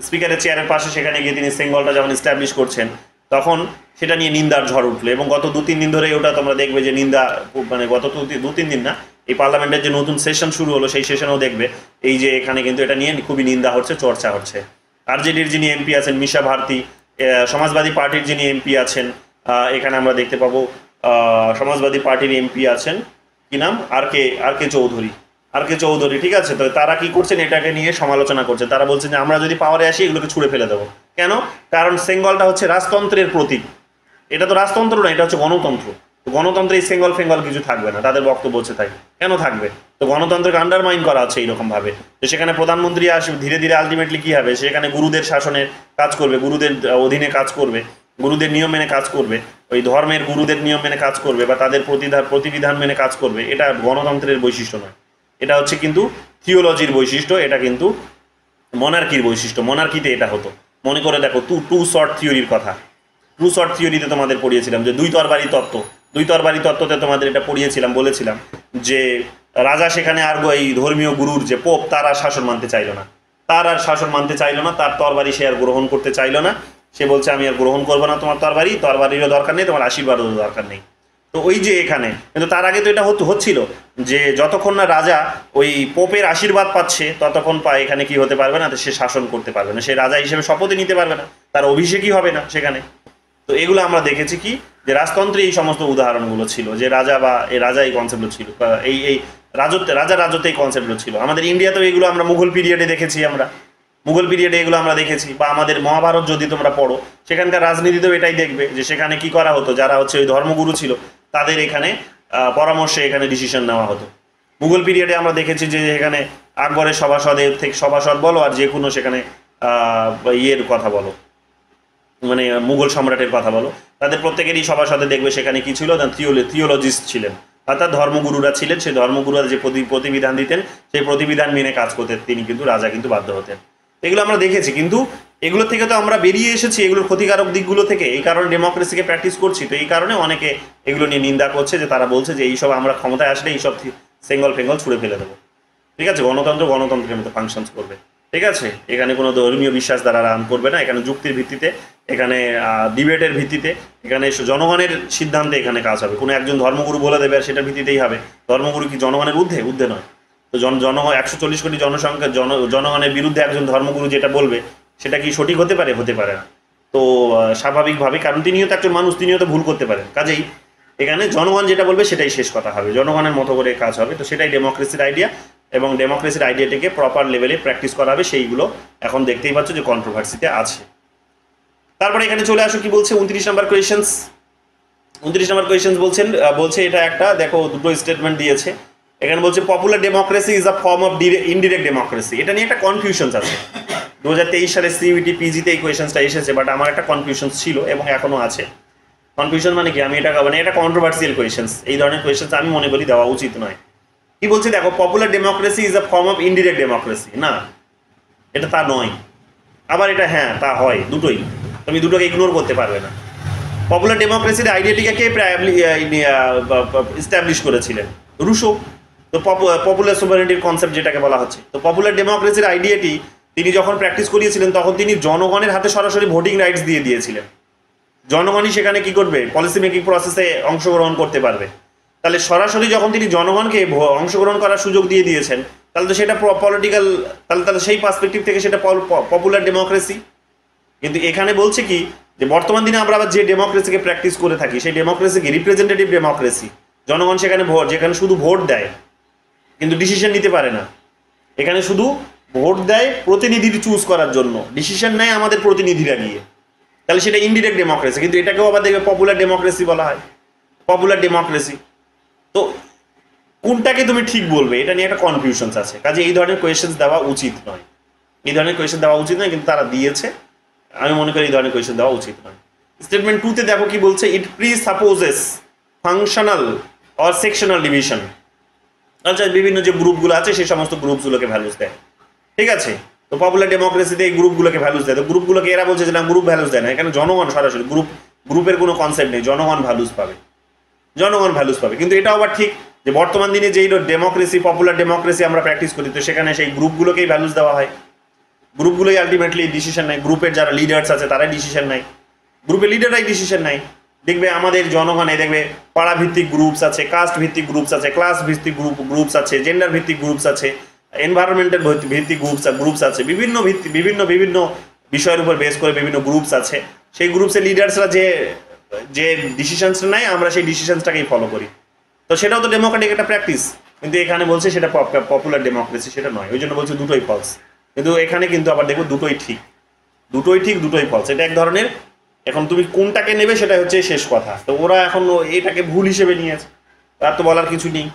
স্পিকারের চেয়ারের পাশে সেখানে গিয়ে তিনি সেঙ্গলটা যখন ইস্টাবলিশ করছেন তখন সেটা নিয়ে নিন্দার ঝড় উঠলো, এবং গত 2-3 দিন ধরে ওটা তোমরা দেখবে যে নিন্দা, মানে গত 2-3 দিন না, এই পার্লামেন্টের যে নতুন সেশন শুরু হলো সেই সেশনেও দেখবে এই যে এখানে কিন্তু এটা নিয়ে খুবই নিন্দা হচ্ছে, চর্চা হচ্ছে। আরজেডির যিনি এমপি আছেন মিশা ভারতী, সমাজবাদী পার্টির যিনি এমপি আছেন, এখানে আমরা দেখতে পাবো সমাজবাদী পার্টির এমপি আছেন, কি নাম, আর কে চৌধুরী, ঠিক আছে? তো তারা কি করছেন, এটাকে নিয়ে সমালোচনা করছে। তারা বলছেন যে আমরা যদি পাওয়ারে আসি এগুলোকে ছুঁড়ে ফেলে দেবো। কেন? কারণ সেঙ্গলটা হচ্ছে রাজতন্ত্রের প্রতীক, এটা তো রাজতন্ত্র না, এটা হচ্ছে গণতন্ত্র। তো গণতন্ত্রে এই সেঙ্গল কিছু থাকবে না, তাদের বক্তব্য হচ্ছে তাই। কেন থাকবে? তো গণতন্ত্রকে আন্ডারমাইন করা হচ্ছে এইরকমভাবে। তো সেখানে প্রধানমন্ত্রী আসবে, ধীরে ধীরে আলটিমেটলি কী হবে, সেখানে গুরুদের শাসনের কাজ করবে, গুরুদের অধীনে কাজ করবে, গুরুদের নিয়ম মেনে কাজ করবে। ওই ধর্মের গুরুদের নিয়ম মেনে কাজ করবে বা তাদের প্রতিবিধান মেনে কাজ করবে, এটা গণতন্ত্রের বৈশিষ্ট্য নয়। এটা হচ্ছে কিন্তু থিওলজির বৈশিষ্ট্য, এটা কিন্তু মনার্কির বৈশিষ্ট্য। মনার্কিতে এটা হতো। মনে করে দেখো টু শর্ট থিওরির কথা। টু শর্ট থিওরিতে তোমাদের পড়িয়েছিলাম যে দুই তরবারি তত্ত্ব। দুই তরবারি তত্ত্বতে তোমাদের এটা পড়িয়েছিলাম, বলেছিলাম যে রাজা সেখানে আর এই ধর্মীয় গুরুর যে পোপ, তার আর শাসন মানতে চাইলো না। তার আর শাসন মানতে চাইলো না, তার তরবারি সে আর গ্রহণ করতে চাইলো না। সে বলছে আমি আর গ্রহণ করবো না তোমার তরবারিরও দরকার নেই, তোমার আশীর্বাদেরও দরকার নেই। তো ওই যে এখানে কিন্তু তার আগে তো এটা হচ্ছিল যে যতক্ষণ না রাজা ওই পোপের আশীর্বাদ পাচ্ছে ততক্ষণ এখানে কি হতে পারবে না, সে শাসন করতে পারবে না, সে রাজা হিসেবে শপথই নিতে পারবে না, তার অভিষেকই হবে না সেখানে। তো এগুলো আমরা দেখেছি কি যে রাজতন্ত্রে এই সমস্ত উদাহরণগুলো ছিল, যে রাজা বা রাজা এই কনসেপ্টগুলো ছিল, এই রাজত্বে এই কনসেপ্টগুলো ছিল। আমাদের ইন্ডিয়াতেও এগুলো আমরা মুঘল পিরিয়ডে দেখেছি, মুঘল পিরিয়ডে এগুলো আমরা দেখেছি। বা আমাদের মহাভারত যদি তোমরা পড়ো, সেখানকার রাজনীতিতেও এটাই দেখবে যে সেখানে কি করা হতো, যারা হচ্ছে ওই ধর্মগুরু ছিল তাদের এখানে পরামর্শে এখানে ডিসিশন নেওয়া হতো। মুঘল পিরিয়ডে আমরা দেখেছি যে এখানে আকবরের সভাসদের থেকে সভাসদ বলো আর যে কোনো সেখানে ইয়ের কথা বলো, মানে মুঘল সম্রাটের কথা বলো, তাদের প্রত্যেকেরই সভাসদে দেখবে সেখানে কি ছিল না, থিওলজিস্ট ছিলেন, অর্থাৎ ধর্মগুরুরা ছিলেন। সেই ধর্মগুরুরা যে প্রতিবিধান দিতেন সেই প্রতিবিধান মেনে কাজ করতেন তিনি, কিন্তু রাজা কিন্তু বাধ্য হতেন। এগুলো আমরা দেখেছি, কিন্তু এগুলো থেকে তো আমরা বেরিয়ে এসেছি এগুলোর ক্ষতিকারক দিকগুলো থেকে। এই কারণে ডেমোক্রেসিকে প্র্যাকটিস করছি। তো এই কারণে অনেকে এগুলো নিয়ে নিন্দা করছে, যে তারা বলছে যে এইসব আমরা ক্ষমতায় আসলে এইসব সেঙ্গল ফেঙ্গল ছুঁড়ে ফেলে দেবো। ঠিক আছে, গণতন্ত্রের মতো ফাংশনস করবে। ঠিক আছে, এখানে কোনো ধর্মীয় বিশ্বাস দ্বারা রান করবে না, এখানে যুক্তির ভিত্তিতে, এখানে ডিবেটের ভিত্তিতে, এখানে জনগণের সিদ্ধান্তে এখানে কাজ হবে। কোনো একজন ধর্মগুরু বলে দেবে আর সেটার ভিত্তিতেই হবে। ধর্মগুরু কি জনগণের ঊর্ধ্বে নয়। তো জনগণ 140 কোটি জনসংখ্যা, জনগণের বিরুদ্ধে একজন ধর্মগুরু যেটা বলবে সেটা কি সঠিক হতে পারে না। তো স্বাভাবিকভাবে, কারণ তিনিও তো একজন মানুষ, তিনিও তো ভুল করতে পারেন। কাজেই এখানে জনগণ যেটা বলবে সেটাই শেষ কথা হবে, জনগণের মতো করে কাজ হবে। তো সেটাই ডেমোক্রেসির আইডিয়া, এবং ডেমোক্রেসির আইডিয়াটাকে প্রপার লেভেলে প্র্যাকটিস করা হবে। সেইগুলো এখন দেখতেই পাচ্ছ যে কন্ট্রোভার্সিতে আছে। তারপরে এখানে চলে আসো, কি বলছে 29 নম্বর কোয়েশ্চেন্স। 29 নম্বর কোয়েশ্চেন্স বলছে এটা একটা, দেখো দুটো স্টেটমেন্ট দিয়েছে এখানে। বলছে popular democracy is a form of indirect democracy. এটা নিয়ে একটা কনফিউশনস আছে। 2023 সালে সিইউটি পিজিতে এই কোয়েশ্চেন্সটা এসেছে, বাট আমার একটা কনফিউশনস ছিল এবং এখনো আছে। কনফিউশন মানে কি, আমি এটা কন্ট্রোভার্সিয়াল কোয়েশ্চেন্স। এই ধরনের কোয়েশ্চেন্স আমি মনে করি দেওয়া উচিত নয়। কি বলছে দেখো, popular democracy is a form of indirect democracy. না, এটা তা নয়। আবার এটা হ্যাঁ তা হয়, দুটোই। তুমি দুটোকে ইগনোর করতে পারবে না। পপুলার ডেমোক্রেসির আইডিয়াটিকে কে এস্টাবলিশ করেছিলেন? রুশো। তো পপুলার সুভারেনিটির কনসেপ্ট যেটাকে বলা হচ্ছে, তো পপুলার ডেমোক্রেসির আইডিয়াটি তিনি যখন প্র্যাকটিস করিয়েছিলেন তখন তিনি জনগণের হাতে সরাসরি ভোটিং রাইটস দিয়ে দিয়েছিলেন। জনগণই সেখানে কি করবে, পলিসি মেকিং প্রসেসে অংশগ্রহণ করতে পারবে। তাহলে সরাসরি যখন তিনি জনগণকে অংশগ্রহণ করার সুযোগ দিয়ে দিয়েছেন, তাহলে তো সেটা পলিটিক্যাল, তাহলে সেই পার্সপেক্টিভ থেকে সেটা পপুলার ডেমোক্রেসি। কিন্তু এখানে বলছে কি যে বর্তমান দিনে আমরা আবার যে ডেমোক্রেসিকে প্র্যাকটিস করে থাকি সেই ডেমোক্রেসিকে রিপ্রেজেন্টেটিভ ডেমোক্রেসি। জনগণ সেখানে যেখানে শুধু ভোট দেয় কিন্তু ডিসিশন নিতে পারে না। এখানে শুধু ভোট দেয় প্রতিনিধির চুজ করার জন্য, ডিসিশন নেয় আমাদের প্রতিনিধিরা গিয়ে। তাহলে সেটা ইনডিরেক্ট ডেমোক্রেসি। কিন্তু এটাকেও আবার দেখবে পপুলার ডেমোক্রেসি বলা হয়, পপুলার ডেমোক্রেসি। তো কোনটাকে তুমি ঠিক বলবে, এটা নিয়ে একটা কনফিউশনস আছে। কাজে এই ধরনের কোয়েশ্চেন্স দেওয়া উচিত নয়, কিন্তু তারা দিয়েছে। আমি মনে করি এই ধরনের কোয়েশ্চেন দেওয়া উচিত নয়। স্টেটমেন্ট 2তে দেখো কি বলছে, ইট প্রিসাপোজেস ফাংশনাল অর সেকশনাল ডিভিশন। আচ্ছা, বিভিন্ন যে গ্রুপগুলো আছে সেই সমস্ত গ্রুপগুলোকে ভ্যালুস দেয়। ঠিক আছে, তো পপুলার ডেমোক্রেসিতে এই গ্রুপগুলোকে ভ্যালুস দেয়। তো গ্রুপগুলোকে এরা বলছে যে না, গ্রুপ ভ্যালুস দেয় না। এখানে জনগণ সরাসরি, গ্রুপের কোনো কনসেপ্ট নেই, জনগণ ভ্যালুস পাবে। কিন্তু এটাও আবার ঠিক যে বর্তমান দিনে যেই ডেমোক্রেসি, পপুলার ডেমোক্রেসি আমরা প্র্যাকটিস করি, তো সেখানে সেই গ্রুপগুলোকেই ভ্যালুস দেওয়া হয়। গ্রুপগুলোই আলটিমেটলি ডিসিশন নেয়। গ্রুপের যারা লিডার্স আছে তারাই ডিসিশন নেয়, গ্রুপের লিডাররাই ডিসিশন নেয়। দেখবে আমাদের জনগণে দেখবে পাড়া ভিত্তিক গ্রুপস আছে, কাস্ট ভিত্তিক গ্রুপস আছে, ক্লাস ভিত্তিক গ্রুপস আছে, জেন্ডার ভিত্তিক গ্রুপস আছে, এনভায়রনমেন্টাল ভিত্তিক গ্রুপস আছে, বিভিন্ন বিষয়ের উপর বেস করে বিভিন্ন গ্রুপস আছে। সেই গ্রুপসের লিডার্সরা যে ডিসিশনসটা নেয় আমরা সেই ডিসিশনসটাকেই ফলো করি। তো সেটাও তো ডেমোক্রেটিক একটা প্র্যাকটিস। কিন্তু এখানে বলছে সেটা পপুলার ডেমোক্রেসি, সেটা নয়। ওই জন্য বলছে দুটোই ফলস। কিন্তু এখানে কিন্তু আবার দেখো দুটোই ঠিক, দুটোই ফলস। এটা এক ধরনের, এখন তুমি কোনটাকে নেবে সেটা হচ্ছে শেষ কথা। তো ওরা এখন এটাকে ভুল হিসেবে নিয়েছে, তার তো বলার কিছু নেই,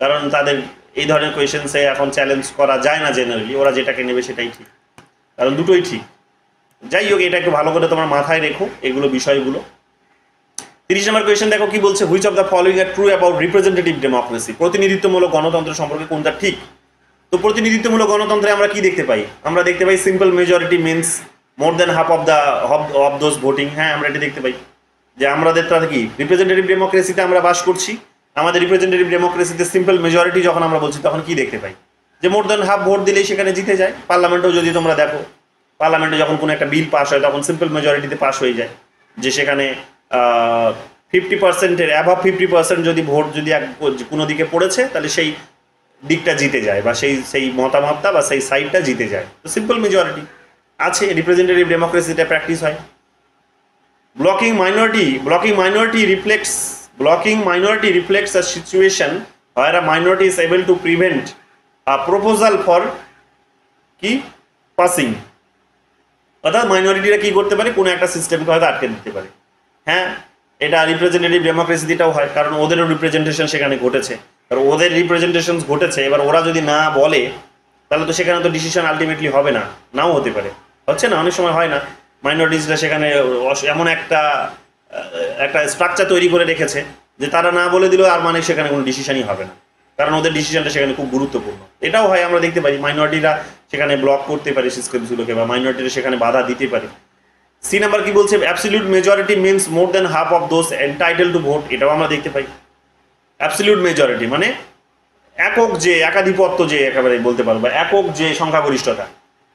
কারণ তাদের এই ধরনের কোয়েশ্চেন্সে এখন চ্যালেঞ্জ করা যায় না জেনারেলি। ওরা যেটাকে নেবে সেটাই ঠিক, কারণ দুটোই ঠিক। যাই হোক, এটা একটু ভালো করে তোমার মাথায় রেখো এগুলো বিষয়গুলো। 30 নম্বর কোয়েশ্চেন দেখো কি বলছে, which of the following are true about representative democracy, প্রতিনিধিত্বমূলক গণতন্ত্র সম্পর্কে কোনটা ঠিক। তো প্রতিনিধিত্বমূলক গণতন্ত্রে আমরা কি দেখতে পাই, আমরা দেখতে পাই simple majority means more than half of those voting. হ্যাঁ, আমরা এটা দেখতে পাই যে আমাদের তাতে কি রিপ্রেজেন্টেটিভ ডেমোক্রেসিতে আমরা বাস করছি, আমাদের রিপ্রেজেন্টেটিভ ডেমোক্রেসিতে সিম্পল মেজরিটি যখন আমরা বলছি তখন কি দেখতে পাই যে মোর দেন হাফ ভোট দিলেই সেখানে জিতে যায়। পার্লামেন্টেও যদি তোমরা দেখো, পার্লামেন্টে যখন কোনো একটা বিল পাস হয় তখন সিম্পল মেজরিটিতে পাস হয়ে যায়, যে সেখানে 50%-এর অ্যাভাব 50% যদি ভোট যদি কোনো দিকে পড়েছে তাহলে সেই দিকটা জিতে যায়, বা সেই মতামতটা বা সেই সাইডটা জিতে যায়। তো সিম্পল মেজরিটি আছে, রিপ্রেজেন্টেটিভ ডেমোক্রেসিটা প্র্যাকটিস হয়। Blocking minority reflects a situation where a minority is able to prevent a proposal for কি passing, অর্থাৎ মাইনরিটিরা কি করতে পারে, কোনো একটা সিস্টেমকে হয়তো আটকে দিতে পারে। হ্যাঁ, এটা রিপ্রেজেন্টেটিভ ডেমোক্রেসিটাও হয়, কারণ ওদেরও রিপ্রেজেন্টেশন সেখানে ঘটেছে, কারণ ওদের রিপ্রেজেন্টেশন ঘটেছে। এবার ওরা যদি না বলে তাহলে তো সেখানে তো ডিসিশন আলটিমেটলি হবে না, নাও হতে পারে, হচ্ছে না, অনেক সময় হয় না। মাইনরিটিসরা সেখানে এমন একটা স্ট্রাকচার তৈরি করে রেখেছে যে তারা না বলে দিলেও আর মানে সেখানে কোনো ডিসিশনই হবে না, কারণ ওদের ডিসিশনটা সেখানে খুব গুরুত্বপূর্ণ। এটাও হয়, আমরা দেখতে পারি মাইনরিটিরা সেখানে ব্লক করতে পারে সিস্টেমগুলোকে, বা মাইনরিটিরা সেখানে বাধা দিতে পারে। সি নাম্বার কি বলছে, absolute majority means more than half of those entitle to vote, এটাও আমরা দেখতে পাই। অ্যাবসলিউট মেজরিটি মানে একক যে একাধিপত্য, যে একেবারে বলতে পারবো একক যে সংখ্যাগরিষ্ঠতা,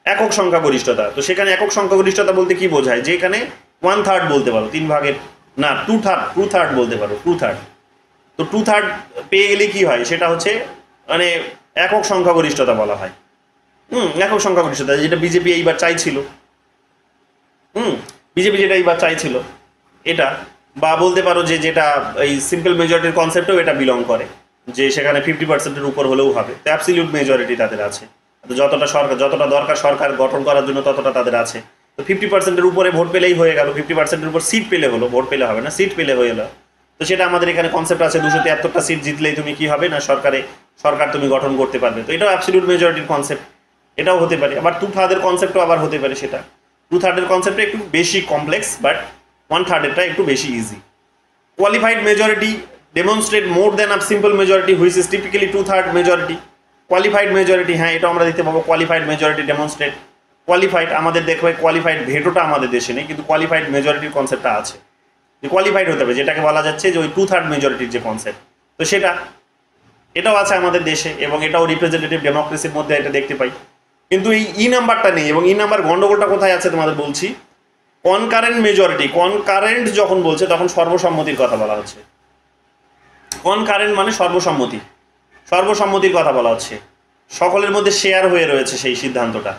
একক সংখ্যাগরিষ্ঠতা। তো সেখানে একক সংখ্যাগরিষ্ঠতা বলতে কি বোঝায়, যে এখানে 1/3 বলতে পারো, 3 ভাগের না 2/3 বলতে পারো, 2/3। তো 2/3 পেয়ে গেলে কি হয়, সেটা হচ্ছে মানে একক সংখ্যাগরিষ্ঠতা বলা হয়। একক সংখ্যাগরিষ্ঠতা, যেটা বিজেপি এইবার চাইছিল, বিজেপি যেটা এইবার চাইছিল এটা, বা বলতে পারো যে যেটা এই সিম্পল মেজরিটির কনসেপ্টেও এটা বিলং করে, যে সেখানে 50%-এর উপর হলেও হবে। তো অ্যাবসলিউট মেজরিটি তাদের আছে, তো যতটা দরকার সরকার গঠন করার জন্য ততটা তাদের আছে। তো 50%-এর উপরে ভোট পেলেই হয়ে গেল, 50%-এর উপর সিট পেলে হলো, ভোট পেলে হবে না, সিট পেলে হয়ে গেলো। তো সেটা আমাদের এখানে কনসেপ্ট আছে, 273টা সিট জিতলেই তুমি কি হবে না, সরকার তুমি গঠন করতে পারবে। তো এটাও অ্যাবসলিউট মেজরিটির কনসেপ্ট, এটাও হতে পারে। আবার 2/3-এর কনসেপ্টও আবার হতে পারে, সেটা 2/3-এর কনসেপ্টটা একটু বেশি কমপ্লেক্স, বাট 1/3-এরটা একটু বেশি easy. Qualified majority demonstrate more than a simple majority which is typically 2/3 majority. Qualified majority, হ্যাঁ এটা আমরা দেখতে পাবো, কোয়ালিফাইড মেজরিটি ডেমনস্ট্রেট। কোয়ালিফাইড আমাদের দেখবে, কোয়ালিফাইড ভেটোটা আমাদের দেশে নেই, কিন্তু কোয়ালিফাইড মেজরিটির কনসেপ্টটা আছে, যে কোয়ালিফাইড হতে হবে, যেটাকে বলা যাচ্ছে যে ওই 2/3 মেজরিটির যে কনসেপ্ট, তো এটাও আছে আমাদের দেশে, এবং এটাও রিপ্রেজেন্টেটিভ ডেমোক্রেসির মধ্যে এটা দেখতে পাই। কিন্তু এই নাম্বারটা নেই, এবং নাম্বার গন্ডগোলটা কোথায় আছে তোমাদের বলছি। কনকারেন্ট মেজরিটি, কনকারেন্ট যখন বলছে তখন সর্বসম্মতির কথা বলা হচ্ছে। কনকারেন্ট মানে সর্বসম্মতির কথা বলা হচ্ছে, সকলের মধ্যে শেয়ার হয়ে রয়েছে সেই সিদ্ধান্তটা।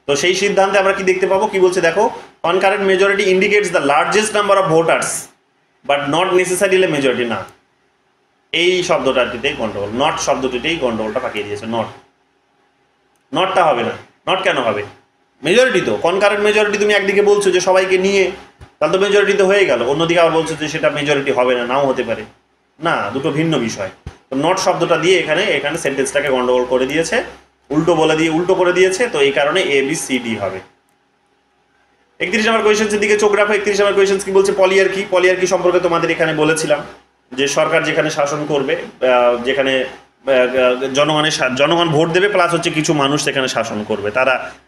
তো সেই সিদ্ধান্তে আমরা কি দেখতে পাবো, কি বলছে দেখো, concurrent majority indicates the largest number of voters but not necessarily majority. না, এই শব্দটাতেই গন্ডগোল, নট শব্দটিতেই গন্ডগোলটা পাকিয়ে দিয়েছে। নটটা হবে না, নট কেন হবে, মেজরিটি তো। কনকারেন্ট মেজরিটি তুমি একদিকে বলছো যে সবাইকে নিয়ে, তাহলে তো মেজরিটি তো হয়ে গেল, অন্যদিকে আবার বলছো যে সেটা মেজরিটি হবে না, নাও হতে পারে, না, দুটো ভিন্ন বিষয়। তো নট শব্দটা দিয়ে এখানে সেন্টেন্সটাকে গন্ডগোল করে দিয়েছে, উল্টো করে দিয়েছে। তো এই কারণে ABCD হবে। 31 নম্বর কোয়েশ্চেন্সের দিকে চোখ রাখো। 31 নম্বর কোয়েশ্চেন্স কি বলছে, পলিয়ার্কি সম্পর্কে তোমাদের এখানে বলেছিলাম যে সরকার যেখানে শাসন করবে, যেখানে জনগণ ভোট দেবে, প্লাস হচ্ছে কিছু মানুষ সেখানে শাসন করবে,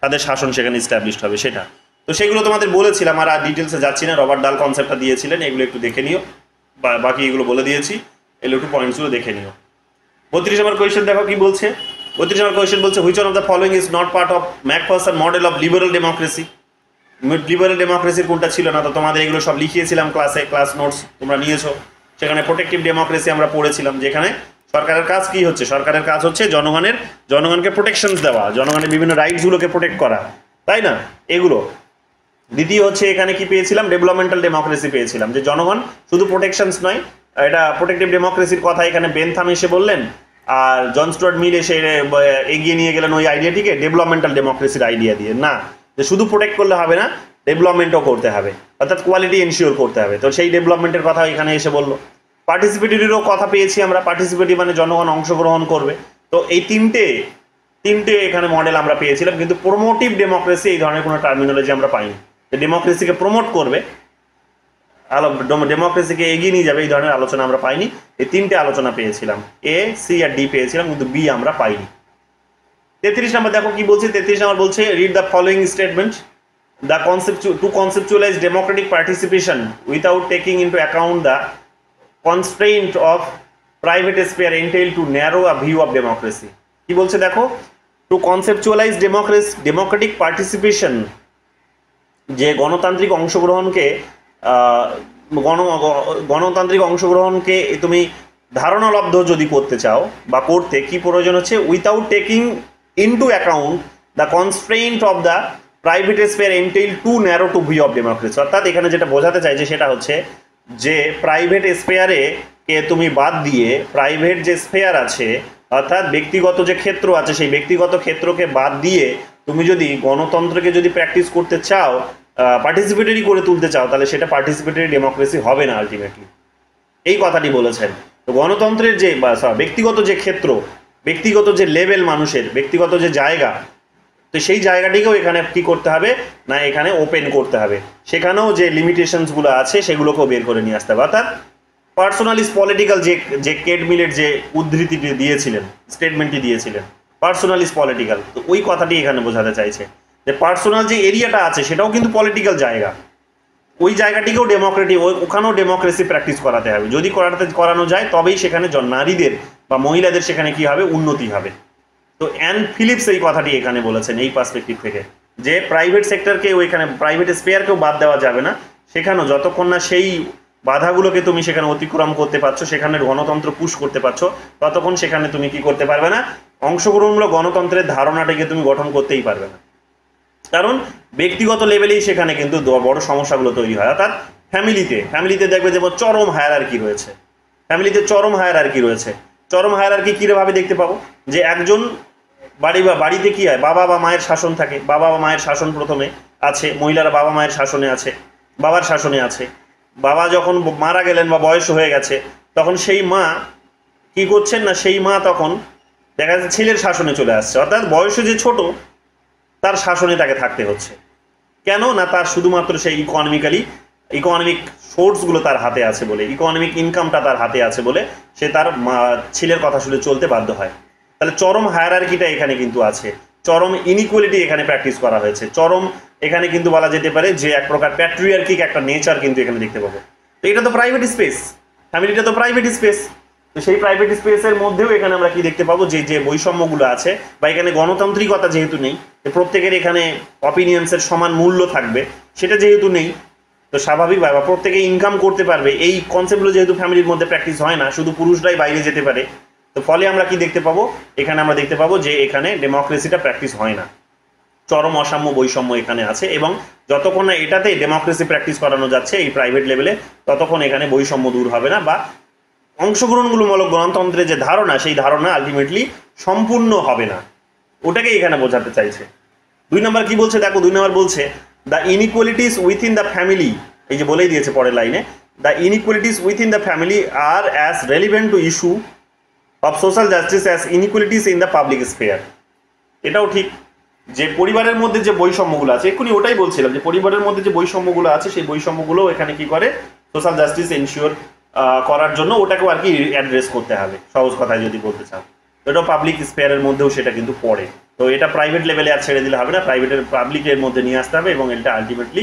তাদের শাসন সেখানে ইস্টাবলিশড হবে, সেটা তো সেগুলো তোমাদের বলেছিলাম, আর ডিটেলসে যাচ্ছি না। রবার্ট ডাল কনসেপ্টটা দিয়েছিলেন, এগুলো একটু দেখে নিও, বাকি এগুলো বলে দিয়েছি, এগুলো একটু পয়েন্টসগুলো দেখে নিও। 32 নম্বর কোয়েশ্চেন দেখো কি বলছে। 32 নম্বর কোয়েশ্চেন বলছে, which one of the following is not part of Macpherson model of liberal democracy. Liberal ডেমোক্রেসির কোনটা ছিল না, তো তোমাদের এগুলো সব লিখিয়েছিলাম ক্লাস নোটস তোমরা নিয়েছো। সেখানে প্রোটেক্টিভ ডেমোক্রেসি আমরা পড়েছিলাম, যেখানে সরকারের কাজ কি হচ্ছে, সরকারের কাজ হচ্ছে জনগণকে প্রোটেকশনস দেওয়া, জনগণের বিভিন্ন রাইটসগুলোকে প্রোটেক্ট করা, তাই না, এগুলো। দ্বিতীয় হচ্ছে এখানে কি পেয়েছিলাম, ডেভেলপমেন্টাল ডেমোক্রেসি পেয়েছিলাম, যে জনগণ শুধু প্রোটেকশনস নয়, এটা প্রোটেক্টিভ ডেমোক্রেসির কথা এখানে বেনথাম এসে বললেন, আর জন স্টুয়ার্ট মিল এসে এগিয়ে নিয়ে গেলেন ওই আইডিয়াটিকে ডেভেলপমেন্টাল ডেমোক্রেসির আইডিয়া দিয়ে। না, যে শুধু প্রোটেক্ট করলে হবে না, ডেভেলপমেন্টও করতে হবে, অর্থাৎ কোয়ালিটি এনশিওর করতে হবে। তো সেই ডেভেলপমেন্টের কথা এখানে এসে বললো। পার্টিসিপেটরিরও কথা পেয়েছি আমরা, পার্টিসিপেটিভ মানে জনগণ অংশগ্রহণ করবে। তো এই তিনটে এখানে মডেল আমরা পেয়েছিলাম, কিন্তু প্রমোটিভ ডেমোক্রেসি এই ধরনের কোনো টার্মিনোলজি আমরা পাইনি। ডেমোক্রেসিকে প্রমোট করবে, ডেমোক্রেসিকে এগিয়ে নিয়ে যাবে এই ধরনের আলোচনা আমরা পাইনি। এই তিনটে আলোচনা পেয়েছিলাম, এ, সি আর ডি পেয়েছিলাম, কিন্তু বি আমরা পাইনি। 33 নম্বর দেখো কি বলছে। 33 নম্বর বলছে read the following statement. The to conceptualize democratic participation without taking into account the constraint of private sphere entail to narrow a view of democracy. কি বলছে দেখো, টু কনসেপচুয়ালাইজ ডেমোক্রেটিক পার্টিসিপেশন, যে গণতান্ত্রিক অংশগ্রহণকে গণতান্ত্রিক অংশগ্রহণকে তুমি ধারণালব্ধ যদি করতে চাও বা করতে কি প্রয়োজন হচ্ছে, without taking into account the constraint of the private sphere entail too narrow to view of democracy. অর্থাৎ এখানে যেটা বোঝাতে চাইছে সেটা হচ্ছে যে প্রাইভেট স্পেয়ারে কে তুমি বাদ দিয়ে প্রাইভেট যে স্পেয়ার আছে অর্থাৎ ব্যক্তিগত যে ক্ষেত্র আছে সেই ব্যক্তিগত ক্ষেত্রকে বাদ দিয়ে তুমি যদি গণতন্ত্রকে যদি প্র্যাকটিস করতে চাও, পার্টিসিপেটরি করে তুলতে চাও, তাহলে সেটা পার্টিসিপেটরি ডেমোক্রেসি হবে না আলটিমেটলি। এই কথাটি বলেছেন। তো গণতন্ত্রের যে ব্যক্তিগত যে ক্ষেত্র, ব্যক্তিগত যে লেভেল, মানুষের ব্যক্তিগত যে জায়গা, তো সেই জায়গাটিকেও এখানে কি করতে হবে না, এখানে ওপেন করতে হবে। সেখানেও যে লিমিটেশনসগুলো আছে সেগুলোকেও বের করে নিয়ে আসতে হবে। অর্থাৎ পার্সোনালিস্ট পলিটিক্যাল যে কেট মিলেট যে উদ্ধৃতিটি দিয়েছিলেন, স্টেটমেন্টটি দিয়েছিলেন, পার্সোনালিস্ট পলিটিক্যাল, তো ওই কথাটি এখানে বোঝাতে চাইছে যে পার্সোনাল যে এরিয়াটা আছে সেটাও কিন্তু পলিটিক্যাল জায়গা, ওই জায়গাটিকেও ওখানেও ডেমোক্রেসি প্র্যাকটিস করাতে হবে। যদি করানো যায় তবেই সেখানে নারীদের বা মহিলাদের সেখানে কি হবে, উন্নতি হবে। তো অ্যান ফিলিপস এই কথাটি এখানে বলেছেন এই পার্সপেক্টিভ থেকে, যে প্রাইভেট সেক্টরকেও এখানে প্রাইভেট স্পেয়ারকেও বাদ দেওয়া যাবে না। সেখানেও যতক্ষণ না সেই বাধাগুলোকে তুমি সেখানে অতিক্রম করতে পারছো, সেখানে গণতন্ত্র পুশ করতে পারছো, ততক্ষণ সেখানে তুমি কি করতে পারবে না, অংশগ্রহণমূলক গণতন্ত্রের ধারণাটাকে তুমি গঠন করতেই পারবে না। কারণ ব্যক্তিগত লেভেলেই সেখানে কিন্তু বড় সমস্যাগুলো তৈরি হয়। অর্থাৎ ফ্যামিলিতে দেখবে যে চরম হায়ারার্কি রয়েছে, ফ্যামিলিতে চরম হায়ারার্কি রয়েছে। চরম হায়ারার্কি কীভাবে দেখতে পাবো, যে একজন বাড়িতে কি হয়, বাবা বা মায়ের শাসন থাকে, বাবা বা মায়ের শাসন প্রথমে আছে, মহিলারা বাবা মায়ের শাসনে আছে, বাবার শাসনে আছে। বাবা যখন মারা গেলেন বা বয়স হয়ে গেছে, তখন সেই মা কি করছেন না, সেই মা তখন দেখা যাচ্ছে ছেলের শাসনে চলে আসছে। অর্থাৎ বয়সে যে ছোট তার শাসনে তাকে থাকতে হচ্ছে। কেন না, তার শুধুমাত্র সেই ইকোনমিক সোর্সগুলো তার হাতে আছে বলে, ইকোনমিক ইনকামটা তার হাতে আছে বলে সে তার ছেলের কথা শুনে চলতে বাধ্য হয়। তাহলে চরম হায়ারার্কিটা এখানে কিন্তু আছে, চরম ইনইকুয়ালিটি এখানে প্র্যাকটিস করা হয়েছে, চরম এখানে কিন্তু বলা যেতে পারে যে এক প্রকার প্যাট্রিয়ার্কিক একটা নেচার কিন্তু এখানে দেখতে পাবো। তো এটা তো প্রাইভেট স্পেস, ফ্যামিলিটা তো প্রাইভেট স্পেস। তো সেই প্রাইভেট স্পেসের মধ্যেও এখানে আমরা কি দেখতে পাবো, যে বৈষম্যগুলো আছে বা এখানে গণতান্ত্রিকতা যেহেতু নেই, যে প্রত্যেকের এখানে অপিনিয়ন্সের সমান মূল্য থাকবে সেটা যেহেতু নেই, তো স্বাভাবিকভাবে প্রত্যেকে ইনকাম করতে পারবে এই কনসেপ্টগুলো যেহেতু ফ্যামিলির মধ্যে প্র্যাকটিস হয় না, শুধু পুরুষরাই বাইরে যেতে পারে, তো ফলে আমরা কি দেখতে পাবো, এখানে আমরা দেখতে পাবো যে এখানে ডেমোক্রেসিটা প্র্যাকটিস হয় না, চরম অসাম্য বৈষম্য এখানে আছে। এবং যতক্ষণ না এটাতে ডেমোক্রেসি প্র্যাকটিস করানো যাচ্ছে এই প্রাইভেট লেভেলে, ততক্ষণ এখানে বৈষম্য দূর হবে না, বা অংশগ্রহণমূলক গণতন্ত্রের যে ধারণা সেই ধারণা আলটিমেটলি সম্পূর্ণ হবে না, ওটাকে এখানে বোঝাতে চাইছে। 2 নম্বর কি বলছে দেখো, 2 নম্বর বলছে the inequalities within the family, এই যে বলেই দিয়েছে পরের লাইনে, the inequalities within the family are as relevant to issue of social justice as inequalities in the public sphere. এটাও ঠিক যে পরিবারের মধ্যে যে বৈষম্যগুলো আছে, এক্ষুনি ওটাই বলছিলাম যে পরিবারের মধ্যে যে বৈষম্যগুলো আছে সেই বৈষম্যগুলো এখানে কি করে, সোশ্যাল জাস্টিস এনশিওর করার জন্য ওটাকেও আর কি অ্যাড্রেস করতে হবে, সহজ কথায় যদি বলতে চাও। এটা পাবলিক স্পেয়ারের মধ্যেও সেটা কিন্তু পড়ে। তো এটা প্রাইভেট লেভেলে আর ছেড়ে দিলে হবে না, পাবলিকের মধ্যে নিয়ে আসতে হবে, এবং এটা আলটিমেটলি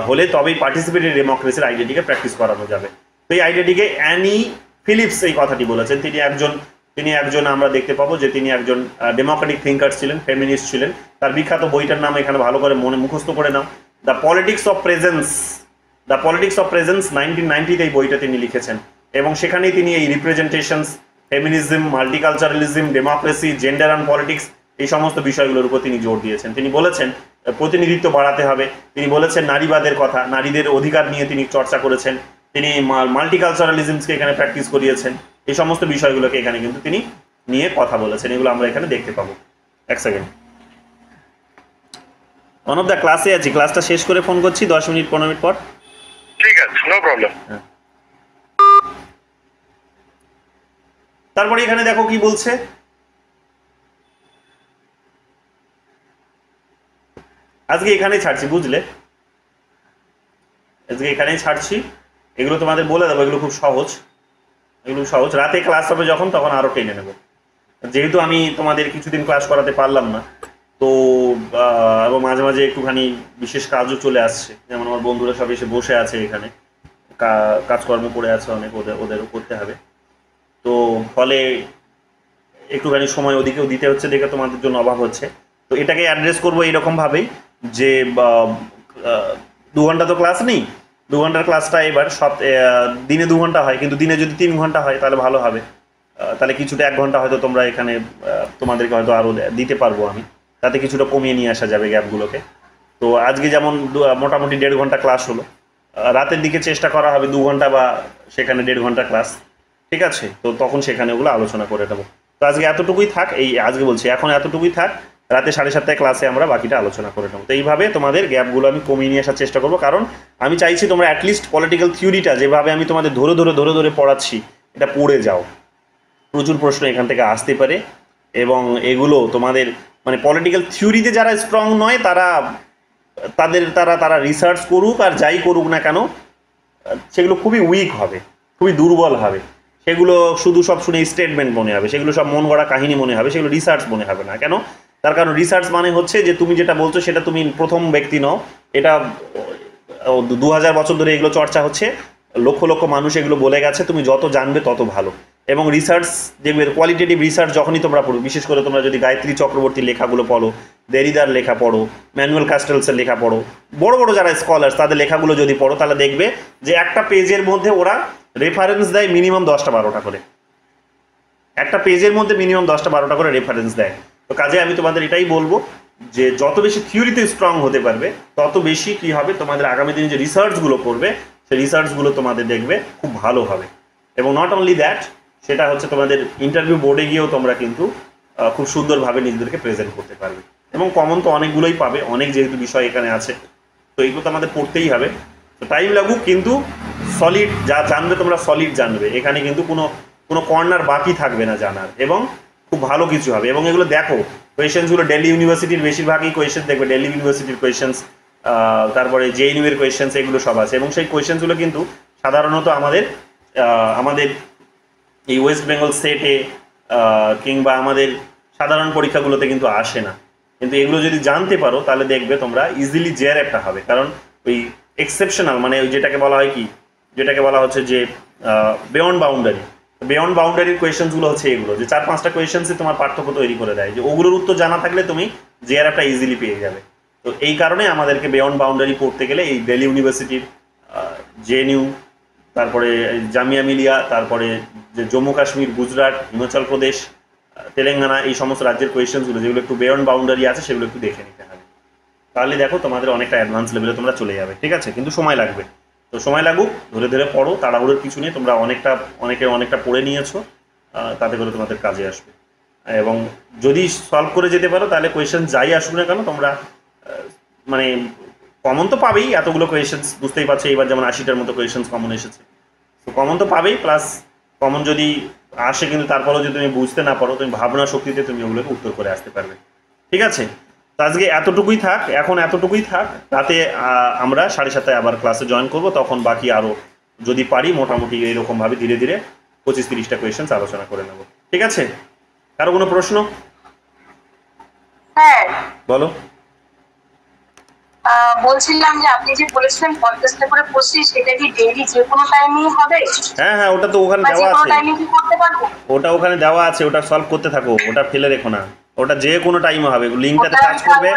হলে তবেই পার্টিসিপেটরি ডেমোক্রেসির আইডিয়াটিকে প্র্যাকটিস করানো যাবে। তো এই আইডিয়াটিকে অ্যানি ফিলিপস এই কথাটি বলেছেন। তিনি একজন আমরা দেখতে পাবো যে তিনি একজন ডেমোক্রেটিক থিঙ্কার ছিলেন, ফেমিনিস্ট ছিলেন। তার বিখ্যাত বইটার নাম এখানে ভালো করে মুখস্থ করে নাও, দ্য পলিটিক্স অফ প্রেজেন্স। 1990 এই বইটা তিনি লিখেছেন, এবং সেখানেই তিনি এই representations, feminism, multiculturalism, democracy, gender and politics এই সমস্ত বিষয়গুলোর উপর তিনি জোর দিয়েছেন। তিনি বলেছেন প্রতিনিধিত্ব বাড়াতে হবে, তিনি বলেছেন নারীবাদের কথা, নারীদের অধিকার নিয়ে তিনি চর্চা করেছেন, তিনি মাল্টিকালচারালিজমসকে এখানে প্র্যাকটিস করিয়েছেন। এই সমস্ত বিষয়গুলোকে এখানে কিন্তু তিনি নিয়ে কথা বলেছেন, এগুলো আমরা এখানে দেখতে পাবো। এক সেকেন্ড, অনব দা ক্লাসে আছি, ক্লাসটা শেষ করে ফোন করছি 10 মিনিট 15 মিনিট পর। ঠিক আছে, নো প্রবলেম। তারপরে এখানে দেখো কি বলছে, আজকে এখানেই ছাড়ছি বুঝলে, আজকে এখানেই ছাড়ছি। এগুলো তোমাদের বলে দেবো, এগুলো খুব সহজ, এগুলো সহজ। রাতে ক্লাস হবে যখন তখন আরও টেনে নেব, যেহেতু আমি তোমাদের কিছুদিন ক্লাস করাতে পারলাম না, তো এবং মাঝে মাঝে একটুখানি বিশেষ কাজও চলে আসছে, যেমন আমার বন্ধুরা সব এসে বসে আছে এখানে, কাজকর্ম করে আছে অনেক, ওদেরও করতে হবে, তো ফলে একটুখানি সময় ওদিকেও দিতে হচ্ছে দেখে তোমাদের জন্য অভাব হচ্ছে। তো এটাকে অ্যাড্রেস করবো এইরকমভাবেই যে 2 ঘন্টা তো ক্লাস নেই, 2 ঘন্টার ক্লাসটা এবার দিনে 2 ঘন্টা হয়, কিন্তু দিনে যদি 3 ঘন্টা হয় তাহলে ভালো হবে। তাহলে কিছুটা 1 ঘন্টা হয়তো তোমরা এখানে তোমাদেরকে হয়তো আরও দিতে পারবো আমি, তাতে কিছুটা কমিয়ে নিয়ে আসা যাবে গ্যাপগুলোকে। তো আজকে যেমন মোটামুটি 1.5 ঘন্টা ক্লাস হলো, রাতের দিকে চেষ্টা করা হবে 2 ঘন্টা বা সেখানে 1.5 ঘন্টা ক্লাস, ঠিক আছে? তো তখন সেখানে ওগুলো আলোচনা করে নেবো। তো আজকে এতটুকুই থাক, আজকে বলছি এখন এতটুকুই থাক, রাতে 7:30 ক্লাসে আমরা বাকিটা আলোচনা করে নেবো। তো এইভাবে তোমাদের গ্যাপগুলো আমি কমিয়ে নিয়ে আসার চেষ্টা করবো, কারণ আমি চাইছি তোমরা অ্যাটলিস্ট পলিটিক্যাল থিওরিটা যেভাবে আমি তোমাদের ধরে ধরে পড়াচ্ছি এটা পড়ে যাও। প্রচুর প্রশ্ন এখান থেকে আসতে পারে, এবং এগুলো তোমাদের মানে পলিটিক্যাল থিওরিতে যারা স্ট্রং নয় তারা রিসার্চ করুক আর যাই করুক না কেন, সেগুলো খুবই উইক হবে, খুবই দুর্বল হবে, সেগুলো শুধু সব শুনে স্টেটমেন্ট মনে হবে, সেগুলো সব মন গড়া কাহিনী মনে হবে, সেগুলো রিসার্চ মনে হবে না। কেন? তার কারণ রিসার্চ মানে হচ্ছে যে তুমি যেটা বলছো সেটা তুমি প্রথম ব্যক্তি নও, এটা 2000 বছর ধরে এগুলো চর্চা হচ্ছে, লক্ষ লক্ষ মানুষ এগুলো বলে গেছে, তুমি যত জানবে তত ভালো। এবং রিসার্চ দেখবে, কোয়ালিটেটিভ রিসার্চ যখনই তোমরা পড়ো, বিশেষ করে তোমরা যদি গায়ত্রী চক্রবর্তীর লেখাগুলো পড়ো, দেরিদার লেখা পড়ো, ম্যানুয়েল কাস্টেলসের লেখা পড়ো, বড় বড় যারা স্কলার্স তাদের লেখাগুলো যদি পড়ো, তাহলে দেখবে যে একটা পেজের মধ্যে ওরা রেফারেন্স দেয় মিনিমাম 10টা-12টা করে, একটা পেজের মধ্যে মিনিমাম 10টা-12টা করে রেফারেন্স দেয়। তো কাজে আমি তোমাদের এটাই বলবো যে যত বেশি থিওরিতে স্ট্রং হতে পারবে তত বেশি কি হবে, তোমাদের আগামী দিনে যে রিসার্চগুলো করবে সেই রিসার্চগুলো তোমাদের দেখবে খুব ভালো হবে। এবং নট অনলি দ্যাট, সেটা হচ্ছে তোমাদের ইন্টারভিউ বোর্ডে গিয়েও তোমরা কিন্তু খুব সুন্দরভাবে নিজেদেরকে প্রেজেন্ট করতে পারবে। এবং কমন তো অনেকগুলোই পাবে, অনেক যেহেতু বিষয় এখানে আছে, তো এইগুলো তো আমাদের পড়তেই হবে। তো টাইম লাগুক, কিন্তু সলিড যা জানবে তোমরা সলিড জানবে, এখানে কিন্তু কোনো কর্নার বাকি থাকবে না জানার, এবং খুব ভালো কিছু হবে। এবং এগুলো দেখো, কোয়েশ্চেন্সগুলো দিল্লি ইউনিভার্সিটির বেশিরভাগই কোয়েশ্চেন দেখবে, দিল্লি ইউনিভার্সিটির কোয়েশ্চেন্স, তারপরে জেএনইউ এর কোয়েশ্চেন্স, এগুলো সব আছে। এবং সেই কোয়েশ্চেন্সগুলো কিন্তু সাধারণত আমাদের এই ওয়েস্ট বেঙ্গল স্টেটে কিংবা আমাদের সাধারণ পরীক্ষাগুলোতে কিন্তু আসে না। কিন্তু এগুলো যদি জানতে পারো তাহলে দেখবে তোমরা ইজিলি জেআরএফটা হবে, কারণ ওই এক্সেপশনাল মানে ওই যেটাকে বলা হয় কি, যেটাকে বলা হচ্ছে যে বিয়ন্ড বাউন্ডারির কোয়েশ্চেন্সগুলো হচ্ছে এগুলো, যে 4-5টা কোয়েশ্চেন্সে তোমার পার্থক্য তৈরি করে দেয়, যে ওগুলোর উত্তর জানা থাকলে তুমি জেআরএফটা ইজিলি পেয়ে যাবে। তো এই কারণে আমাদেরকে বিয়ন্ড বাউন্ডারি পড়তে গেলে এই দিল্লি ইউনিভার্সিটির, জেএনইউ, তারপরে জামিয়া মিলিয়া, তারপরে যে জম্মু কাশ্মীর, গুজরাট, হিমাচল প্রদেশ, তেলেঙ্গানা, এই সমস্ত রাজ্যের কোয়েশ্চেন্সগুলো যেগুলো একটু বিয়ন্ড বাউন্ডারি আছে সেগুলো একটু দেখে নিতে হবে। তাহলে দেখো তোমাদের অনেকটা অ্যাডভান্স লেভেলে তোমরা চলে যাবে, ঠিক আছে? কিন্তু সময় লাগবে, তো সময় লাগুক, ধরে পড়ো, তাড়াহুড়োর কিছু নেই। তোমরা অনেকটা পড়ে নিয়েছো, তাতে করে তোমাদের কাজে আসবে। এবং যদি সলভ করে যেতে পারো তাহলে কোয়েশ্চেন যাই আসুক না কেন তোমরা মানে কমন তো পাবেই, এতগুলো কোয়েশ্চেন্স বুঝতেই পারছো, এবার যেমন 80টার মতো কোয়েশ্চেন্স কমন এসেছে, তো কমন তো পাবেই, প্লাস কমন যদি আসে কিন্তু তারপরেও যদি তুমি বুঝতে না পারো, তুমি ভাবনা শক্তিতে তুমি ওগুলোকে উত্তর করে আসতে পারবে, ঠিক আছে? তো আজকে এতটুকুই থাক, রাতে আমরা 7:30 আবার ক্লাসে জয়েন করব, তখন বাকি আরও যদি পারি মোটামুটি এরকমভাবে ধীরে ধীরে 25-30টা কোয়েশ্চেন্স আলোচনা করে নেব, ঠিক আছে? কারো কোনো প্রশ্ন? হ্যাঁ, বলো। বলছিলাম যে আপনি যে বলেছিলেন 50টা করে প্রশ্ন, সেটা কি ডেইলি যে কোনো টাইমেই হবে? হ্যাঁ, ওটা তো ওখানে দেওয়া যে কোনো আছে, টাইমে কি করতে পারবো? ওটা ওখানে দেওয়া আছে, ওটা সলভ করতে থাকো, ওটা ফেলে রেখো না, ওটা যে কোনো টাইমে হবে। লিঙ্কটাতে টাচ করবে,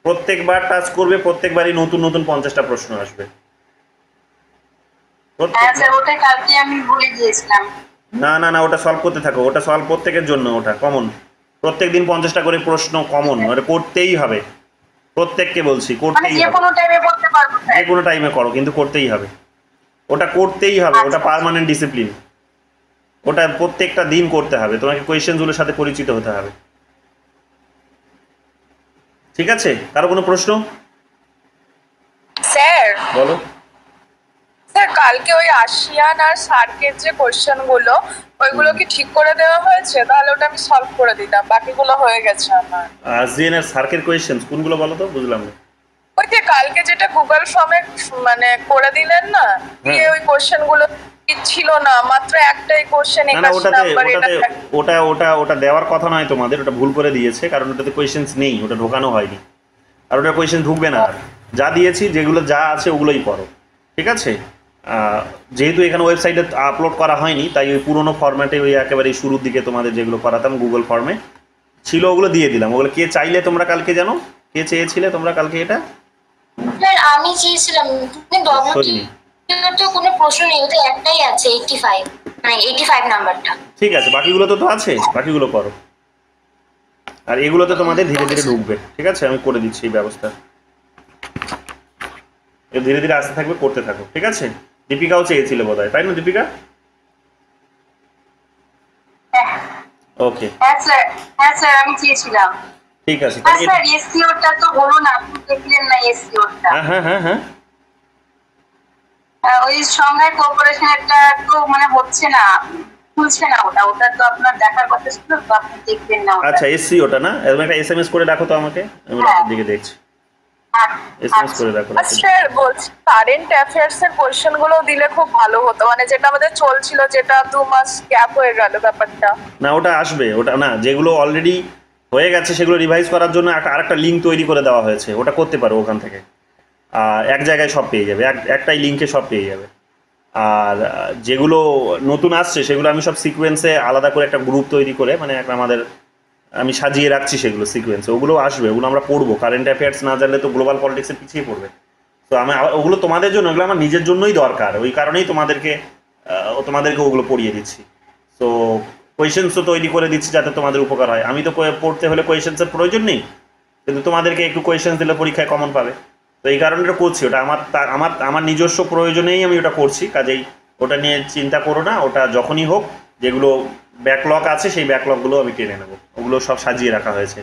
প্রত্যেকবার টাচ করবে, প্রত্যেকবারই নতুন 50টা প্রশ্ন আসবে। হ্যাঁ স্যার, ওটা কালকে আমি ভুলে গিয়েছিলাম। না, ওটা সলভ করতে থাকো, ওটা সলভ প্রত্যেকের জন্য, ওটা কমন, প্রত্যেকদিন 50টা করে প্রশ্ন কমন, মানে করতেই হবে, প্রত্যেককে বলছি করতেই হবে। যে কোনো টাইমে করতে পারবো? যে কোনো টাইমে করো, কিন্তু করতেই হবে, ওটা করতেই হবে, ওটা পার্মানেন্ট ডিসিপ্লিন, ওটা প্রত্যেকটা দিন করতে হবে, তোমাকে কোয়েশ্চেনগুলোর সাথে পরিচিত হতে হবে, ঠিক আছে? কারো কোনো প্রশ্ন? স্যার বলো। স্যার, কালকে ওই আসিয়ান আর সার্কের যে কোশ্চেন গুলো, ওইগুলো কি ঠিক করে দেওয়া হয়েছে? তাহলে ওটা আমি সলভ করে দিতাম, বাকিগুলো হয়ে গেছে আমার। আসিয়ান আর সার্কের কোয়েশ্চেন কোনগুলো বলো তো, বুঝলাম না। ওই যে কালকে যেটা গুগল ফর্মে মানে করে দিলেন না, দিয়ে ওই কোশ্চেন গুলো ছিল না, মাত্র একটাই কোশ্চেন না না 81 ওটাতে নাম্বার, ওটাতে ওটা ওটা ওটা দেওয়ার কথা নয় তোমাদের, ওটা ভুল করে দিয়েছে, কারণ ওটাতে কোয়েশ্চেন্স নেই, ওটা ঢোকানো হয়নি, আর ওটা কোয়েশ্চেন ঢুকবে না আর। যা দিয়েছি যেগুলো যা আছে ওগুলোই পড়ো, ঠিক আছে? যেহেতু এখানে ওয়েবসাইটে আপলোড করা হয়নি, তাই ওই পুরোনো ফরম্যাটে ওই একেবারে শুরুর দিকে তোমাদের যেগুলো করাতাম গুগল ফর্মে ছিল ওগুলো দিয়ে দিলাম। ওগুলো কে চাইলে তোমরা কালকে, জানো কে চেয়েছিলে তোমরা কালকে এটা? স্যার আমি চেয়েছিলাম, কিন্তু সরিনি। তো কোনো প্রশ্ন নেই, ওতে একটাই আছে 85, মানে 85 নাম্বারটা। ঠিক আছে, বাকিগুলো তো আছে, বাকিগুলো করো। আর এগুলোতে তোমাদের ধীরে ধীরে ঢুকবে, ঠিক আছে? আমি করে দিচ্ছি এই ব্যবস্থা, ধীরে ধীরে আসতে থাকবে, করতে থাকো, ঠিক আছে? দীপিকাও চেয়েছিল বোধহয়, তাই না দীপিকা? ওকে, হ্যাঁ স্যার আমি চেয়েছিলাম। ঠিক আছে। হ্যাঁ স্যার এসসিওটা তো হলো না, আপনি দেখলেন না এসসিওটা? হ্যাঁ হ্যাঁ হ্যাঁ হ্যাঁ ওই সংঘাই কোঅপারেশনেরটা তো মানে হচ্ছে না, খুলছে না, ওটা তো আপনার দেখার কথা ছিল, তো আপনি দেখবেন না ওটা। আচ্ছা, এসসি ওটা না, এরকম একটা এসএমএস করে রাখো তো আমাকে, আমি হ্যাঁ। রাতের দিকে দেখছি, এসএমএস করে রাখো। স্যার বলছি কারেন্ট অ্যাফেয়ার্স এর কোশ্চেন গুলো দিলে খুব ভালো হতো, মানে যেটা আমাদের চলছিল, যেটা 2 মাস গ্যাপ হয়ে গেল ব্যাপারটা। না ওটা আসবে, ওটা না, যেগুলো অলরেডি হয়ে গেছে সেগুলো রিভাইজ করার জন্য আরেকটা লিঙ্ক তৈরি করে দেওয়া হয়েছে, ওটা করতে পারো ওখান থেকে। এক জায়গায় সব পেয়ে যাবে, একটাই লিঙ্কে সব পেয়ে যাবে। আর যেগুলো নতুন আসছে সেগুলো আমি সব সিকোয়েন্সে আলাদা করে একটা গ্রুপ তৈরি করে, মানে একটা আমাদের আমি সাজিয়ে রাখছি সেগুলো সিকোয়েন্সে, ওগুলো আসবে, ওগুলো আমরা পড়বো। কারেন্ট অ্যাফেয়ার্স না জানলে তো গ্লোবাল পলিটিক্সে পিছিয়ে পড়বে। তো আমি ওগুলো তোমাদের জন্য, ওগুলো আমার নিজের জন্যই দরকার, ওই কারণেই তোমাদেরকে ওগুলো পড়িয়ে দিচ্ছি। তো কোয়েশ্চেন্সও তৈরি করে দিচ্ছি যাতে তোমাদের উপকার হয়। আমি তো পড়তে হলে কোয়েশ্চেন্সের প্রয়োজন নেই, কিন্তু তোমাদেরকে একটু কোয়েশ্চেন্স দিলে পরীক্ষায় কমন পাবে। তো এই কারণে এটা করছি, ওটা আমার নিজস্ব প্রয়োজনেই আমি ওটা করছি, কাজেই ওটা নিয়ে চিন্তা করো না। ওটা যখনই হোক, যেগুলো ব্যাকলগ আছে সেই ব্যাকলগগুলো আমি টেনে নেবো, ওগুলো সব সাজিয়ে রাখা হয়েছে।